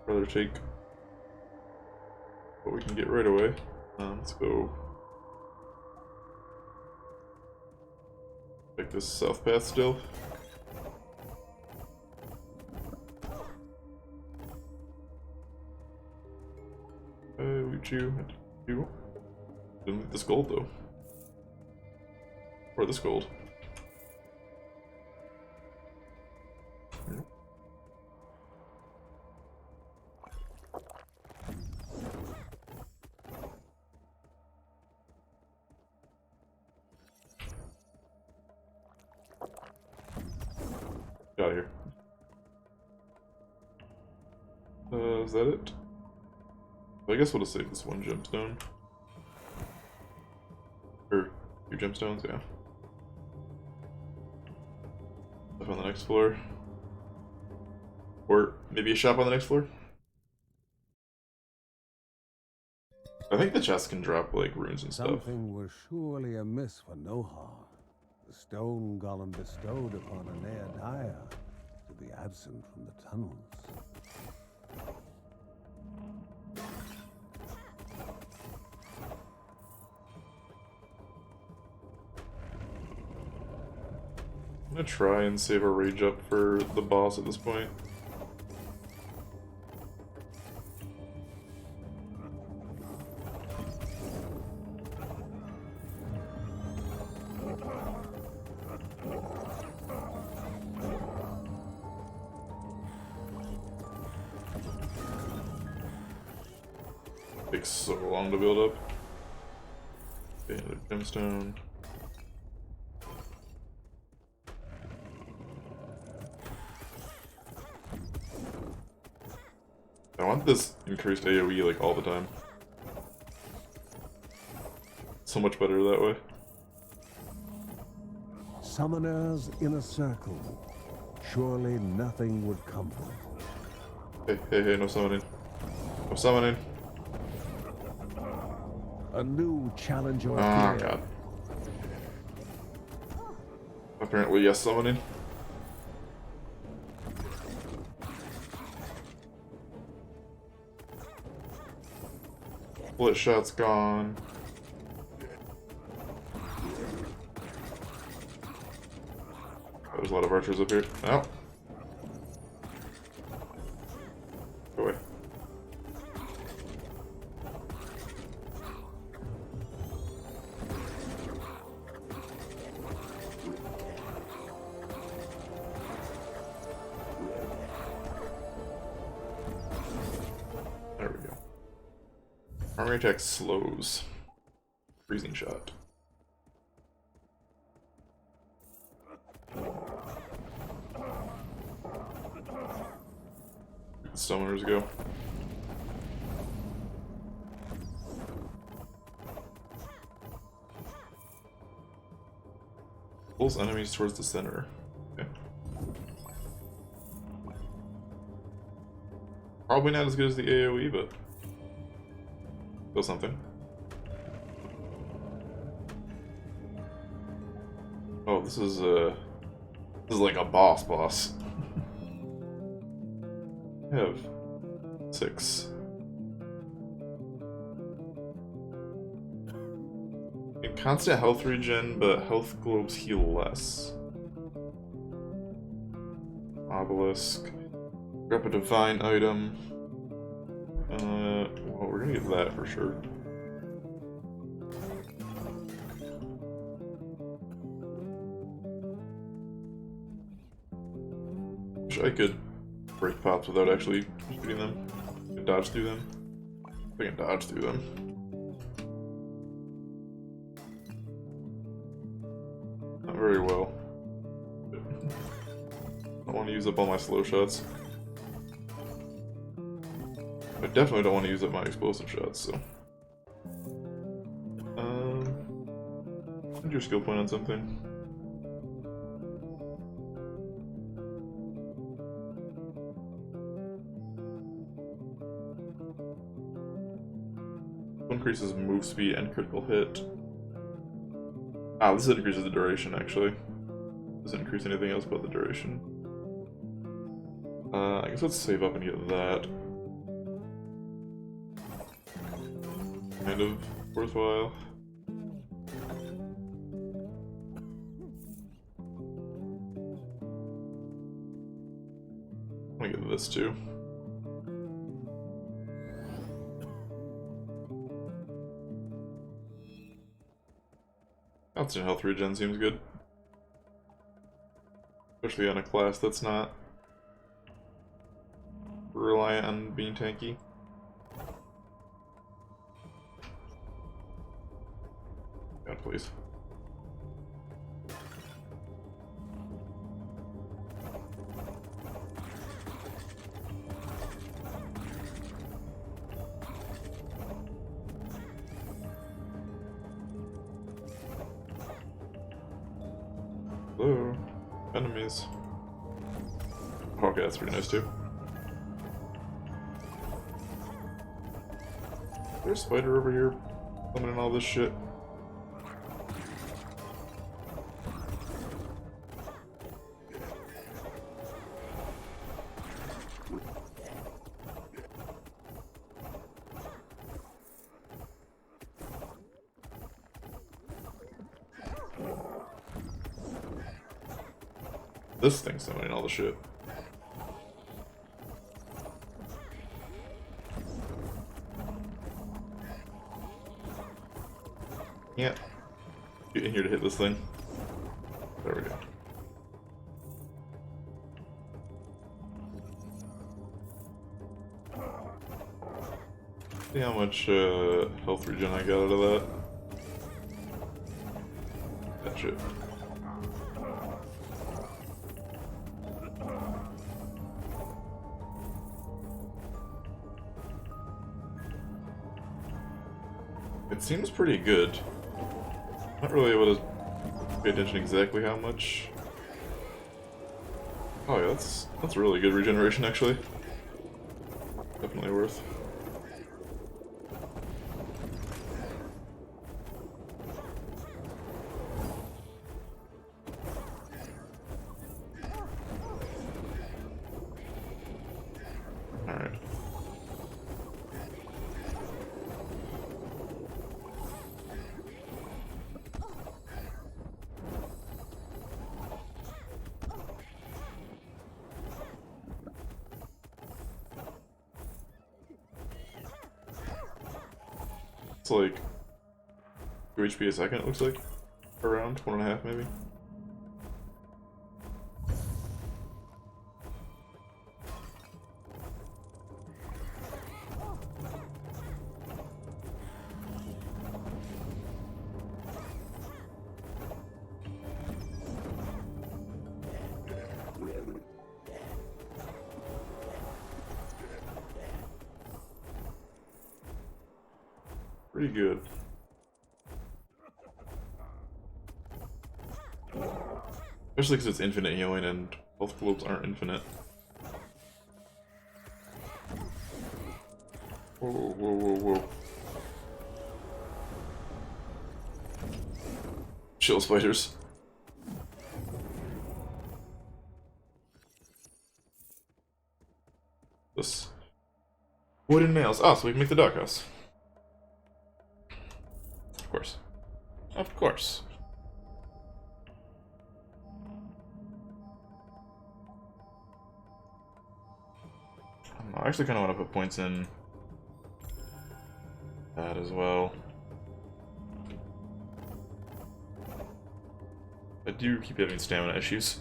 rather take what we can get right away. Let's go take this south path still. Loot you. Didn't loot this gold though. Or this gold. Get out of here. Is that it? I guess we'll just save this 1 gemstone. Or 2 gemstones, yeah. Up on the next floor. Or maybe a shop on the next floor? I think the chest can drop like runes and stuff. Something was surely amiss for Nohar. The stone golem bestowed upon Aneadiah to be absent from the tunnels. I'm gonna try and save our rage up for the boss at this point. Takes so long to build up. Okay, another gemstone. I want this increased AoE like all the time. So much better that way. Summoners in a circle. Surely nothing would come from it. Hey, no summoning. No summoning. A new challenger Oh appeared. god. Apparently, yes, summoning. Split shot's gone. There's a lot of archers up here. Oh. Go away. There we go. Armor attack slows. Freezing shot. The summoners go. Pulls enemies towards the center. Okay. Probably not as good as the AoE, but Still something. Oh, this is like a boss. I have 6. Constant health regen, but health globes heal less. Obelisk. Grab a divine item. Well, we're gonna get that for sure. Wish I could break pops without actually shooting them. I can dodge through them. I can dodge through them. Not very well. I don't want to use up all my slow shots. I definitely don't want to use up my explosive shots, so. Spend your skill point on something. Increases move speed and critical hit. Ah, this increases the duration, actually. Doesn't increase anything else but the duration. I guess let's save up and get that. Kind of worthwhile. I'm gonna get this too. Constant health regen seems good. Especially on a class that's not reliant on being tanky. God, please. Hello, enemies. Okay, that's pretty nice too. There's a spider over here coming in all this shit. This thing's summoning all the shit. Yeah. Get in here to hit this thing. There we go. See how much health regen I got out of that. That shit. It seems pretty good. Not really able to pay attention exactly how much. Oh yeah, that's really good regeneration actually. Definitely worth. Alright. It's like 2 HP a second, it looks like. Around 1.5 maybe. Pretty good. Especially because it's infinite healing and health globes aren't infinite. Whoa, whoa, whoa, whoa. Chill spiders. This wooden nails. Ah, so we can make the doghouse. Of course. Of course. I actually kind of want to put points in that as well. I do keep having stamina issues.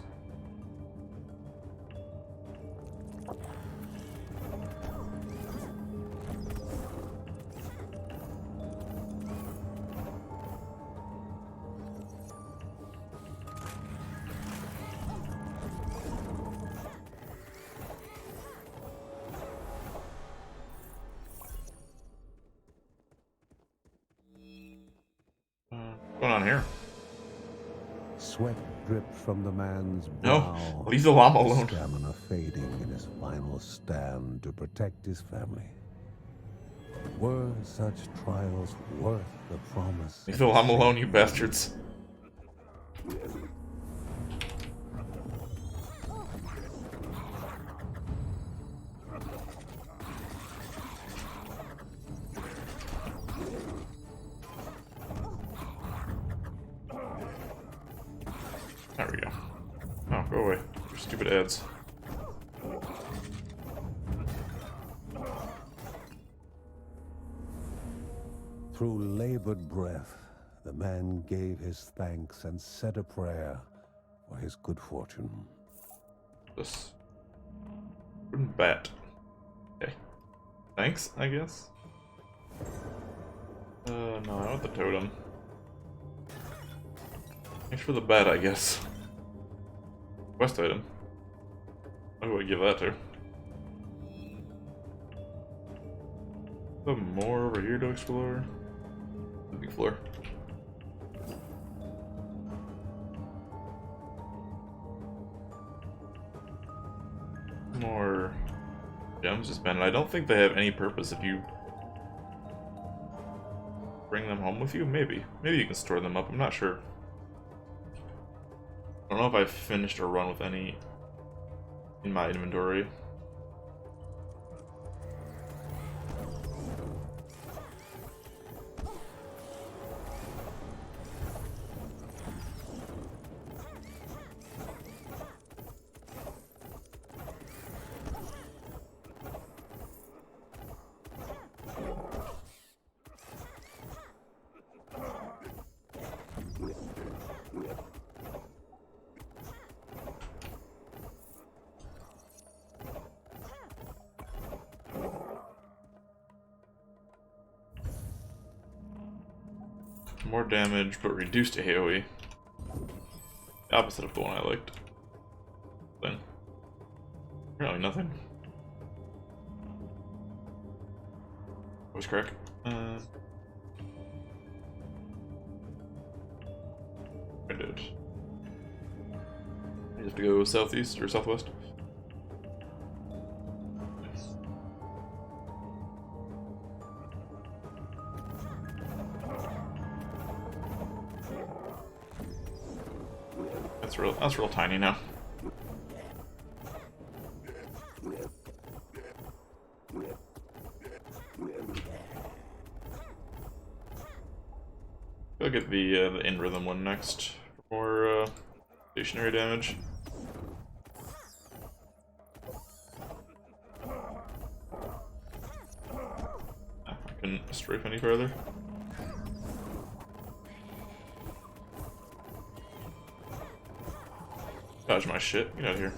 What's going on here? Sweat dripped from the man's brow. No, leave the llama alone. Stamina fading in his final stand to protect his family. Were such trials worth the promise? Leave the llama alone, you bastards. There we go. Oh, go away. Your stupid ads. Through labored breath, the man gave his thanks and said a prayer for his good fortune. This wooden bat. Okay. Thanks, I guess. No, I want the totem. Thanks for the bat, I guess. Quest item. Who do I give that to? Some more over here to explore. The big floor. More gems to spend. I don't think they have any purpose if you bring them home with you. Maybe. Maybe you can store them up. I'm not sure. I don't know if I've finished a run with any in my inventory. More damage, but reduced AoE. The opposite of the one I liked. Then, really nothing. Voice crack. I did. You have to go southeast or southwest. That's real tiny now. I'll get the in rhythm one next for more stationary damage. I couldn't strafe any further. Dodge my shit. Get out of here.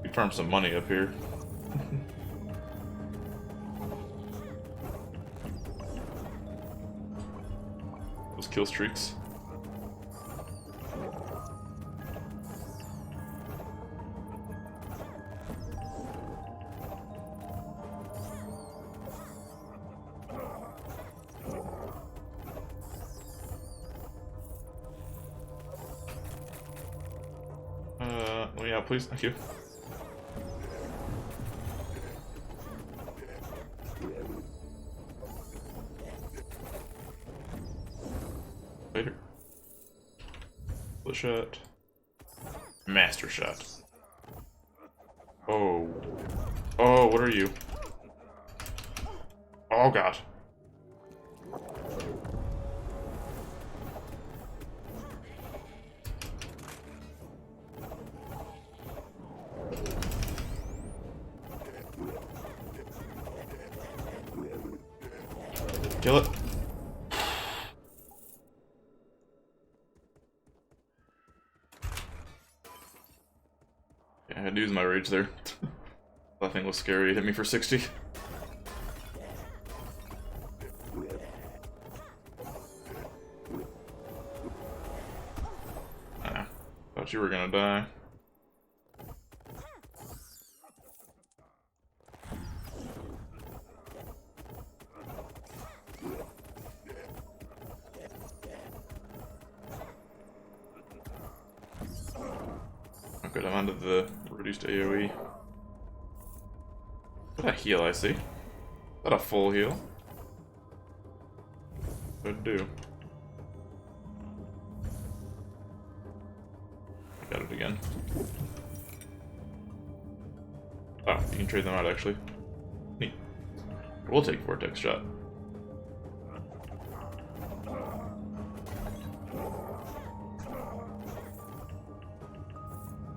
We farm some money up here. Those kill streaks. Yeah, please, thank you. Later. Split shot. Master shot. Oh. Oh, what are you? Oh god. Kill it. Yeah, I had to use my rage there. That thing was scary. It hit me for 60. Ah, thought you were gonna die. Oh good, I'm onto the reduced AoE. What a heal I see. Is that a full heal? Could do. I got it again. Oh, you can trade them out actually. Neat. We'll take Vortex Shot.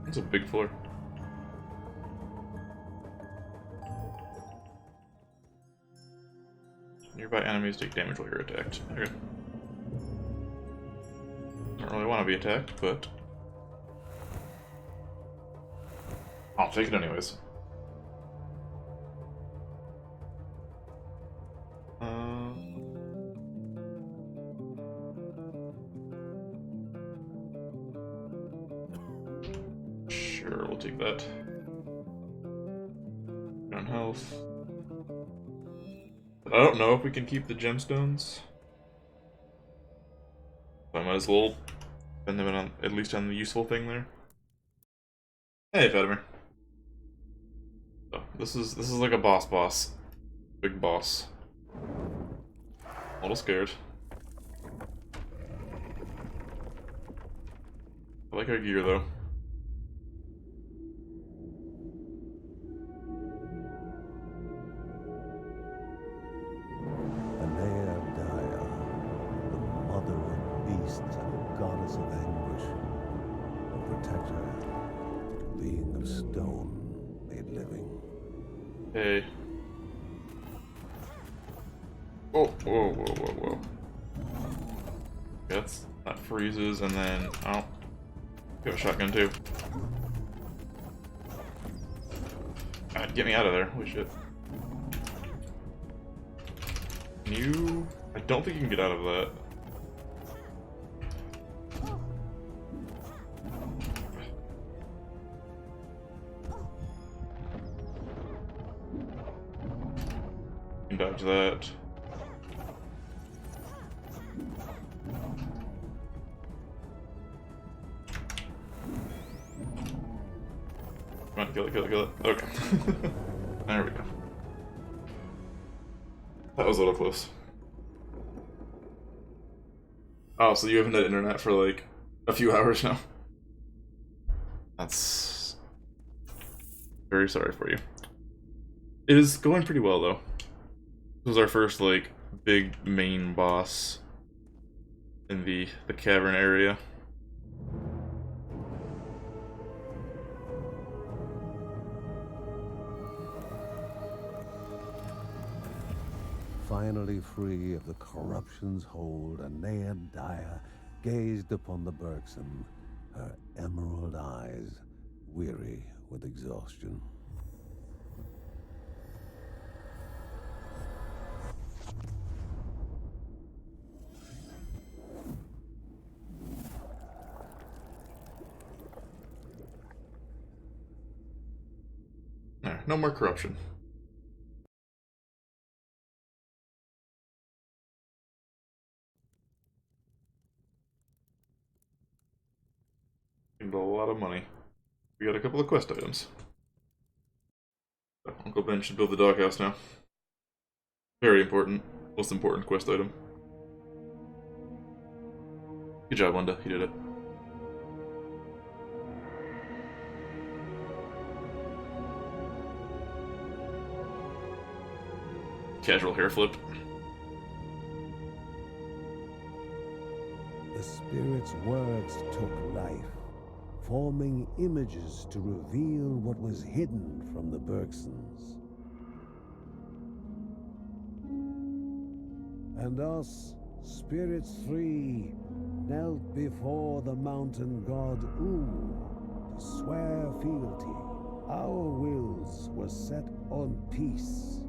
It's a big floor. Nearby enemies take damage while you're attacked. Okay. Don't really want to be attacked, but I'll take it anyways. Sure, we'll take that. On health. I don't know if we can keep the gemstones. I might as well spend them on, at least on the useful thing there. Hey, Fatimir. Oh, this is like a boss. Big boss. A little scared. I like our gear though. Goddess of anguish, a protector, being of stone made living. Hey. Oh, whoa. That freezes, and then, oh. You have a shotgun too. God, get me out of there. Holy shit. Can you... I don't think you can get out of that. Dodge that. Come on, kill it. Okay. There we go. That was a little close. Oh, so you haven't had internet for like a few hours now? That's very sorry for you. It is going pretty well though. This was our first, like, big main boss in the cavern area. Finally free of the corruption's hold, Anea Daya gazed upon the Bergson, her emerald eyes weary with exhaustion. No more corruption. Gained a lot of money. We got a couple of quest items. Uncle Ben should build the doghouse now. Very important. Most important quest item. Good job, Linda. You did it. Casual hair flip. The spirit's words took life, forming images to reveal what was hidden from the Bergsons. And us, spirits three, knelt before the mountain god to swear fealty. Our wills were set on peace.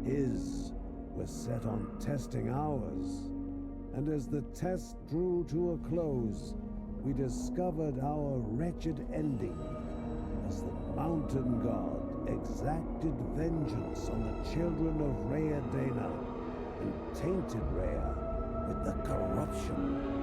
His was set on testing ours. And as the test drew to a close, we discovered our wretched ending as the mountain god exacted vengeance on the children of Rhea Dana and tainted Rhea with the corruption.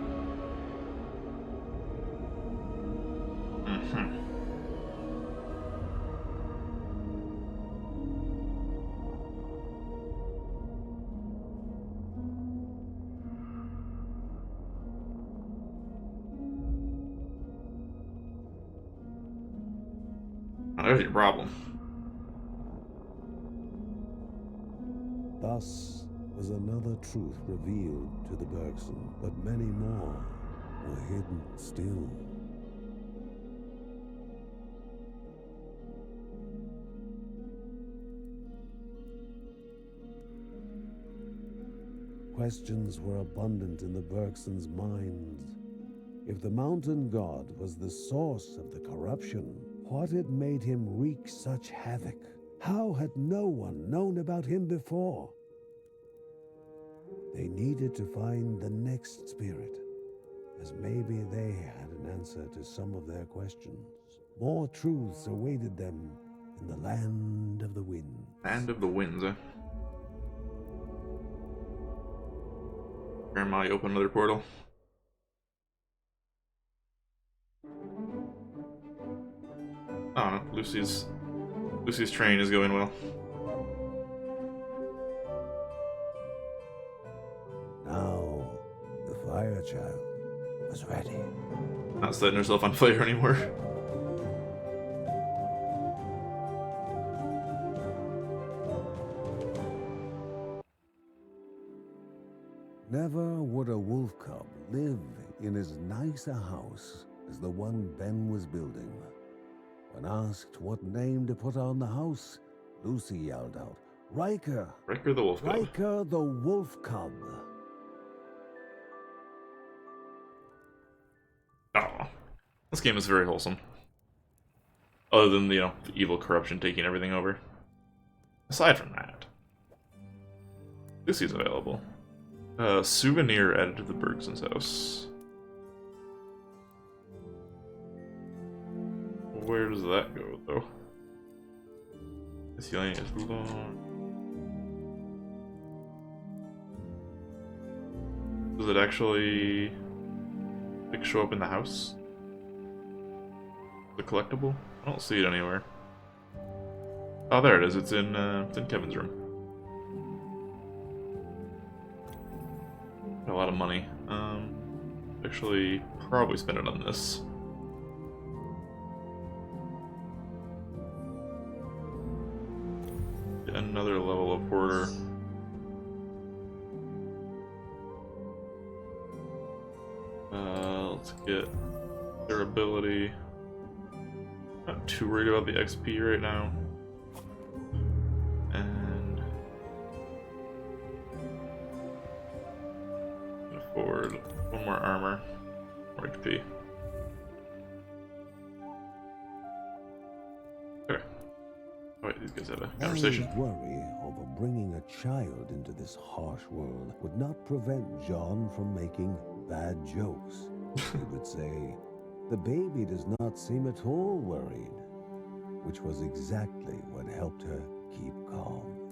There's your problem. Thus was another truth revealed to the Bergson, but many more were hidden still. Questions were abundant in the Bergsons' minds. If the mountain god was the source of the corruption, what had made him wreak such havoc? How had no one known about him before? They needed to find the next spirit, as maybe they had an answer to some of their questions. More truths awaited them in the land of the winds. Land of the winds, eh? Grandma, you open another portal. Oh no, Lucy's train is going well. Now, the fire child was ready. Not setting herself on fire anymore. Never would a wolf cub live in as nice a house as the one Ben was building. When asked what name to put on the house, Lucy yelled out, "Riker! Riker the Wolf Cub. Riker the Wolf Cub!" Oh, this game is very wholesome. Other than, you know, the evil corruption taking everything over. Aside from that, Lucy's available. Souvenir added to the Bergson's house. Where does that go, though? Miscellaneous long. Does it actually like show up in the house? The collectible? I don't see it anywhere. Oh, there it is. It's in Kevin's room. Got a lot of money. Actually, probably spend it on this. Another level of Porter. Let's get their ability. Not too worried about the XP right now. And can afford one more armor, more XP. Okay. Alright, these guys have a conversation. Anne's worry over bringing a child into this harsh world would not prevent John from making bad jokes. He would say, "The baby does not seem at all worried," which was exactly what helped her keep calm.